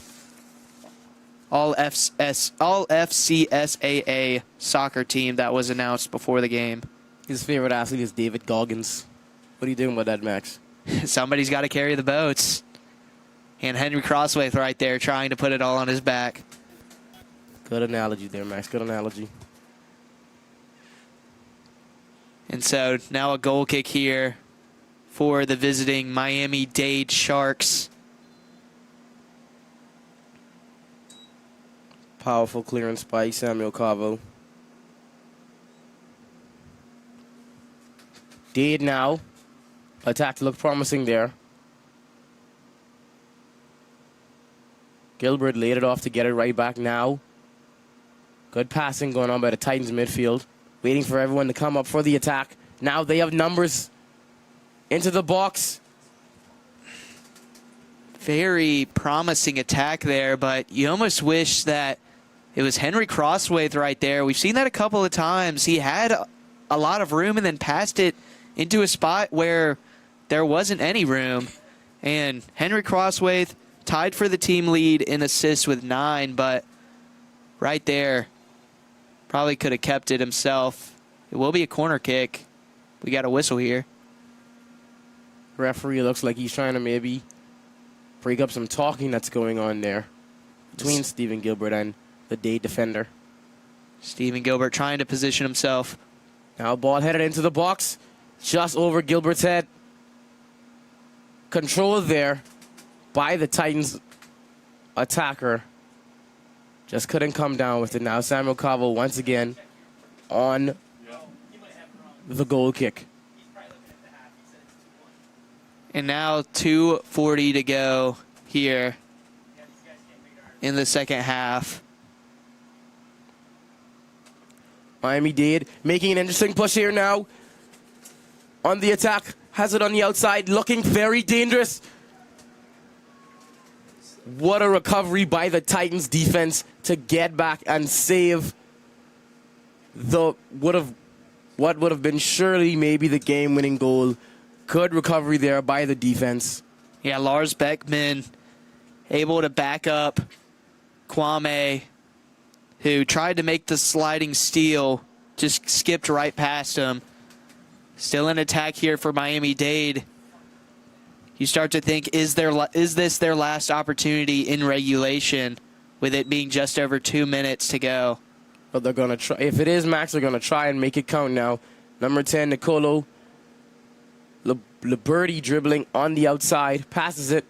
Speaker 4: all FCSAA soccer team that was announced before the game.
Speaker 3: His favorite athlete is David Goggins. What are you doing with that, Max?
Speaker 4: Somebody's got to carry the boats. And Henry Crossway right there trying to put it all on his back.
Speaker 3: Good analogy there, Max. Good analogy.
Speaker 4: And so now a goal kick here for the visiting Miami Dade Sharks.
Speaker 3: Powerful clearance by Samuel Cavo. Dade now. Attack to look promising there. Gilbert laid it off to get it right back now. Good passing going on by the Titans midfield. Waiting for everyone to come up for the attack. Now they have numbers into the box.
Speaker 4: Very promising attack there, but you almost wish that it was Henry Crosswaith right there. We've seen that a couple of times. He had a lot of room and then passed it into a spot where there wasn't any room. And Henry Crosswaith tied for the team lead in assists with 9, but right there, probably could have kept it himself. It will be a corner kick. We got a whistle here.
Speaker 3: Referee looks like he's trying to maybe break up some talking that's going on there between Stephen Gilbert and the Dade defender.
Speaker 4: Stephen Gilbert trying to position himself.
Speaker 3: Now ball headed into the box, just over Gilbert's head. Controlled there by the Titans attacker. Just couldn't come down with it. Now Samuel Cavo once again on the goal kick.
Speaker 4: And now 2:40 to go here in the second half.
Speaker 3: Miami Dade making an interesting push here now. On the attack, has it on the outside, looking very dangerous. What a recovery by the Titans defense to get back and save what would have been surely maybe the game-winning goal. Good recovery there by the defense.
Speaker 4: Yeah, Lars Beckman able to back up Kwame, who tried to make the sliding steal, just skipped right past him. Still in attack here for Miami Dade. You start to think, is this their last opportunity in regulation, with it being just over 2 minutes to go?
Speaker 3: But they're going to try. If it is, Max, they're going to try and make it count now. Number 10, Nicolo Liberty dribbling on the outside. Passes it.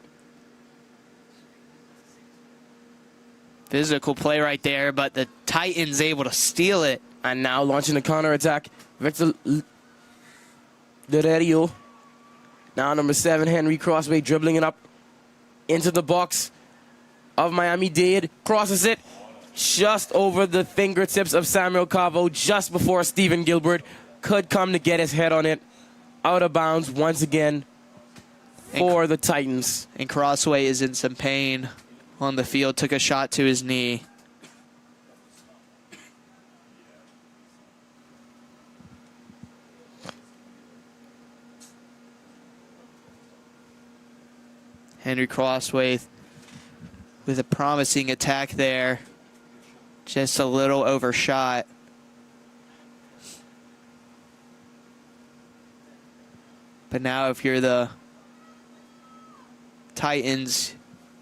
Speaker 4: Physical play right there, but the Titans able to steal it.
Speaker 3: And now launching the counterattack. Victor Lorerio. Now number 7, Henry Crossway dribbling it up into the box of Miami Dade. Crosses it just over the fingertips of Samuel Cavo just before Stephen Gilbert could come to get his head on it. Out of bounds once again for the Titans.
Speaker 4: And Crossway is in some pain on the field. Took a shot to his knee. Henry Crossway with a promising attack there. Just a little overshot. But now if you're the Titans,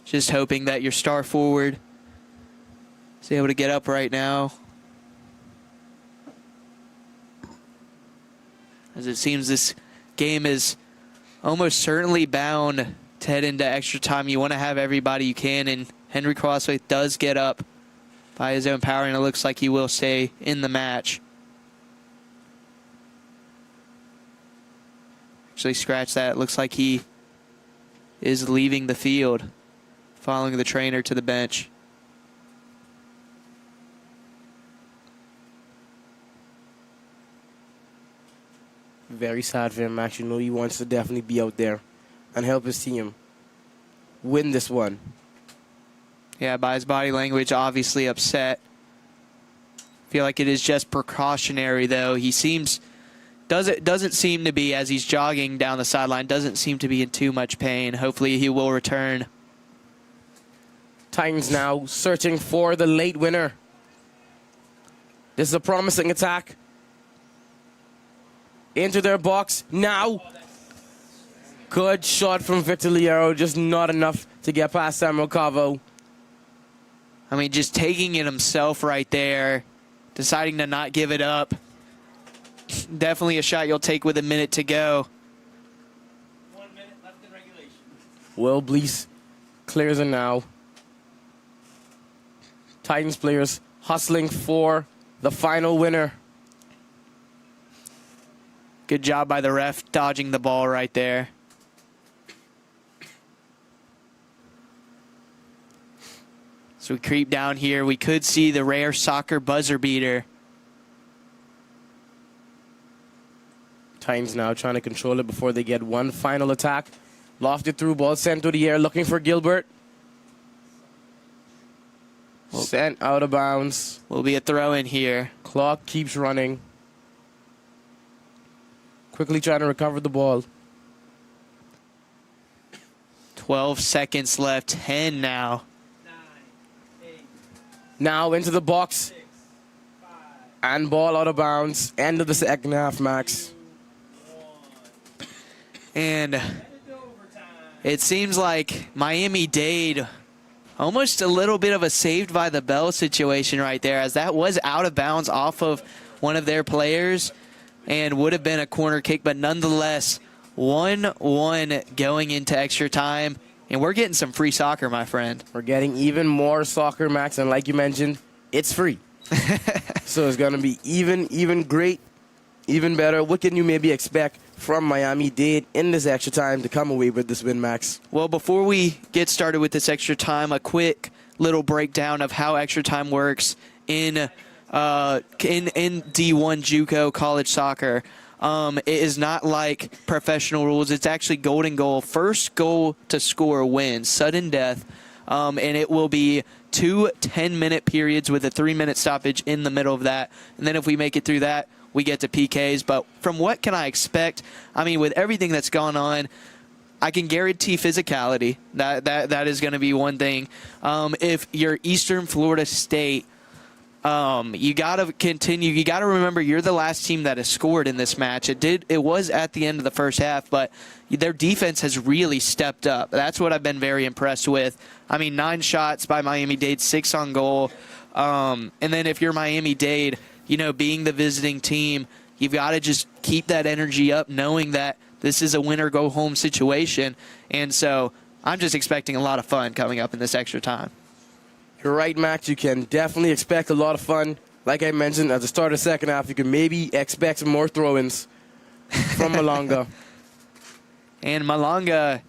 Speaker 4: just hoping that your star forward is able to get up right now. As it seems this game is almost certainly bound to head into extra time. You want to have everybody you can, and Henry Crossway does get up by his own power, and it looks like he will stay in the match. Actually, scratch that. It looks like he is leaving the field, following the trainer to the bench.
Speaker 3: Very sad for him, Max. You know he wants to definitely be out there and help his team win this one.
Speaker 4: Yeah, by his body language, obviously upset. Feel like it is just precautionary, though. He doesn't seem to be, as he's jogging down the sideline, doesn't seem to be in too much pain. Hopefully he will return.
Speaker 3: Titans now searching for the late winner. This is a promising attack. Into their box now. Good shot from Victor Liero, just not enough to get past Samuel Cavo.
Speaker 4: I mean, just taking it himself right there, deciding to not give it up. Definitely a shot you'll take with a minute to go.
Speaker 2: 1 minute left in regulation.
Speaker 3: Will Blease clears it now. Titans players hustling for the final winner.
Speaker 4: Good job by the ref dodging the ball right there. So we creep down here. We could see the rare soccer buzzer beater.
Speaker 3: Titans now trying to control it before they get one final attack. Lofted through ball sent to the air, looking for Gilbert. Sent out of bounds.
Speaker 4: Will be a throw in here.
Speaker 3: Clock keeps running. Quickly trying to recover the ball.
Speaker 4: 12 seconds left. 10 now.
Speaker 2: 9, 8,
Speaker 3: Now into the box.
Speaker 2: 6, 5,
Speaker 3: And ball out of bounds. End of the second half, Max.
Speaker 2: 1.
Speaker 4: And
Speaker 2: Headed to overtime.
Speaker 4: it seems like Miami Dade, almost a little bit of a saved by the bell situation right there, as that was out of bounds off of one of their players and would have been a corner kick, but nonetheless, 1-1 going into extra time, and we're getting some free soccer, my friend.
Speaker 3: We're getting even more soccer, Max, and like you mentioned, it's free. So it's going to be even great, even better. What can you maybe expect from Miami Dade in this extra time to come away with this win, Max?
Speaker 4: Well, before we get started with this extra time, a quick little breakdown of how extra time works in D1 JUCO college soccer. It is not like professional rules. It's actually golden goal. First goal to score wins, sudden death, and it will be 2 10-minute periods with a 3-minute stoppage in the middle of that. And then if we make it through that, we get to PKs. But from what can I expect? I mean, with everything that's gone on, I can guarantee physicality. That is going to be one thing. If you're Eastern Florida State, you got to continue. You got to remember you're the last team that has scored in this match. It was at the end of the first half, but their defense has really stepped up. That's what I've been very impressed with. I mean, 9 shots by Miami Dade, 6 on goal. And then if you're Miami Dade, being the visiting team, you've got to just keep that energy up, knowing that this is a win-or-go-home situation. And so I'm just expecting a lot of fun coming up in this extra time.
Speaker 3: You're right, Max. You can definitely expect a lot of fun. Like I mentioned, at the start of the second half, you can maybe expect some more throw-ins from Malonga.
Speaker 4: And Malonga,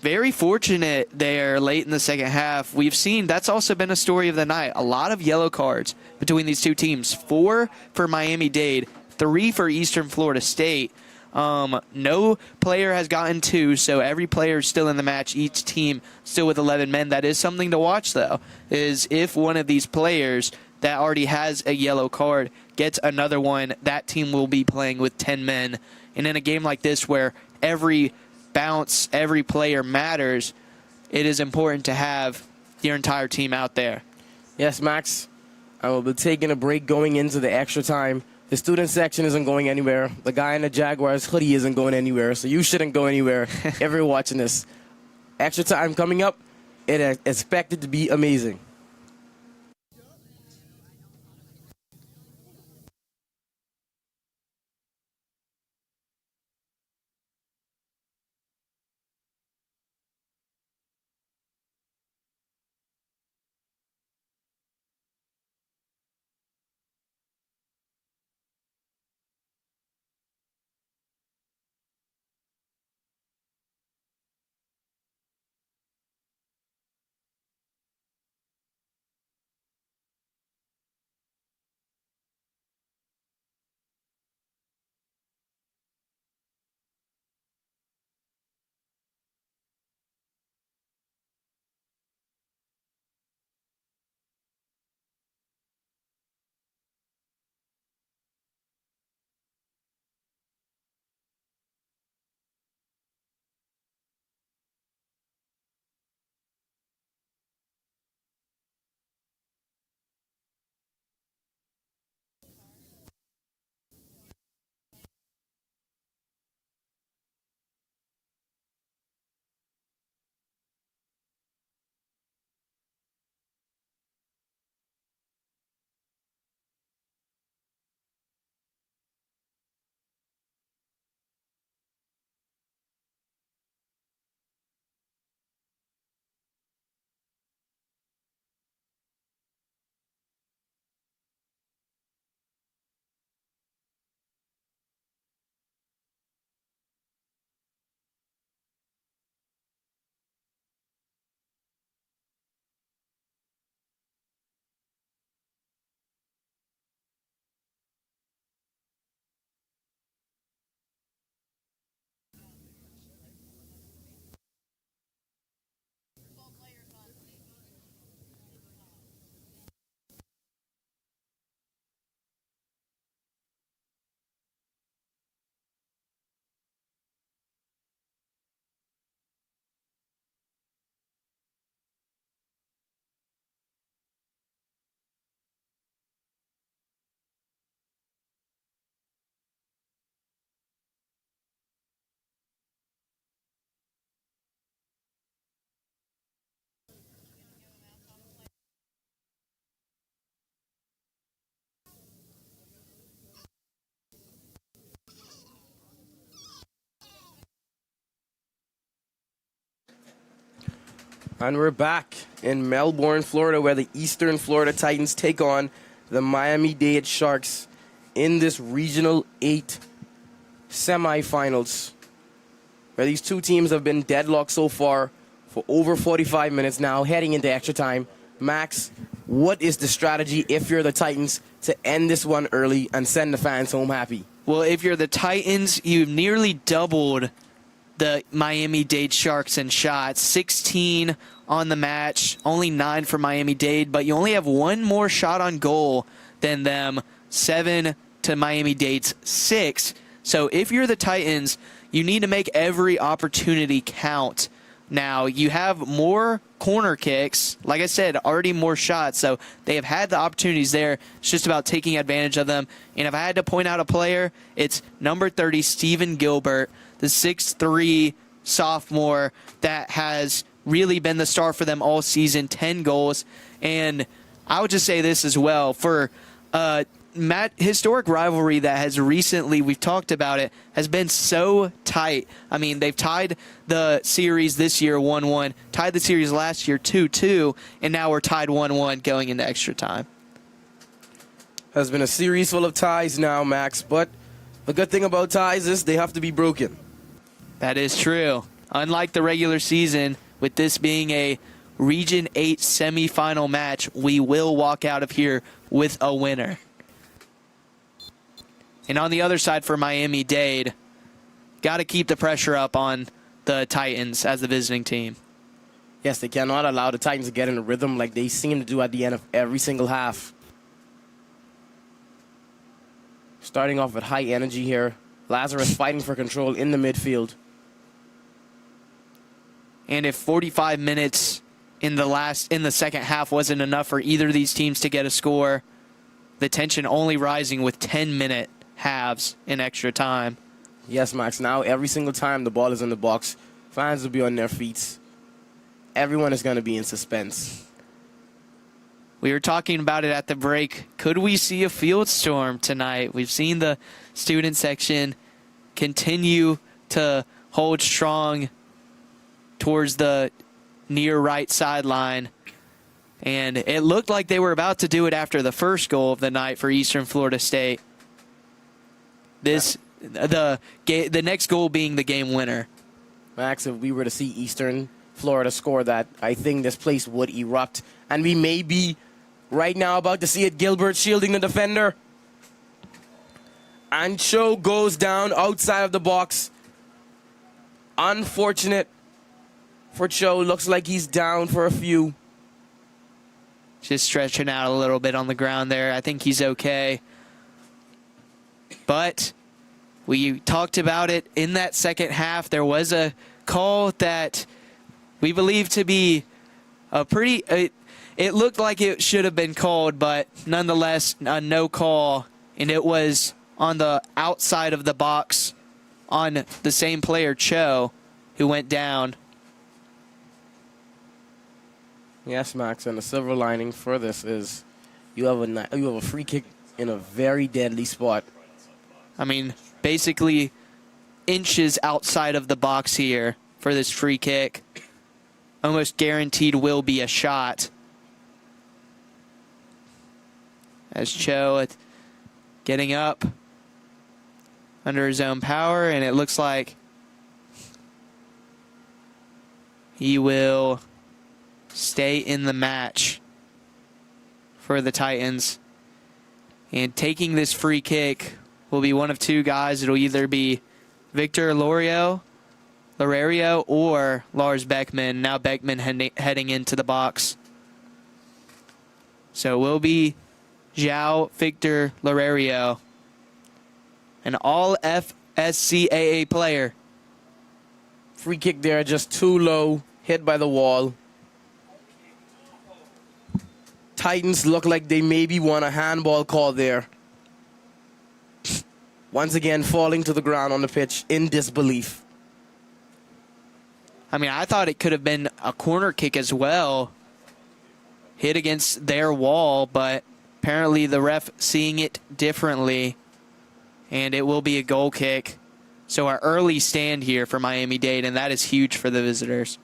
Speaker 4: very fortunate there late in the second half. We've seen that's also been a story of the night. A lot of yellow cards between these two teams. 4 for Miami Dade, 3 for Eastern Florida State. No player has gotten 2, so every player is still in the match. Each team still with 11 men. That is something to watch, though, is if one of these players that already has a yellow card gets another one, that team will be playing with 10 men. And in a game like this where every bounce, every player matters, it is important to have your entire team out there.
Speaker 3: Yes, Max. I will be taking a break going into the extra time. The student section isn't going anywhere. The guy in the Jaguars hoodie isn't going anywhere, so you shouldn't go anywhere if you're watching this. Extra time coming up. It is expected to be amazing. And we're back in Melbourne, Florida, where the Eastern Florida Titans take on the Miami Dade Sharks in this Regional 8 semifinals, where these two teams have been deadlocked so far for over 45 minutes now, heading into extra time. Max, what is the strategy if you're the Titans to end this one early and send the fans home happy?
Speaker 4: Well, if you're the Titans, you've nearly doubled the Miami Dade Sharks in shots. 16 on the match, only 9 for Miami Dade, but you only have one more shot on goal than them, 7 to Miami Dade's 6. So if you're the Titans, you need to make every opportunity count. Now, you have more corner kicks. Like I said, already more shots, so they have had the opportunities there. It's just about taking advantage of them. And if I had to point out a player, it's number 30, Steven Gilbert, the 6'3" sophomore that has really been the star for them all season, 10 goals. And I would just say this as well. For historic rivalry that has recently, we've talked about it, has been so tight. I mean, they've tied the series this year 1-1, tied the series last year 2-2, and now we're tied 1-1 going into extra time.
Speaker 3: Has been a series full of ties now, Max, but the good thing about ties is they have to be broken.
Speaker 4: That is true. Unlike the regular season, with this being a Region 8 semifinal match, we will walk out of here with a winner. And on the other side for Miami Dade, got to keep the pressure up on the Titans as the visiting team.
Speaker 3: Yes, they cannot allow the Titans to get in a rhythm like they seem to do at the end of every single half. Starting off with high energy here. Lazarus fighting for control in the midfield.
Speaker 4: And if 45 minutes in the second half wasn't enough for either of these teams to get a score, the tension only rising with 10-minute halves in extra time.
Speaker 3: Yes, Max. Now every single time the ball is in the box, fans will be on their feet. Everyone is going to be in suspense.
Speaker 4: We were talking about it at the break. Could we see a field storm tonight? We've seen the student section continue to hold strong towards the near right sideline. And it looked like they were about to do it after the first goal of the night for Eastern Florida State. The next goal being the game winner.
Speaker 3: Max, if we were to see Eastern Florida score that, I think this place would erupt. And we may be right now about to see it. Gilbert shielding the defender. And Cho goes down outside of the box. Unfortunate for Cho. Looks like he's down for a few.
Speaker 4: Just stretching out a little bit on the ground there. I think he's okay. But we talked about it in that second half. There was a call that we believe to be a pretty... It looked like it should have been called, but nonetheless, a no call. And it was on the outside of the box on the same player, Cho, who went down.
Speaker 3: Yes, Max, and the silver lining for this is you have a free kick in a very deadly spot.
Speaker 4: I mean, basically inches outside of the box here for this free kick. Almost guaranteed will be a shot. As Cho getting up under his own power, and it looks like he will stay in the match for the Titans. And taking this free kick will be one of two guys. It'll either be Victor Lorario or Lars Beckman. Now Beckman heading into the box. So it will be João Victor Lorario, an all FCSAA player.
Speaker 3: Free kick there, just too low, hit by the wall. Titans look like they maybe want a handball call there. Once again, falling to the ground on the pitch in disbelief.
Speaker 4: I mean, I thought it could have been a corner kick as well. Hit against their wall, but apparently the ref seeing it differently. And it will be a goal kick. So our early stand here for Miami Dade, and that is huge for the visitors.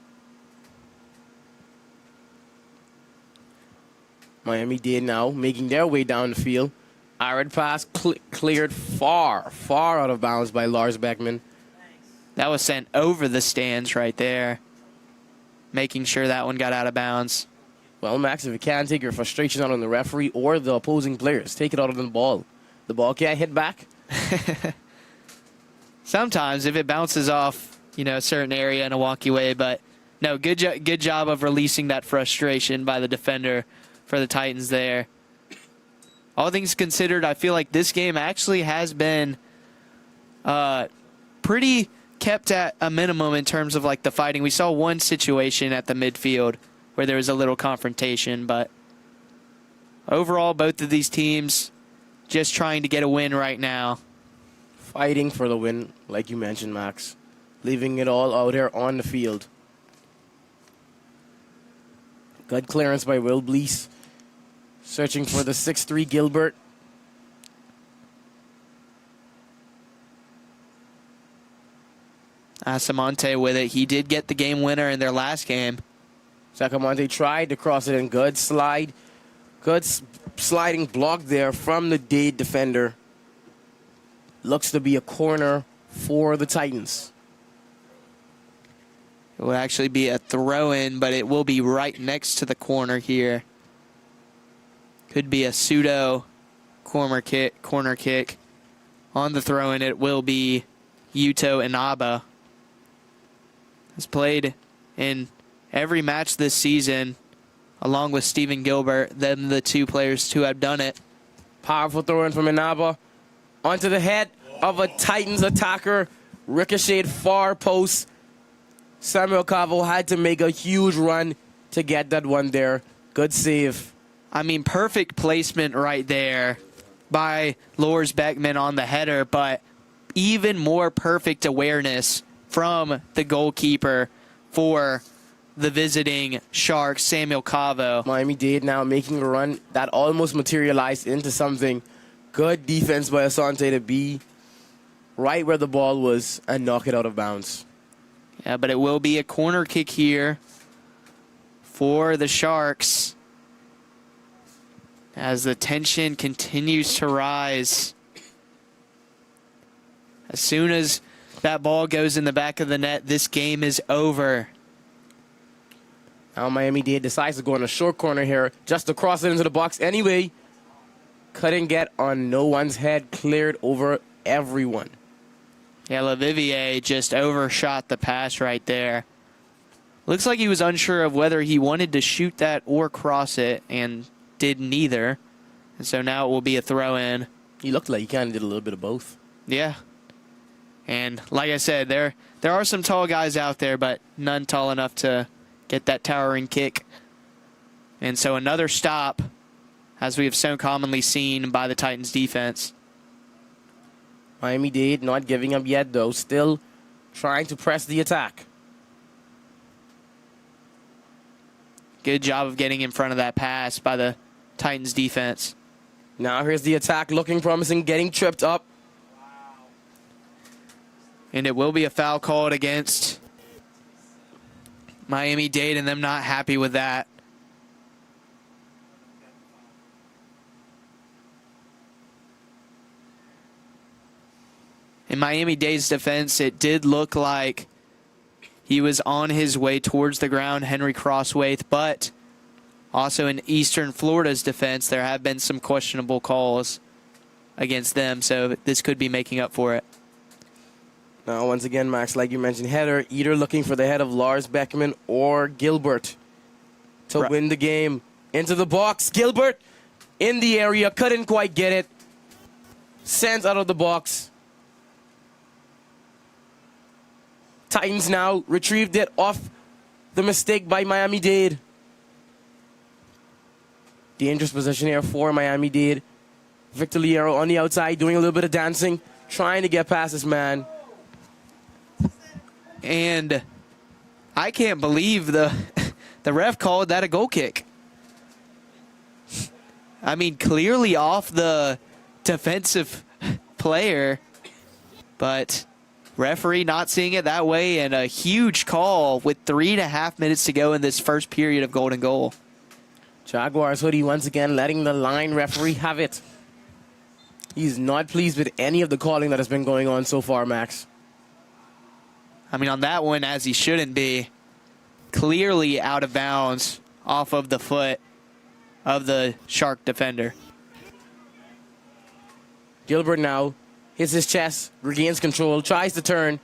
Speaker 3: Miami-Dade now making their way down the field. Arid pass cleared far out of bounds by Lars Beckman.
Speaker 4: That was sent over the stands right there, making sure that one got out of bounds.
Speaker 3: Well, Max, if you can't take your frustration out on the referee or the opposing players, take it out on the ball. The ball can't hit back.
Speaker 4: Sometimes if it bounces off, a certain area in a wonky way, but no, good job of releasing that frustration by the defender for the Titans there. All things considered, I feel like this game actually has been pretty kept at a minimum in terms of like the fighting. We saw one situation at the midfield where there was a little confrontation, but overall both of these teams just trying to get a win right now.
Speaker 3: Fighting for the win, like you mentioned, Max. Leaving it all out here on the field. Good clearance by Will Blease. Searching for the 6'3 Gilbert.
Speaker 4: Asamonte with it. He did get the game winner in their last game.
Speaker 3: Sacamante tried to cross it in. Good slide. Good sliding block there from the Dade defender. Looks to be a corner for the Titans.
Speaker 4: It will actually be a throw-in, but it will be right next to the corner here. Could be a pseudo corner kick. On the throw-in, it will be Yuto Inaba. Has played in every match this season, along with Stephen Gilbert, them the two players who have done it.
Speaker 3: Powerful throw-in from Inaba. Onto the head of a Titans attacker. Ricocheted far post. Samuel Cavo had to make a huge run to get that one there. Good save.
Speaker 4: I mean, perfect placement right there by Lars Beckman on the header, but even more perfect awareness from the goalkeeper for the visiting Sharks, Samuel Cavo.
Speaker 3: Miami-Dade now making a run that almost materialized into something. Good defense by Asante to be right where the ball was and knock it out of bounds.
Speaker 4: Yeah, but it will be a corner kick here for the Sharks as the tension continues to rise. As soon as that ball goes in the back of the net, this game is over.
Speaker 3: Now Miami-Dade decides to go on a short corner here just to cross it into the box anyway. Couldn't get on no one's head, cleared over everyone.
Speaker 4: Yeah, LaVivier just overshot the pass right there. Looks like he was unsure of whether he wanted to shoot that or cross it, and did neither. And so now it will be a throw-in.
Speaker 3: He looked like he kind of did a little bit of both.
Speaker 4: Yeah. And like I said, there are some tall guys out there, but none tall enough to get that towering kick. And so another stop, as we have so commonly seen by the Titans defense.
Speaker 3: Miami-Dade not giving up yet, though. Still trying to press the attack.
Speaker 4: Good job of getting in front of that pass by the Titans defense.
Speaker 3: Now here's the attack, looking promising, getting tripped up.
Speaker 4: And it will be a foul called against Miami-Dade, and them not happy with that. In Miami-Dade's defense, it did look like he was on his way towards the ground, Henry Crosswaith, but also in Eastern Florida's defense, there have been some questionable calls against them, so this could be making up for it.
Speaker 3: Now, once again, Max, like you mentioned, header, either looking for the head of Lars Beckman or Gilbert to win the game. Into the box, Gilbert in the area, couldn't quite get it. Sends out of the box. Titans now retrieved it off the mistake by Miami-Dade. Dangerous position here for Miami-Dade. Victor Liero on the outside doing a little bit of dancing, trying to get past this man.
Speaker 4: And I can't believe the ref called that a goal kick. I mean, clearly off the defensive player, but referee not seeing it that way, and a huge call with 3.5 minutes to go in this first period of Golden Goal.
Speaker 3: Jaguars hoodie once again letting the line referee have it. He's not pleased with any of the calling that has been going on so far, Max.
Speaker 4: I mean, on that one, as he shouldn't be, clearly out of bounds off of the foot of the Shark defender.
Speaker 3: Gilbert now hits his chest, regains control, tries to turn.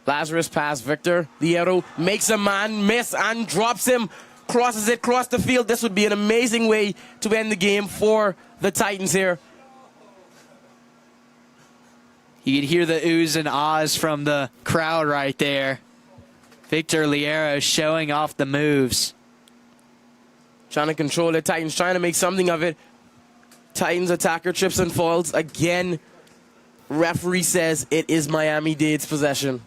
Speaker 3: Lazarus pass, Victor Liero makes a man miss and drops him, crosses it across the field. This would be an amazing way to end the game for the Titans here.
Speaker 4: You could hear the oohs and ahs from the crowd right there. Victor Liero showing off the moves.
Speaker 3: Trying to control it. Titans trying to make something of it. Titans attacker trips and falls. Again, referee says it is Miami-Dade's possession.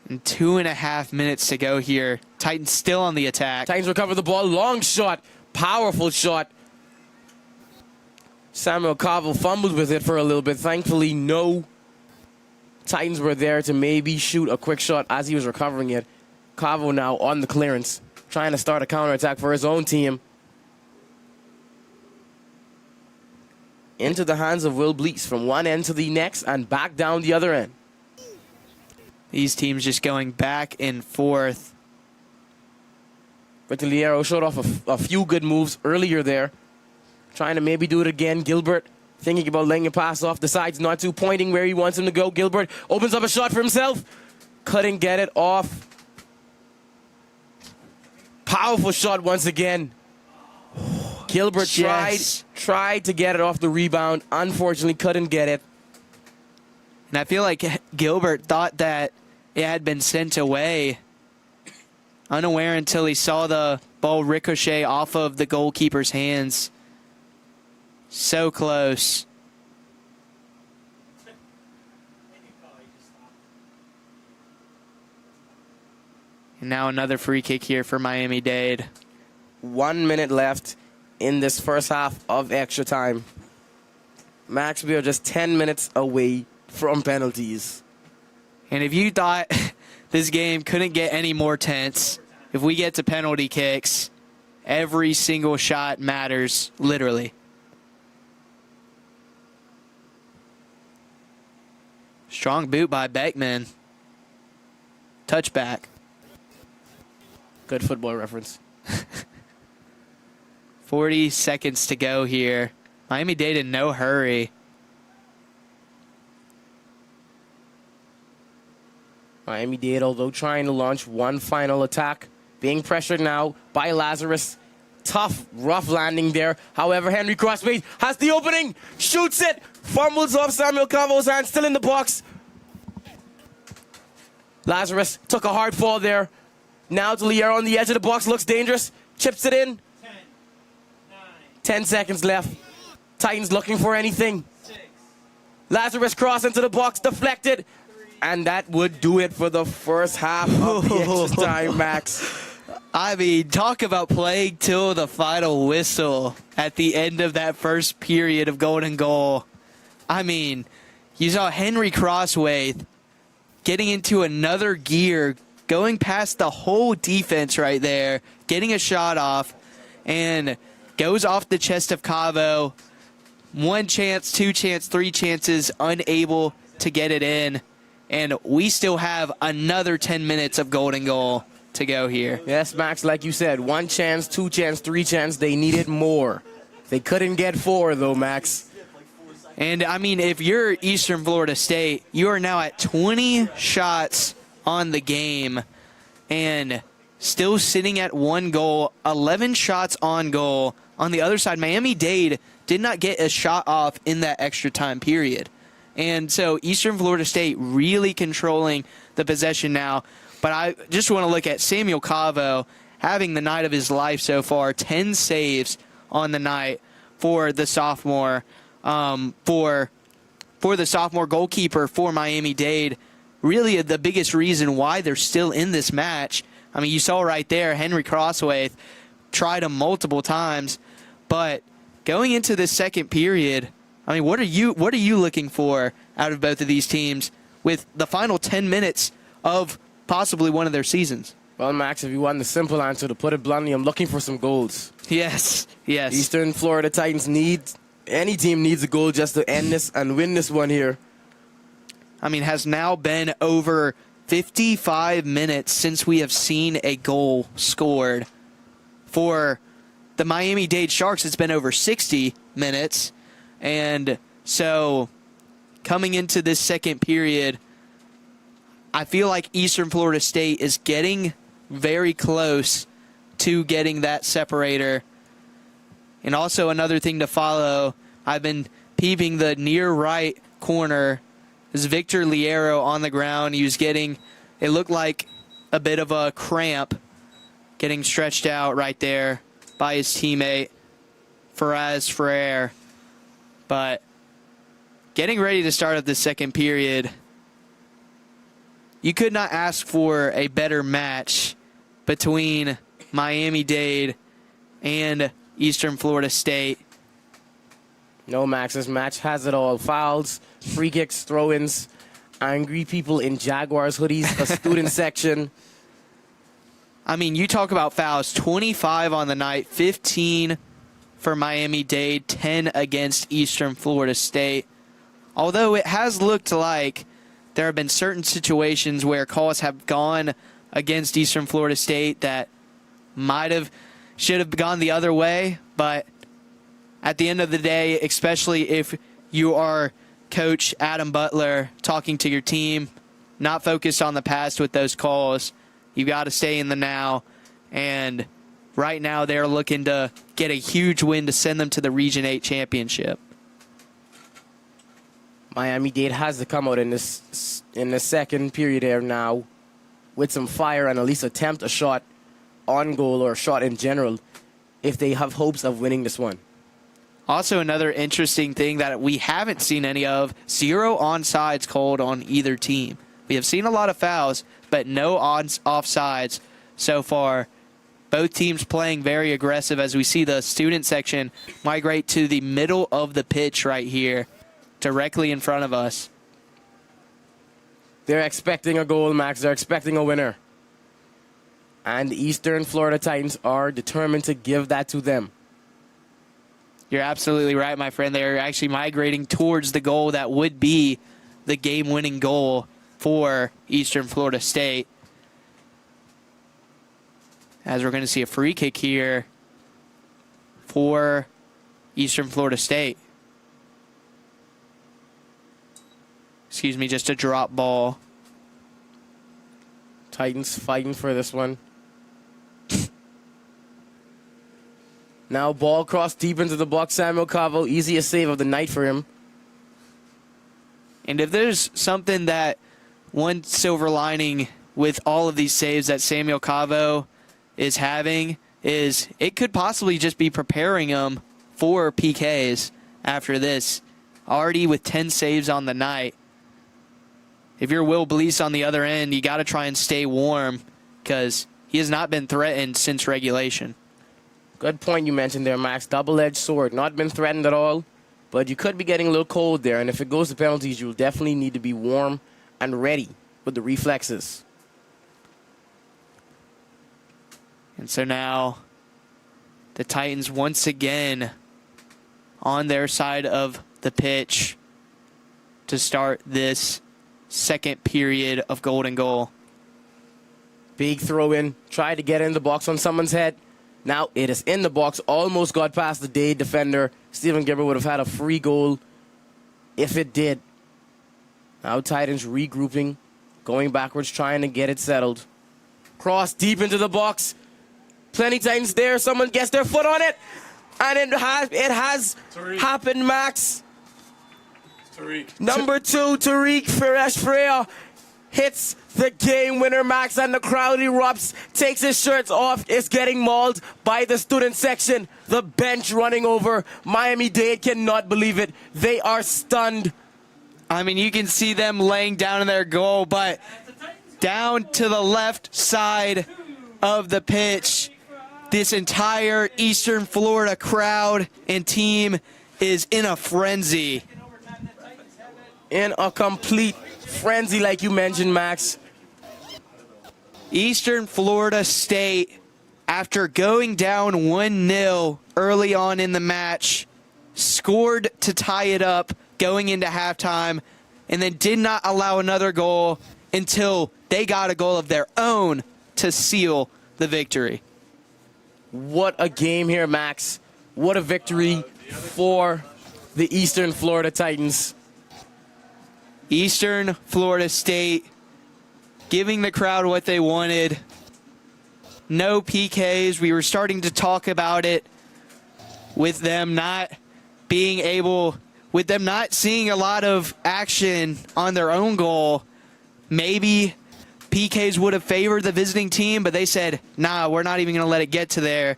Speaker 4: And 2.5 minutes to go here. Titans still on the attack.
Speaker 3: Titans recover the ball. Long shot. Powerful shot. Samuel Carville fumbled with it for a little bit. Thankfully, no Titans were there to maybe shoot a quick shot as he was recovering it. Carville now on the clearance, trying to start a counterattack for his own team. Into the hands of Will Blease from one end to the next and back down the other end.
Speaker 4: These teams just going back and forth.
Speaker 3: Victor Liero showed off a few good moves earlier there. Trying to maybe do it again. Gilbert thinking about letting it pass off. Decides not to. Pointing where he wants him to go. Gilbert opens up a shot for himself. Couldn't get it off. Powerful shot once again. Gilbert tried to get it off the rebound. Unfortunately, couldn't get it.
Speaker 4: And I feel like Gilbert thought that it had been sent away. Unaware until he saw the ball ricochet off of the goalkeeper's hands. So close. And now another free kick here for Miami-Dade.
Speaker 3: 1 minute left in this first half of extra time. Max, we are just 10 minutes away from penalties.
Speaker 4: And if you thought this game couldn't get any more tense, if we get to penalty kicks, every single shot matters, literally. Strong boot by Beckman. Touchback.
Speaker 3: Good football reference.
Speaker 4: 40 seconds to go here. Miami-Dade in no hurry.
Speaker 3: Miami-Dade, although trying to launch one final attack, being pressured now by Lazarus. Tough, rough landing there. However, Henry Crossway has the opening, shoots it, fumbles off Samuel Carville's hand, still in the box. Lazarus took a hard fall there. Now to Liero on the edge of the box, looks dangerous, chips it in. 10 seconds left. Titans looking for anything. Lazarus cross into the box, deflected. And that would do it for the first half of the extra time, Max.
Speaker 4: I mean, talk about playing till the final whistle at the end of that first period of golden goal. I mean, you saw Henry Crossway getting into another gear, going past the whole defense right there, getting a shot off, and goes off the chest of Cavo. 1 chance, 2 chance, 3 chances, unable to get it in. And we still have another 10 minutes of golden goal to go here.
Speaker 3: Yes, Max, like you said, 1 chance, 2 chance, 3 chance. They needed more. They couldn't get 4, though, Max.
Speaker 4: And, I mean, if you're Eastern Florida State, you are now at 20 shots on the game and still sitting at 1 goal, 11 shots on goal. On the other side, Miami-Dade did not get a shot off in that extra time period. And so Eastern Florida State really controlling the possession now. But I just want to look at Samuel Cavo having the night of his life so far. 10 saves on the night for the sophomore, for the sophomore goalkeeper for Miami-Dade. Really the biggest reason why they're still in this match. I mean, you saw right there, Henry Crossway tried him multiple times. But going into this second period, I mean, what are you looking for out of both of these teams with the final 10 minutes of possibly one of their seasons?
Speaker 3: Well, Max, if you want the simple answer, to put it bluntly, I'm looking for some goals.
Speaker 4: Yes, yes.
Speaker 3: Eastern Florida Titans any team needs a goal just to end this and win this one here.
Speaker 4: I mean, has now been over 55 minutes since we have seen a goal scored. For the Miami-Dade Sharks, it's been over 60 minutes. And so coming into this second period, I feel like Eastern Florida State is getting very close to getting that separator. And also another thing to follow, I've been peeping the near right corner. Is Victor Liero on the ground. He was getting, it looked like a bit of a cramp, getting stretched out right there by his teammate, Faraz Ferrer. But getting ready to start up the second period, you could not ask for a better match between Miami-Dade and Eastern Florida State.
Speaker 3: No, Max, this match has it all. Fouls, free kicks, throw-ins, angry people in Jaguars hoodies, a student section.
Speaker 4: I mean, you talk about fouls, 25 on the night, 15 for Miami-Dade, 10 against Eastern Florida State. Although it has looked like there have been certain situations where calls have gone against Eastern Florida State that should have gone the other way, but at the end of the day, especially if you are Coach Adam Butler talking to your team, not focused on the past with those calls, you got to stay in the now. And right now they're looking to get a huge win to send them to the Region 8 championship.
Speaker 3: Miami-Dade has to come out in the second period here now with some fire and at least attempt a shot on goal or a shot in general if they have hopes of winning this one.
Speaker 4: Also, another interesting thing that we haven't seen any of, 0 onsides called on either team. We have seen a lot of fouls, but no offsides so far. Both teams playing very aggressive as we see the student section migrate to the middle of the pitch right here, directly in front of us.
Speaker 3: They're expecting a goal, Max. They're expecting a winner. And the Eastern Florida Titans are determined to give that to them.
Speaker 4: You're absolutely right, my friend. They're actually migrating towards the goal that would be the game-winning goal for Eastern Florida State. As we're going to see a free kick here for Eastern Florida State. Excuse me, just a drop ball.
Speaker 3: Titans fighting for this one. Now ball crossed deep into the box. Samuel Cavo, easiest save of the night for him.
Speaker 4: And if there's something that one silver lining with all of these saves that Samuel Cavo is having is it could possibly just be preparing him for PKs after this. Already with 10 saves on the night. If you're Will Blease on the other end, you got to try and stay warm because he has not been threatened since regulation.
Speaker 3: Good point you mentioned there, Max. Double-edged sword. Not been threatened at all, but you could be getting a little cold there, and if it goes to penalties, you'll definitely need to be warm and ready with the reflexes.
Speaker 4: And so now the Titans once again on their side of the pitch to start this second period of Golden Goal.
Speaker 3: Big throw in. Tried to get in the box on someone's head. Now it is in the box. Almost got past the Dade defender. Stephen Gibber would have had a free goal if it did. Now Titans regrouping. Going backwards, trying to get it settled. Cross deep into the box. Plenty Titans there. Someone gets their foot on it. And it has happened, Max.
Speaker 5: Tariq.
Speaker 3: Number 2, Tariq Freya hits the game winner, Max, and the crowd erupts, takes his shirts off, is getting mauled by the student section. The bench running over. Miami-Dade cannot believe it. They are stunned.
Speaker 4: I mean, you can see them laying down in their goal, but down to the left side of the pitch, this entire Eastern Florida crowd and team is in a frenzy.
Speaker 3: In a complete frenzy, like you mentioned, Max.
Speaker 4: Eastern Florida State, after going down 1-0 early on in the match, scored to tie it up going into halftime, and then did not allow another goal until they got a goal of their own to seal the victory.
Speaker 3: What a game here, Max. What a victory for the Eastern Florida Titans.
Speaker 4: Eastern Florida State giving the crowd what they wanted. No PKs. We were starting to talk about it with them not being able, with them not seeing a lot of action on their own goal. Maybe PKs would have favored the visiting team, but they said, nah, we're not even going to let it get to there.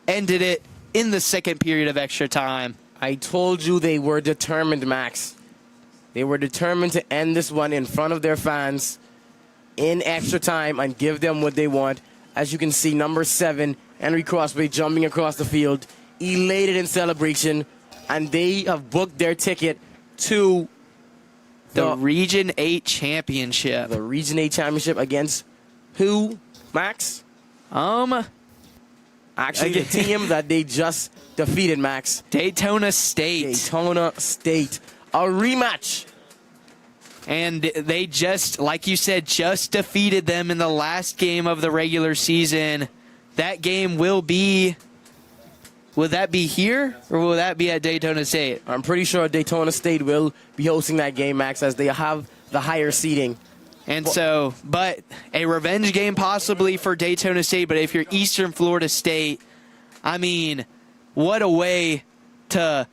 Speaker 4: Ended it in the second period of extra time.
Speaker 3: I told you they were determined, Max. They were determined to end this one in front of their fans in extra time and give them what they want. As you can see, number 7, Henry Crosby, jumping across the field, elated in celebration, and they have booked their ticket to
Speaker 4: the Region 8 Championship.
Speaker 3: The Region 8 Championship against who, Max? Actually, the team that they just defeated, Max.
Speaker 4: Daytona State.
Speaker 3: Daytona State. A rematch.
Speaker 4: And they just, like you said, just defeated them in the last game of the regular season. That game will that be here, or will that be at Daytona State?
Speaker 3: I'm pretty sure Daytona State will be hosting that game, Max, as they have the higher seeding.
Speaker 4: And so, but a revenge game possibly for Daytona State, but if you're Eastern Florida State, I mean, what a way to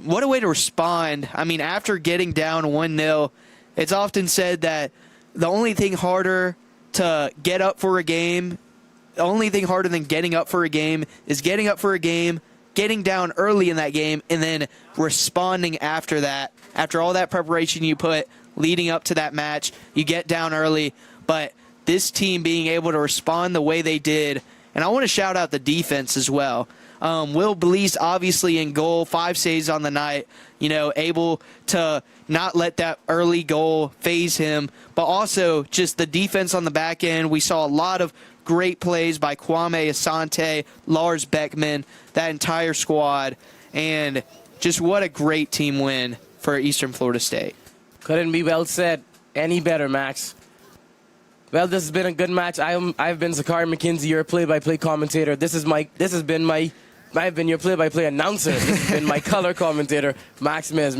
Speaker 4: respond. I mean, after getting down 1-0, it's often said that the only thing harder to get up for a game, the only thing harder than getting up for a game is getting up for a game, getting down early in that game, and then responding after that. After all that preparation you put leading up to that match, you get down early. But this team being able to respond the way they did, and I want to shout out the defense as well. Will Blease obviously in goal, 5 saves on the night, able to not let that early goal phase him, but also just the defense on the back end. We saw a lot of great plays by Kwame Asante, Lars Beckman, that entire squad, and just what a great team win for Eastern Florida State.
Speaker 3: Couldn't be well said any better, Max. Well, this has been a good match. I've been Zakari McKenzie, your play-by-play commentator. I've been your play-by-play announcer. This has been my color commentator, Max Mesman.